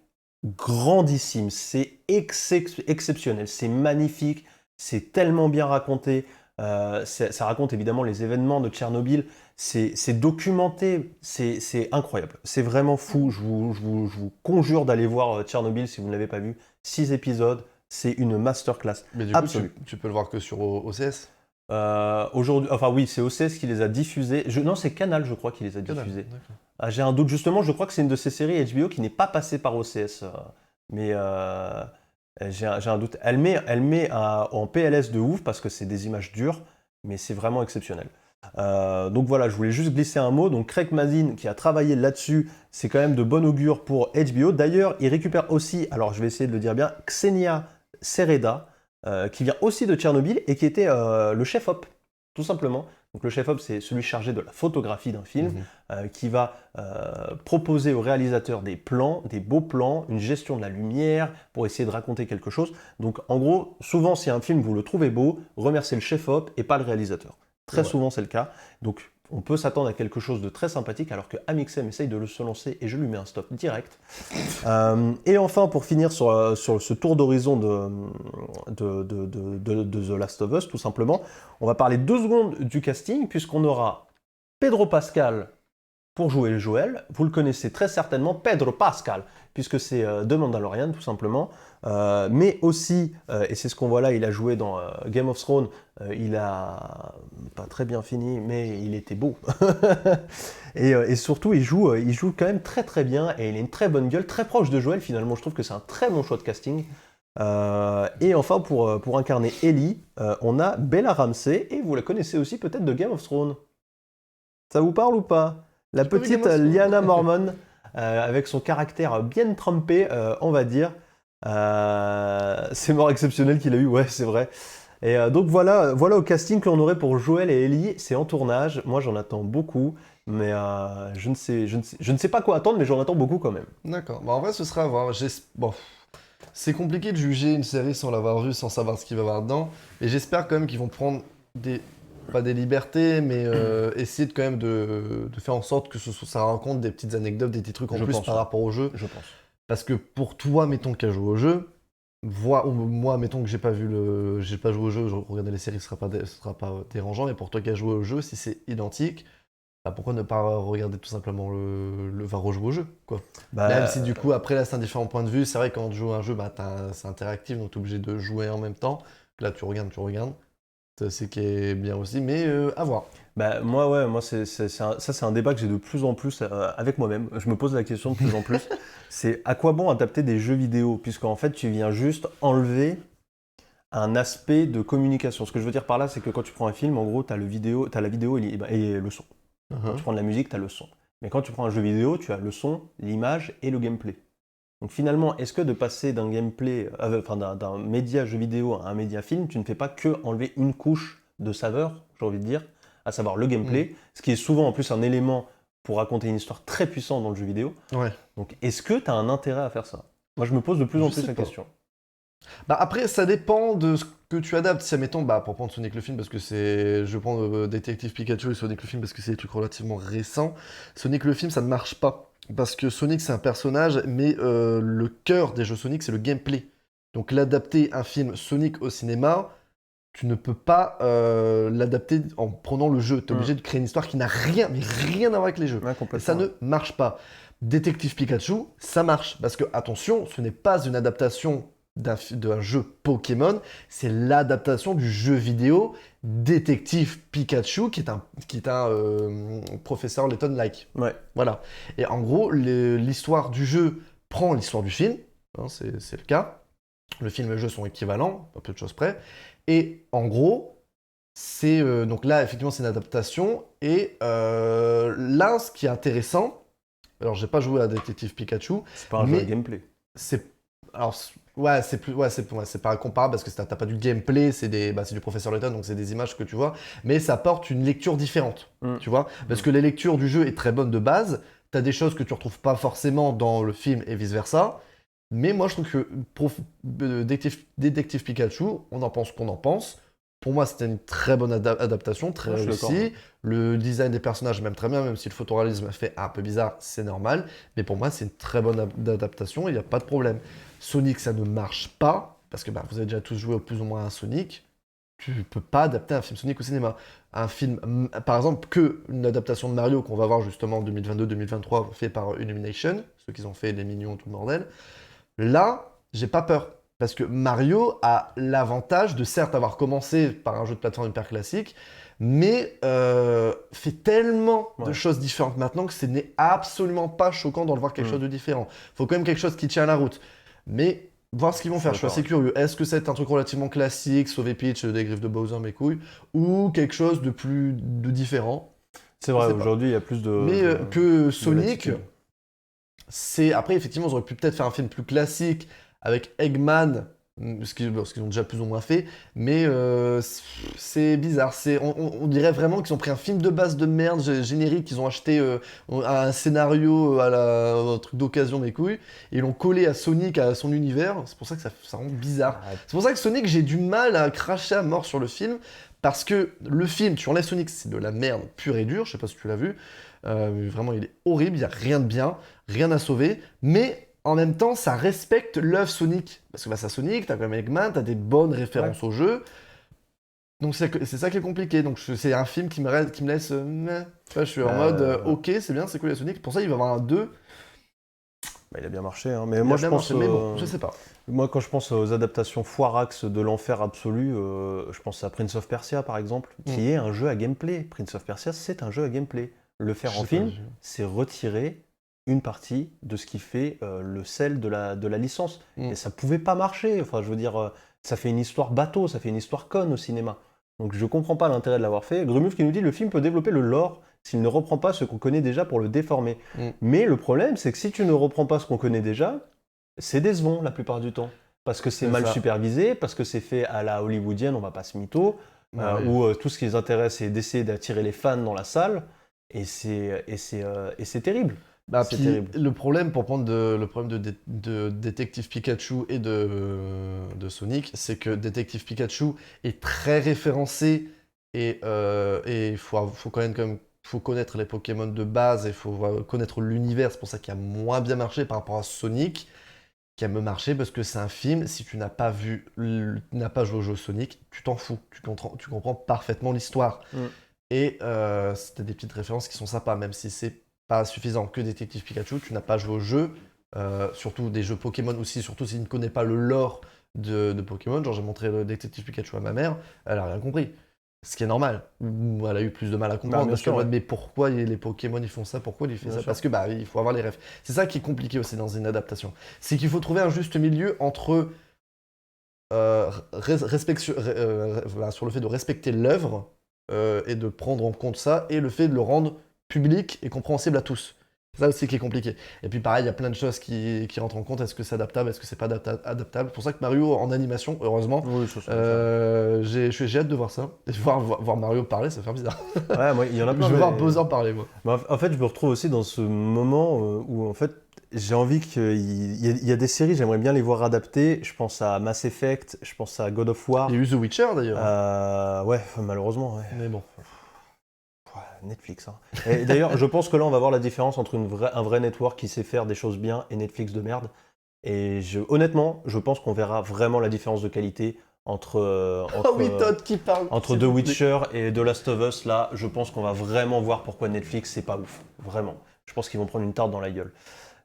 grandissime, c'est exceptionnel, c'est magnifique, c'est tellement bien raconté. Ça raconte évidemment les événements de Tchernobyl, c'est documenté, c'est incroyable, c'est vraiment fou. Je vous conjure d'aller voir Tchernobyl si vous ne l'avez pas vu. 6 épisodes, c'est une masterclass. Mais du coup, tu peux le voir que sur OCS. Aujourd'hui, enfin oui, c'est OCS qui les a diffusés. Non, c'est Canal, je crois, qui les a diffusés. J'ai un doute, justement, je crois que c'est une de ces séries HBO qui n'est pas passée par OCS. Mais j'ai un doute. Elle met en PLS de ouf parce que c'est des images dures, mais c'est vraiment exceptionnel. Donc voilà, je voulais juste glisser un mot. Donc Craig Mazin qui a travaillé là-dessus, c'est quand même de bon augure pour HBO. D'ailleurs, il récupère aussi, alors je vais essayer de le dire bien, Ksenia Sereda, qui vient aussi de Tchernobyl et qui était le chef-op, tout simplement. Donc le chef-op, c'est celui chargé de la photographie d'un film, qui va proposer au réalisateur des plans, des beaux plans, une gestion de la lumière pour essayer de raconter quelque chose. Donc en gros, souvent si un film vous le trouvez beau, remerciez le chef-op et pas le réalisateur. Très souvent c'est le cas. Donc on peut s'attendre à quelque chose de très sympathique alors que Amixem essaye de se lancer et je lui mets un stop direct. Et enfin, pour finir sur ce tour d'horizon de The Last of Us, tout simplement, on va parler 2 secondes du casting puisqu'on aura Pedro Pascal pour jouer Joël. Vous le connaissez très certainement, Pedro Pascal, puisque c'est de Mandalorian tout simplement. Mais aussi, et c'est ce qu'on voit là, il a joué dans Game of Thrones, il a pas très bien fini, mais il était beau. et surtout, il joue quand même très très bien, et il a une très bonne gueule, très proche de Joël finalement. Je trouve que c'est un très bon choix de casting. Et enfin, pour incarner Ellie, on a Bella Ramsey, et vous la connaissez aussi peut-être de Game of Thrones. Ça vous parle ou pas? La petite Lyanna Mormont. avec son caractère bien trempé, on va dire. C'est mort exceptionnel qu'il a eu, ouais, c'est vrai. Et donc voilà au casting que l'on aurait pour Joël et Ellie. C'est en tournage. Moi, j'en attends beaucoup, mais je ne sais pas quoi attendre, mais j'en attends beaucoup quand même. D'accord. Bah, en vrai, ce sera à voir. Bon, c'est compliqué de juger une série sans l'avoir vue, sans savoir ce qu'il va y avoir dedans. Et j'espère quand même qu'ils vont prendre pas des libertés, mais essayer de quand même de faire en sorte que ça rencontre des petites anecdotes, des petits trucs en Je plus pense, par ouais. rapport au jeu. Je pense. Parce que pour toi, mettons qu'à jouer au jeu, ou moi, mettons que j'ai pas joué au jeu, je regardais les séries, ce sera pas dérangeant. Mais pour toi qui as joué au jeu, si c'est identique, bah pourquoi ne pas regarder tout simplement va rejouer au jeu, quoi. Bah, Même si du coup, après là, c'est un différent point de vue. C'est vrai que quand tu joues à un jeu, bah, c'est interactif, donc tu es obligé de jouer en même temps. Là, tu regardes. C'est ce qui est bien aussi, mais à voir. Bah, moi ça c'est un débat que j'ai de plus en plus avec moi-même. Je me pose la question de plus en plus. C'est à quoi bon adapter des jeux vidéo? Puisqu'en fait, tu viens juste enlever un aspect de communication. Ce que je veux dire par là, c'est que quand tu prends un film, en gros, tu as la vidéo et le son. Quand tu prends de la musique, tu as le son. Mais quand tu prends un jeu vidéo, tu as le son, l'image et le gameplay. Donc finalement, est-ce que de passer d'un gameplay, d'un média jeu vidéo à un média film, tu ne fais pas que enlever une couche de saveur, j'ai envie de dire, à savoir le gameplay, ce qui est souvent en plus un élément pour raconter une histoire très puissante dans le jeu vidéo. Ouais. Donc est-ce que tu as un intérêt à faire ça? Moi je me pose de plus en Je plus sais la pas. question. Bah après, ça dépend de ce que tu adaptes. Si, admettons, bah, pour prendre Sonic le film, parce que c'est. Je prends Détective Pikachu et Sonic le film parce que c'est des trucs relativement récents. Sonic le film, ça ne marche pas. Parce que Sonic, c'est un personnage, mais le cœur des jeux Sonic, c'est le gameplay. Donc, l'adapter un film Sonic au cinéma, tu ne peux pas l'adapter en prenant le jeu. Tu es obligé de créer une histoire qui n'a rien, mais rien à voir avec les jeux. Ouais, Et ça complètement. ne marche pas. Détective Pikachu, ça marche. Parce que, attention, ce n'est pas une adaptation d'un jeu Pokémon, c'est l'adaptation du jeu vidéo Détective Pikachu, qui est un professeur Layton-like. Ouais. Voilà. Et en gros, l'histoire du jeu prend l'histoire du film, hein, c'est le cas. Le film et le jeu sont équivalents, à peu de choses près. Et en gros, donc là, effectivement, c'est une adaptation. Et là, ce qui est intéressant, alors j'ai pas joué à Détective Pikachu, C'est pas un jeu à mais gameplay. c'est alors c'est pas comparable parce que t'as pas du gameplay, c'est du professeur Layton, donc c'est des images que tu vois, mais ça apporte une lecture différente, tu vois, parce que la lecture du jeu est très bonne de base. T'as des choses que tu retrouves pas forcément dans le film et vice versa. Mais moi je trouve que Détective Pikachu, on en pense qu'on en pense. Pour moi, c'était une très bonne adaptation, très Ouais, je suis d'accord. réussie. Le design des personnages, même très bien, même si le photoréalisme fait un peu bizarre, c'est normal. Mais pour moi, c'est une très bonne adaptation, il n'y a pas de problème. Sonic, ça ne marche pas, parce que vous avez déjà tous joué plus ou moins à Sonic. Tu peux pas adapter un film Sonic au cinéma. Un film, par exemple, que une adaptation de Mario qu'on va voir justement en 2022-2023, fait par Illumination, ceux qui ont fait les Mignons, tout le bordel. Là, j'ai pas peur. Parce que Mario a l'avantage de certes avoir commencé par un jeu de plateforme hyper classique, mais fait tellement de choses différentes maintenant que ce n'est absolument pas choquant d'en voir quelque chose de différent. Faut quand même quelque chose qui tient la route. Mais voir ce qu'ils vont faire, je suis assez curieux. Est-ce que c'est un truc relativement classique, sauver Peach des griffes de Bowser, mes couilles, ou quelque chose de différent? C'est vrai, aujourd'hui il y a plus de. Mais que Sonic, latitude. après effectivement ils auraient pu peut-être faire un film plus classique avec Eggman, ce qu'ils ont déjà plus ou moins fait, mais c'est bizarre. On dirait vraiment qu'ils ont pris un film de base de merde, générique, qu'ils ont acheté un scénario un truc d'occasion mes couilles, et ils l'ont collé à Sonic, à son univers. C'est pour ça que ça rend bizarre. C'est pour ça que Sonic, j'ai du mal à cracher à mort sur le film, parce que le film, tu enlèves Sonic, c'est de la merde pure et dure, je sais pas si tu l'as vu. Vraiment, il est horrible, il n'y a rien de bien, rien à sauver, mais en même temps, ça respecte l'œuvre Sonic. Parce que c'est Sonic, t'as quand même Eggman, t'as des bonnes références au jeu. Donc c'est ça qui est compliqué. Donc c'est un film qui me laisse. Je suis en mode, ok, c'est bien, c'est cool la Sonic. Pour ça, il va y avoir un 2. Il a bien marché, hein. Mais Il moi a je bien pense. marché, mais bon, je sais pas. Moi, quand je pense aux adaptations foirax de l'enfer absolu, je pense à Prince of Persia par exemple, qui est un jeu à gameplay. Prince of Persia, c'est un jeu à gameplay. Le faire en film, c'est retirer une partie de ce qui fait le sel de la licence. Et ça pouvait pas marcher. Enfin, je veux dire, ça fait une histoire bateau, ça fait une histoire conne au cinéma. Donc je comprends pas l'intérêt de l'avoir fait. Grumuf qui nous dit le film peut développer le lore s'il ne reprend pas ce qu'on connaît déjà pour le déformer. Mais le problème, c'est que si tu ne reprends pas ce qu'on connaît déjà, c'est décevant la plupart du temps. Parce que c'est mal supervisé, parce que c'est fait à la hollywoodienne, on va pas se mytho, où tout ce qui les intéresse, c'est d'essayer d'attirer les fans dans la salle, et c'est terrible. Bah, c'est terrible. Le problème, pour prendre le problème de Détective Pikachu et de Sonic, c'est que Détective Pikachu est très référencé et il faut connaître les Pokémon de base et il faut connaître l'univers. C'est pour ça qu'il a moins bien marché par rapport à Sonic, qui a mieux marché parce que c'est un film. Si tu n'as pas joué au jeu Sonic, tu t'en fous. Tu comprends parfaitement l'histoire. Et c'était des petites références qui sont sympas, même si c'est pas suffisant que Détective Pikachu, tu n'as pas joué au jeu, surtout des jeux Pokémon aussi, surtout si tu ne connais pas le lore de Pokémon. Genre j'ai montré le Détective Pikachu à ma mère, elle a rien compris. Ce qui est normal. Elle a eu plus de mal à comprendre parce qu'en mode mais pourquoi les Pokémon ils font ça, pourquoi ils font ça? Parce que il faut avoir les rêves. C'est ça qui est compliqué aussi dans une adaptation. C'est qu'il faut trouver un juste milieu entre sur le fait de respecter l'œuvre et de prendre en compte ça et le fait de le rendre public et compréhensible à tous. C'est ça aussi qui est compliqué. Et puis pareil, il y a plein de choses qui rentrent en compte. Est-ce que c'est adaptable? Est-ce que c'est pas adaptable? C'est pour ça que Mario en animation, heureusement, j'ai hâte de voir ça. Et voir Mario parler, ça fait bizarre. Ouais, moi, il y en a plein. Je veux voir Bowser parler, moi. En fait, je me retrouve aussi dans ce moment où en fait, j'ai envie qu'il y a des séries, j'aimerais bien les voir adaptées. Je pense à Mass Effect, je pense à God of War. Il y a eu The Witcher d'ailleurs. Ouais, malheureusement. Ouais. Mais bon. Netflix. Hein. Et d'ailleurs, je pense que là, on va voir la différence entre un vrai network qui sait faire des choses bien et Netflix de merde. Et honnêtement, je pense qu'on verra vraiment la différence de qualité entre The Witcher et The Last of Us. Là, je pense qu'on va vraiment voir pourquoi Netflix, c'est pas ouf. Vraiment. Je pense qu'ils vont prendre une tarte dans la gueule.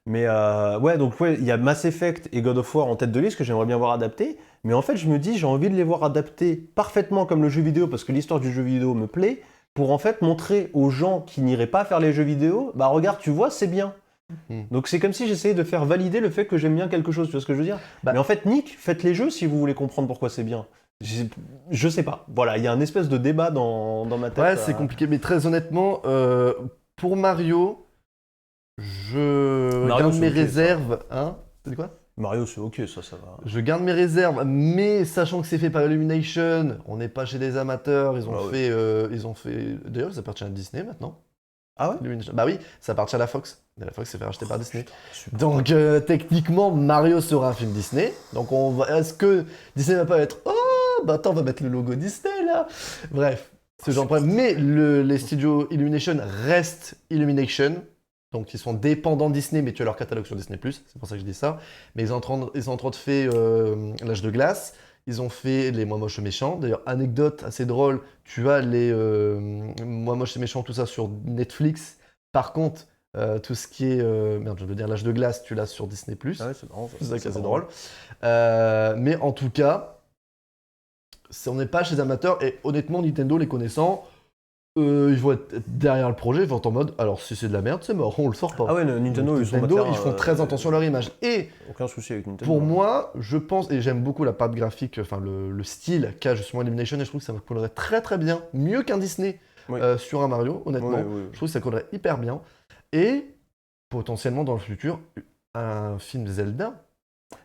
Mais il y a Mass Effect et God of War en tête de liste que j'aimerais bien voir adaptés. Mais en fait, je me dis, j'ai envie de les voir adaptés parfaitement comme le jeu vidéo parce que l'histoire du jeu vidéo me plaît. Pour en fait montrer aux gens qui n'iraient pas faire les jeux vidéo, bah regarde, tu vois, c'est bien. Donc c'est comme si j'essayais de faire valider le fait que j'aime bien quelque chose, tu vois ce que je veux dire? Mais en fait, faites les jeux si vous voulez comprendre pourquoi c'est bien. Je sais pas. Voilà, il y a un espèce de débat dans ma tête. Ouais, c'est compliqué, mais très honnêtement, pour Mario, garde mes réserves. Hein? T'as dit quoi? Mario, c'est ok, ça va. Je garde mes réserves, mais sachant que c'est fait par Illumination, on n'est pas chez des amateurs, ils ont fait... D'ailleurs, ça appartient à Disney maintenant. Ah ouais? Bah oui, ça appartient à la Fox. Et la Fox s'est fait racheter par Disney. Putain, donc, techniquement, Mario sera un film Disney. Donc, est-ce que Disney va pas être... Oh, bah attends, on va mettre le logo Disney, là. Bref, ce genre de problème. Mais les studios Illumination restent Illumination. Donc ils sont dépendants de Disney, mais tu as leur catalogue sur Disney+, c'est pour ça que je dis ça. Mais ils ont en train de faire L'Âge de glace, ils ont fait les Moi moche et méchant. D'ailleurs, anecdote assez drôle, tu as les Moi moche et méchant, tout ça sur Netflix. Par contre, tout ce qui est... je veux dire L'Âge de glace, tu l'as sur Disney+. Ah ouais, c'est marrant. C'est ça qui est assez drôle. Mais en tout cas, on n'est pas chez les amateurs, et honnêtement, Nintendo, les connaissant... ils vont être derrière le projet, ils vont être en mode alors si c'est de la merde, c'est mort, on le sort pas. Ah ouais, Nintendo ils font très attention à leur image. Et aucun souci avec Nintendo. Pour moi, je pense, et j'aime beaucoup la patte graphique, enfin le style qu'a justement Illumination, et je trouve que ça me collerait très très bien, mieux qu'un Disney sur un Mario, honnêtement. Oui. Je trouve que ça collerait hyper bien. Et potentiellement dans le futur, un film Zelda.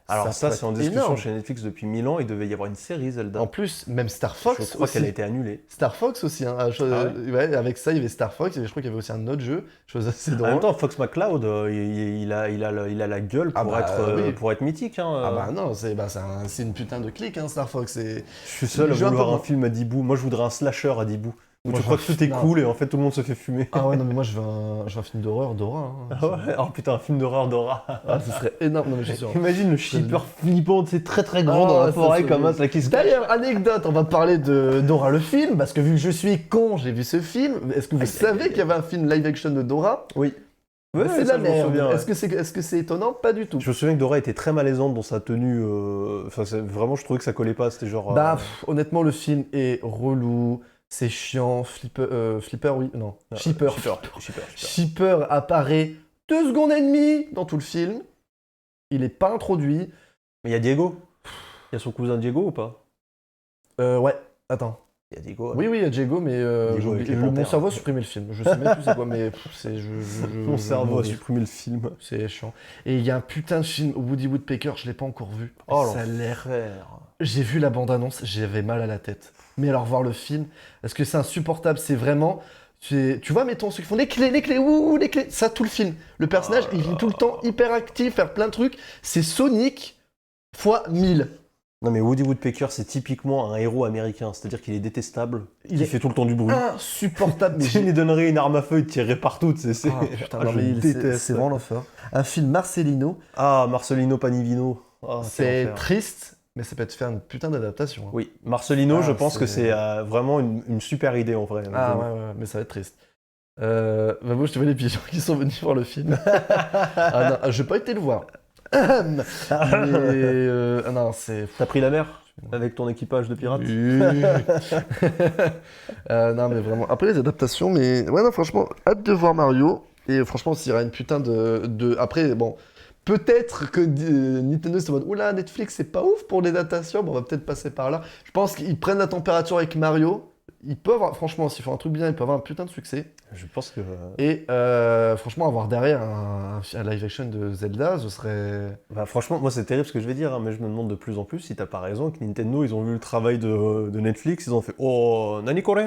Alors ça c'est en discussion chez Netflix depuis 1000 ans, il devait y avoir une série Zelda. En plus, même Star Fox. Je crois qu'elle a été annulée. Star Fox aussi, hein. Ouais, avec ça il y avait Star Fox, et je crois qu'il y avait aussi un autre jeu, chose assez drôle. En même temps, Fox McCloud, il a la gueule pour être mythique. Hein. Ah bah non, c'est une putain de clique, hein, Star Fox. Je suis seul à vouloir un film à 10 bouts, moi je voudrais un slasher à 10 bouts. Où tu crois que tout est cool et en fait tout le monde se fait fumer. Ah ouais, non mais moi je veux un film d'horreur Dora. Hein, ah ouais, oh putain, un film d'horreur Dora. Ah, ce serait énorme, non mais je suis sûr. Imagine le shipper flippant, c'est très très grand dans la forêt comme ça qui se... D'ailleurs, anecdote, on va parler de Dora le film, parce que vu que je suis con, j'ai vu ce film. Est-ce que vous savez qu'il y avait un film live action de Dora? Oui. Ouais, c'est de la merde. Est-ce que c'est étonnant? Pas du tout. Je me souviens que Dora était très malaisante dans sa tenue. Vraiment, je trouvais que ça collait pas. C'était genre. Honnêtement, le film est relou. C'est chiant. Flipper, oui. Non. Shipper. Shipper apparaît 2 secondes et demie dans tout le film. Il est pas introduit. Mais il y a Diego. Il y a son cousin Diego ou pas? Ouais. Attends. Il y a Diego. Oui, il y a Diego, mais Diego avec les mon panthères. cerveau a supprimé le film. Je sais même plus c'est quoi, mais Mon cerveau a mourir. supprimé le film. C'est chiant. Et il y a un putain de film, Woody Woodpecker, je l'ai pas encore vu. Oh, ça a l'air... l'enfer. J'ai vu la bande-annonce, j'avais mal à la tête. Mais alors voir le film, parce que c'est insupportable, c'est vraiment... Tu vois, mettons, ceux qui font les clés, ouh, les clés, ça, tout le film. Le personnage, il est tout le temps hyper actif, faire plein de trucs. C'est Sonic fois 1000. Non mais Woody Woodpecker, c'est typiquement un héros américain, c'est-à-dire qu'il est détestable, Il il est fait tout le temps du bruit. Insupportable, mais Tu lui donnerais une arme à feu, il tirerait partout, c'est... Ah, putain, Ah, non, je mais déteste. c'est vraiment l'enfer. Un film Marcelino, Ah, Marcelino Panivino. Ah, quel c'est enfer. triste, mais ça peut te faire une putain d'adaptation. Hein. Oui, Marcelino, Ah, je pense que c'est- c'est vraiment une super idée en vrai. Ah ouais, mais ça va être triste. Bah moi, je te vois les pigeons qui sont venus voir le film. Ah non, je vais pas été le voir. Mais ah non, c'est... T'as pris la mer avec ton équipage de pirates? Oui. Non, mais vraiment. Après, les adaptations, mais... Ouais, non, franchement, hâte de voir Mario. Et franchement, s'il y aura une putain de... Après, bon... Peut-être que Nintendo se demande oula, Netflix, c'est pas ouf pour les adaptations. Bon, on va peut-être passer par là. Je pense qu'ils prennent la température avec Mario. Ils peuvent, franchement, s'ils font un truc bien, ils peuvent avoir un putain de succès. Je pense que... Et franchement, avoir derrière un live action de Zelda, ce serait... Bah, franchement, moi c'est terrible ce que je vais dire, hein, mais je me demande de plus en plus si t'as pas raison que Nintendo, ils ont vu le travail de Netflix, ils ont fait « Oh, Nani Kore,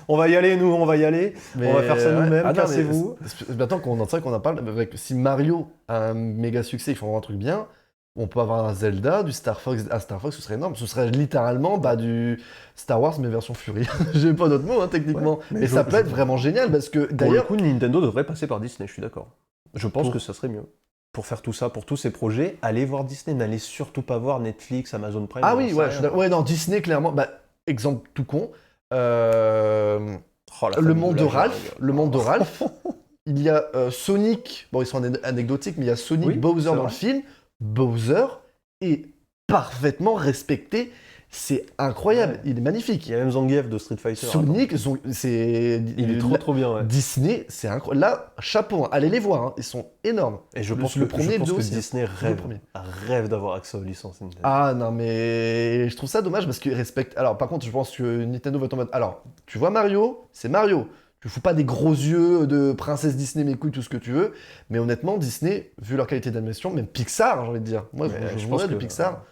on va y aller, nous, on va y aller, on va faire ça nous-mêmes, cassez-vous. » Maintenant qu'on en parle, avec, si Mario a un méga succès, ils font un truc bien, on peut avoir un Zelda, du Star Fox. Un Star Fox, ce serait énorme. Ce serait littéralement du Star Wars, mais version Fury. J'ai pas d'autre mot, hein, techniquement. Ouais, mais ça peut être vraiment génial, parce que Pour le d'ailleurs... coup, Nintendo devrait passer par Disney, je suis d'accord. Je pense Pour- que ça serait mieux. Pour faire tout ça, pour tous ces projets, allez voir Disney, n'allez surtout pas voir Netflix, Amazon Prime. Ah j'en oui, sais ouais, rien. je suis d'accord. Ouais, non, Disney, clairement. Bah, exemple tout con. Oh, la Le famille monde de de la Ralph. jungle. Le monde de Ralph. Il y a Sonic. Bon, ils sont anecdotiques, mais il y a Sonic Oui, Bowser c'est dans vrai. le film. Bowser est parfaitement respecté. C'est incroyable. Ouais. Il est magnifique. Il y a même Zangief de Street Fighter. Sonic, c'est... Il est trop bien, ouais. Disney, c'est incroyable. Là, chapeau, hein. Allez les voir, hein. Ils sont énormes. Et je Le- pense le que, premier, je le pense deux que aussi, hein. Disney Le premier. rêve d'avoir accès aux licences Nintendo. Ah non, mais je trouve ça dommage parce qu'ils respectent. Alors, par contre, je pense que Nintendo va être en mode. Alors, tu vois Mario, c'est Mario. Tu fous pas des gros yeux de princesse Disney, mes couilles, tout ce que tu veux. Mais honnêtement, Disney, vu leur qualité d'animation, même Pixar, j'ai envie de dire. Moi, Mais je je voudrais pense du que- Pixar.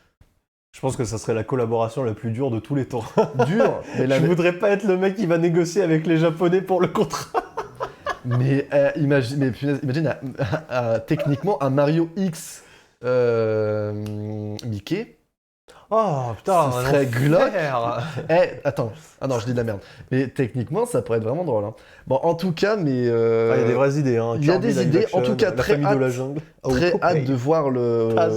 Je pense que ça serait la collaboration la plus dure de tous les temps. Dur. Mais, Je voudrais pas être le mec qui va négocier avec les Japonais pour le contrat. imagine, techniquement, un Mario X Mickey. Oh putain, Ce serait l'enfer. Attends. Ah non, je dis de la merde. Mais techniquement, ça pourrait être vraiment drôle. Hein. Bon, en tout cas, mais... Ah, il y a des vraies idées. Hein. il y a Kirby, des live idées. action, En tout cas, la très famille de la hâte. jungle. Très Oh, hâte de voir Taz.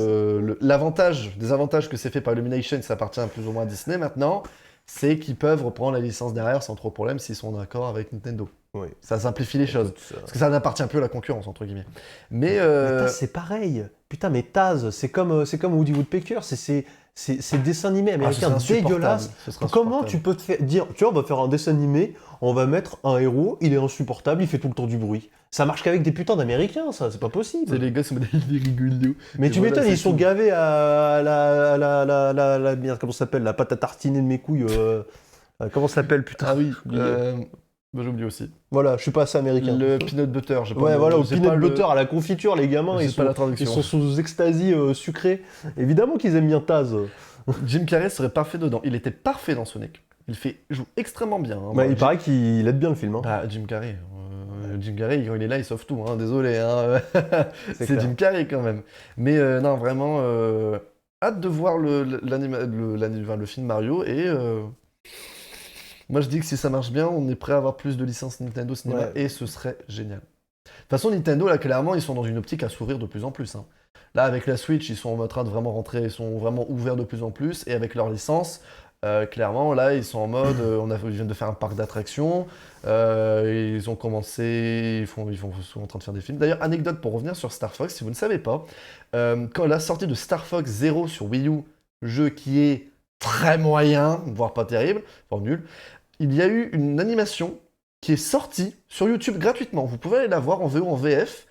l'avantage, des avantages que c'est fait par Illumination, ça appartient plus ou moins à Disney maintenant, c'est qu'ils peuvent reprendre la licence derrière sans trop de problème s'ils sont d'accord avec Nintendo. Oui. Ça simplifie les choses. Parce que ça n'appartient plus à la concurrence, entre guillemets. Mais, Mais Taz, c'est pareil. Putain, mais Taz, c'est comme Woody Woodpecker, c'est dessin animé américain dégueulasse. Comment tu peux te faire dire, tu vois, on va faire un dessin animé, on va mettre un héros, il est insupportable, il fait tout le temps du bruit. Ça marche qu'avec des putains d'américains, ça, c'est pas possible. C'est les gars sont des rigolos. Mais Et tu voilà, m'étonnes, c'est ils sont tout. gavés à la merde, comment ça s'appelle, la pâte à tartiner de mes couilles. Comment ça s'appelle, putain. Ah oui, oublié. j'ai oublié aussi. Voilà, je suis pas assez américain. Le peanut butter, j'ai pas Ouais, le- voilà, au j'ai peanut pas le- butter, à la confiture, les gamins, j'ai ils pas la sont traduction. sous extasie sucrée. Évidemment qu'ils aiment bien Taz. Jim Carrey serait parfait dedans. Il était parfait dans Sonic. Il joue extrêmement bien. Hein. Bah, Bon, il paraît qu'il aide bien le film. Hein. Bah, Jim Carrey. Jim Carrey, quand il est là, il sauve tout. Hein. Désolé. Hein. C'est clair. Jim Carrey quand même. Mais non, vraiment, hâte de voir le film Mario. Et moi, je dis que si ça marche bien, on est prêt à avoir plus de licences Nintendo Cinéma. Ouais. Et ce serait génial. De toute façon, Nintendo, là, clairement, ils sont dans une optique à s'ouvrir de plus en plus. Hein. Là, avec la Switch, ils sont en train de vraiment rentrer, ils sont vraiment ouverts de plus en plus. Et avec leur licence, clairement, là, ils sont en mode, ils viennent de faire un parc d'attractions, ils ont commencé, ils sont en train de faire des films. D'ailleurs, anecdote pour revenir sur Star Fox, si vous ne savez pas, quand la sortie de Star Fox Zero sur Wii U, jeu qui est très moyen, voire pas terrible, voire nul, il y a eu une animation qui est sortie sur YouTube gratuitement. Vous pouvez aller la voir en VO, en VF.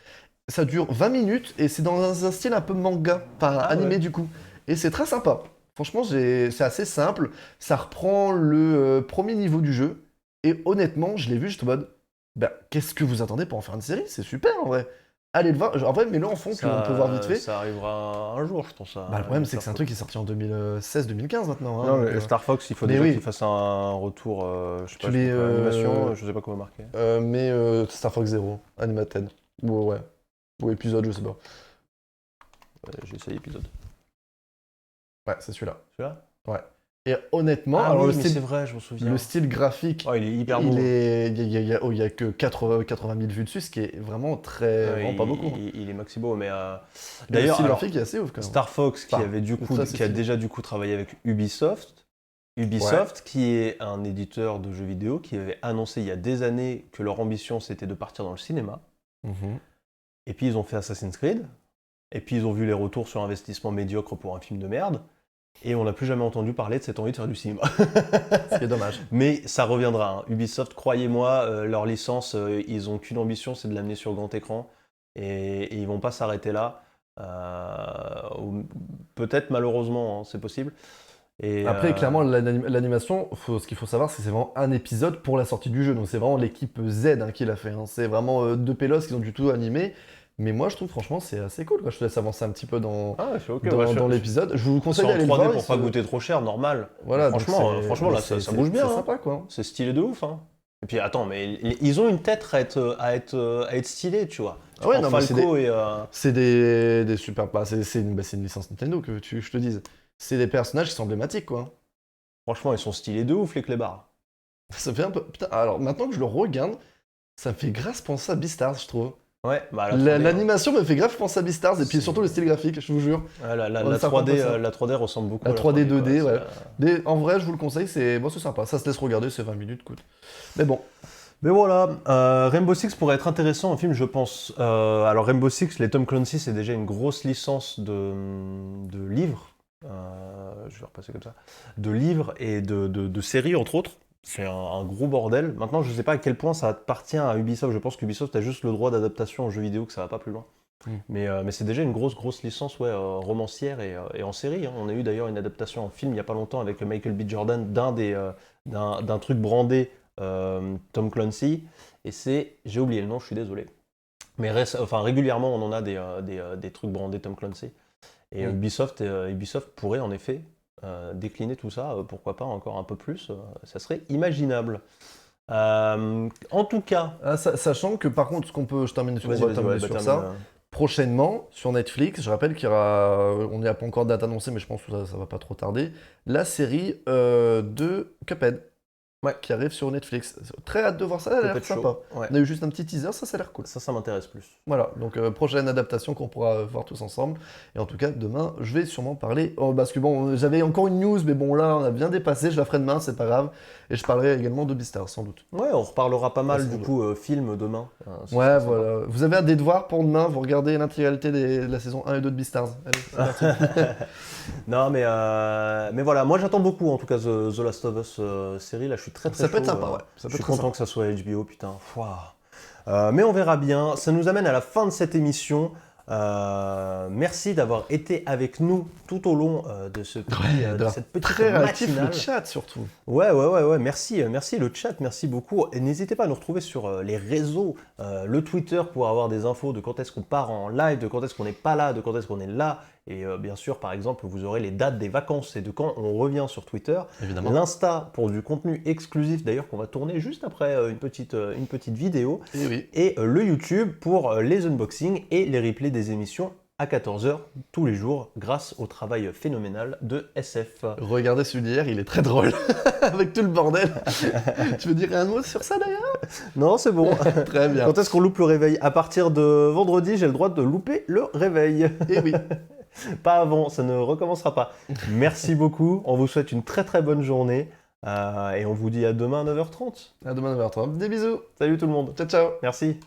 Ça dure 20 minutes et c'est dans un style un peu manga, enfin animé ouais. du coup. Et c'est très sympa. Franchement, c'est assez simple. Ça reprend le premier niveau du jeu. Et honnêtement, je l'ai vu, j'étais en mode, bah, qu'est-ce que vous attendez pour en faire une série? C'est super en vrai. Allez le voir. En vrai, mets-le en fond, puis on peut voir vite fait. Ça arrivera un jour, je pense. Bah, le problème, c'est que c'est un truc qui est sorti en 2016-2015 maintenant. Hein, Non, donc, mais Star Fox, il faut mais déjà oui. qu'il fasse un retour, je sais pas, Tu les, animation, je sais pas comment marquer. mais Star Fox 0, Animated. Ouais. Ou épisode, je sais pas. J'ai essayé l'épisode. Ouais, c'est celui-là. Celui-là? Ouais. Et honnêtement, Ah alors oui, le mais style, c'est vrai, je me souviens. le style graphique, Oh, il est hyper beau. il y a que 80 000 vues dessus, ce qui est vraiment vraiment pas beaucoup. Il est maxi beau, mais Le d'ailleurs, style alors, graphique est assez ouf quand même. Star Fox qui Enfin, avait du coup, ça, c'est qui a fini. déjà du coup travaillé avec Ubisoft. Ubisoft, qui est un éditeur de jeux vidéo, qui avait annoncé il y a des années que leur ambition c'était de partir dans le cinéma. Mhm. Et puis ils ont fait Assassin's Creed. Et puis ils ont vu les retours sur investissement médiocre pour un film de merde. Et on n'a plus jamais entendu parler de cette envie de faire du cinéma. Ce qui est dommage. Mais ça reviendra. Hein. Ubisoft, croyez-moi, leur licence, ils ont qu'une ambition, c'est de l'amener sur grand écran. Et ils vont pas s'arrêter là. Peut-être malheureusement, hein, c'est possible. Et, Après, clairement, l'animation, ce qu'il faut savoir, c'est que c'est vraiment un épisode pour la sortie du jeu. Donc c'est vraiment l'équipe Z hein, qui l'a fait. Hein. C'est vraiment deux pélos qui ont du tout animé. Mais moi, je trouve franchement, c'est assez cool. Quoi. Je te laisse avancer un petit peu dans l'épisode. Je vous conseille d'aller le 3D voir. pour pas goûter trop cher, normal. Voilà, franchement là, ça bouge bien. C'est hein. sympa, quoi. C'est stylé de ouf. Hein. Et puis attends, mais ils ont une tête à être stylés, tu vois. Ah ouais, non, mais Falco et... c'est des super... Bah, c'est une licence Nintendo que je te dise. C'est des personnages qui sont emblématiques, quoi. Franchement, ils sont stylés de ouf, les clébards. Ça fait un peu... Putain, alors maintenant que je le regarde, ça me fait grave penser à Beastars, je trouve. Ouais, bah l'animation me fait grave penser à Beastars, et puis surtout le style graphique, je vous jure. Ouais, la 3D ressemble beaucoup la à 3D 2D, quoi, ouais. En vrai, je vous le conseille, c'est sympa. Ça se laisse regarder, c'est 20 minutes, cool. Mais bon. Mais voilà, Rainbow Six pourrait être intéressant en film, je pense. Alors Rainbow Six, les Tom Clancy, c'est déjà une grosse licence de livres. Je vais repasser comme ça. De livres et de séries, entre autres. C'est un gros bordel. Maintenant, je ne sais pas à quel point ça appartient à Ubisoft. Je pense qu'Ubisoft a juste le droit d'adaptation en jeu vidéo, que ça va pas plus loin. Mais c'est déjà une grosse licence romancière et en série. Hein. On a eu d'ailleurs une adaptation en film il n'y a pas longtemps avec Michael B. Jordan d'un truc brandé Tom Clancy. Et j'ai oublié le nom, je suis désolé. Mais régulièrement, on en a des trucs brandés Tom Clancy. Et Ubisoft pourrait en effet décliner tout ça, pourquoi pas encore un peu plus, ça serait imaginable. En tout cas... sachant que par contre, je termine sur ça. Prochainement, sur Netflix, je rappelle qu'il y aura, on n'y a pas encore de date annoncée, mais je pense que ça va pas trop tarder, la série de Cuphead. Qui arrive sur Netflix. Très hâte de voir ça, ça a l'air sympa. Ouais. On a eu juste un petit teaser, ça a l'air cool. Ça m'intéresse plus. Voilà, donc prochaine adaptation qu'on pourra voir tous ensemble. Et en tout cas, demain, je vais sûrement parler... parce que bon, j'avais encore une news, mais bon, là, on a bien dépassé, je la ferai demain, c'est pas grave. Et je parlerai également de Beastars, sans doute. Ouais, on reparlera pas mal, du coup, film demain. Ouais, voilà. Vous avez des devoirs pour demain, vous regardez l'intégralité de la saison 1 et 2 de Beastars. Allez, c'est parti. Non, mais voilà, moi j'attends beaucoup, en tout cas, The Last of Us série, là, je suis très ça chaud. Peut être sympa, ouais. Je suis content que ça soit HBO, putain. Mais on verra bien. Ça nous amène à la fin de cette émission. Merci d'avoir été avec nous tout au long de cette petite très réactif matinale. Le chat surtout. Ouais. Merci le chat, merci beaucoup. Et n'hésitez pas à nous retrouver sur les réseaux, le Twitter pour avoir des infos de quand est-ce qu'on part en live, de quand est-ce qu'on n'est pas là, de quand est-ce qu'on est là. Et bien sûr, par exemple, vous aurez les dates des vacances et de quand on revient sur Twitter. Évidemment. L'Insta pour du contenu exclusif, d'ailleurs, qu'on va tourner juste après une petite vidéo. Et oui. Et le YouTube pour les unboxings et les replays des émissions à 14h tous les jours grâce au travail phénoménal de SF. Regardez celui d'hier, il est très drôle avec tout le bordel. Tu veux dire un mot sur ça d'ailleurs? Non, c'est bon. Très bien. Quand est-ce qu'on loupe le réveil? À partir de vendredi, j'ai le droit de louper le réveil. Et oui. Pas avant, ça ne recommencera pas. Merci beaucoup, on vous souhaite une très très bonne journée et on vous dit à demain à 9h30. À demain à 9h30. Des bisous. Salut tout le monde. Ciao, ciao. Merci.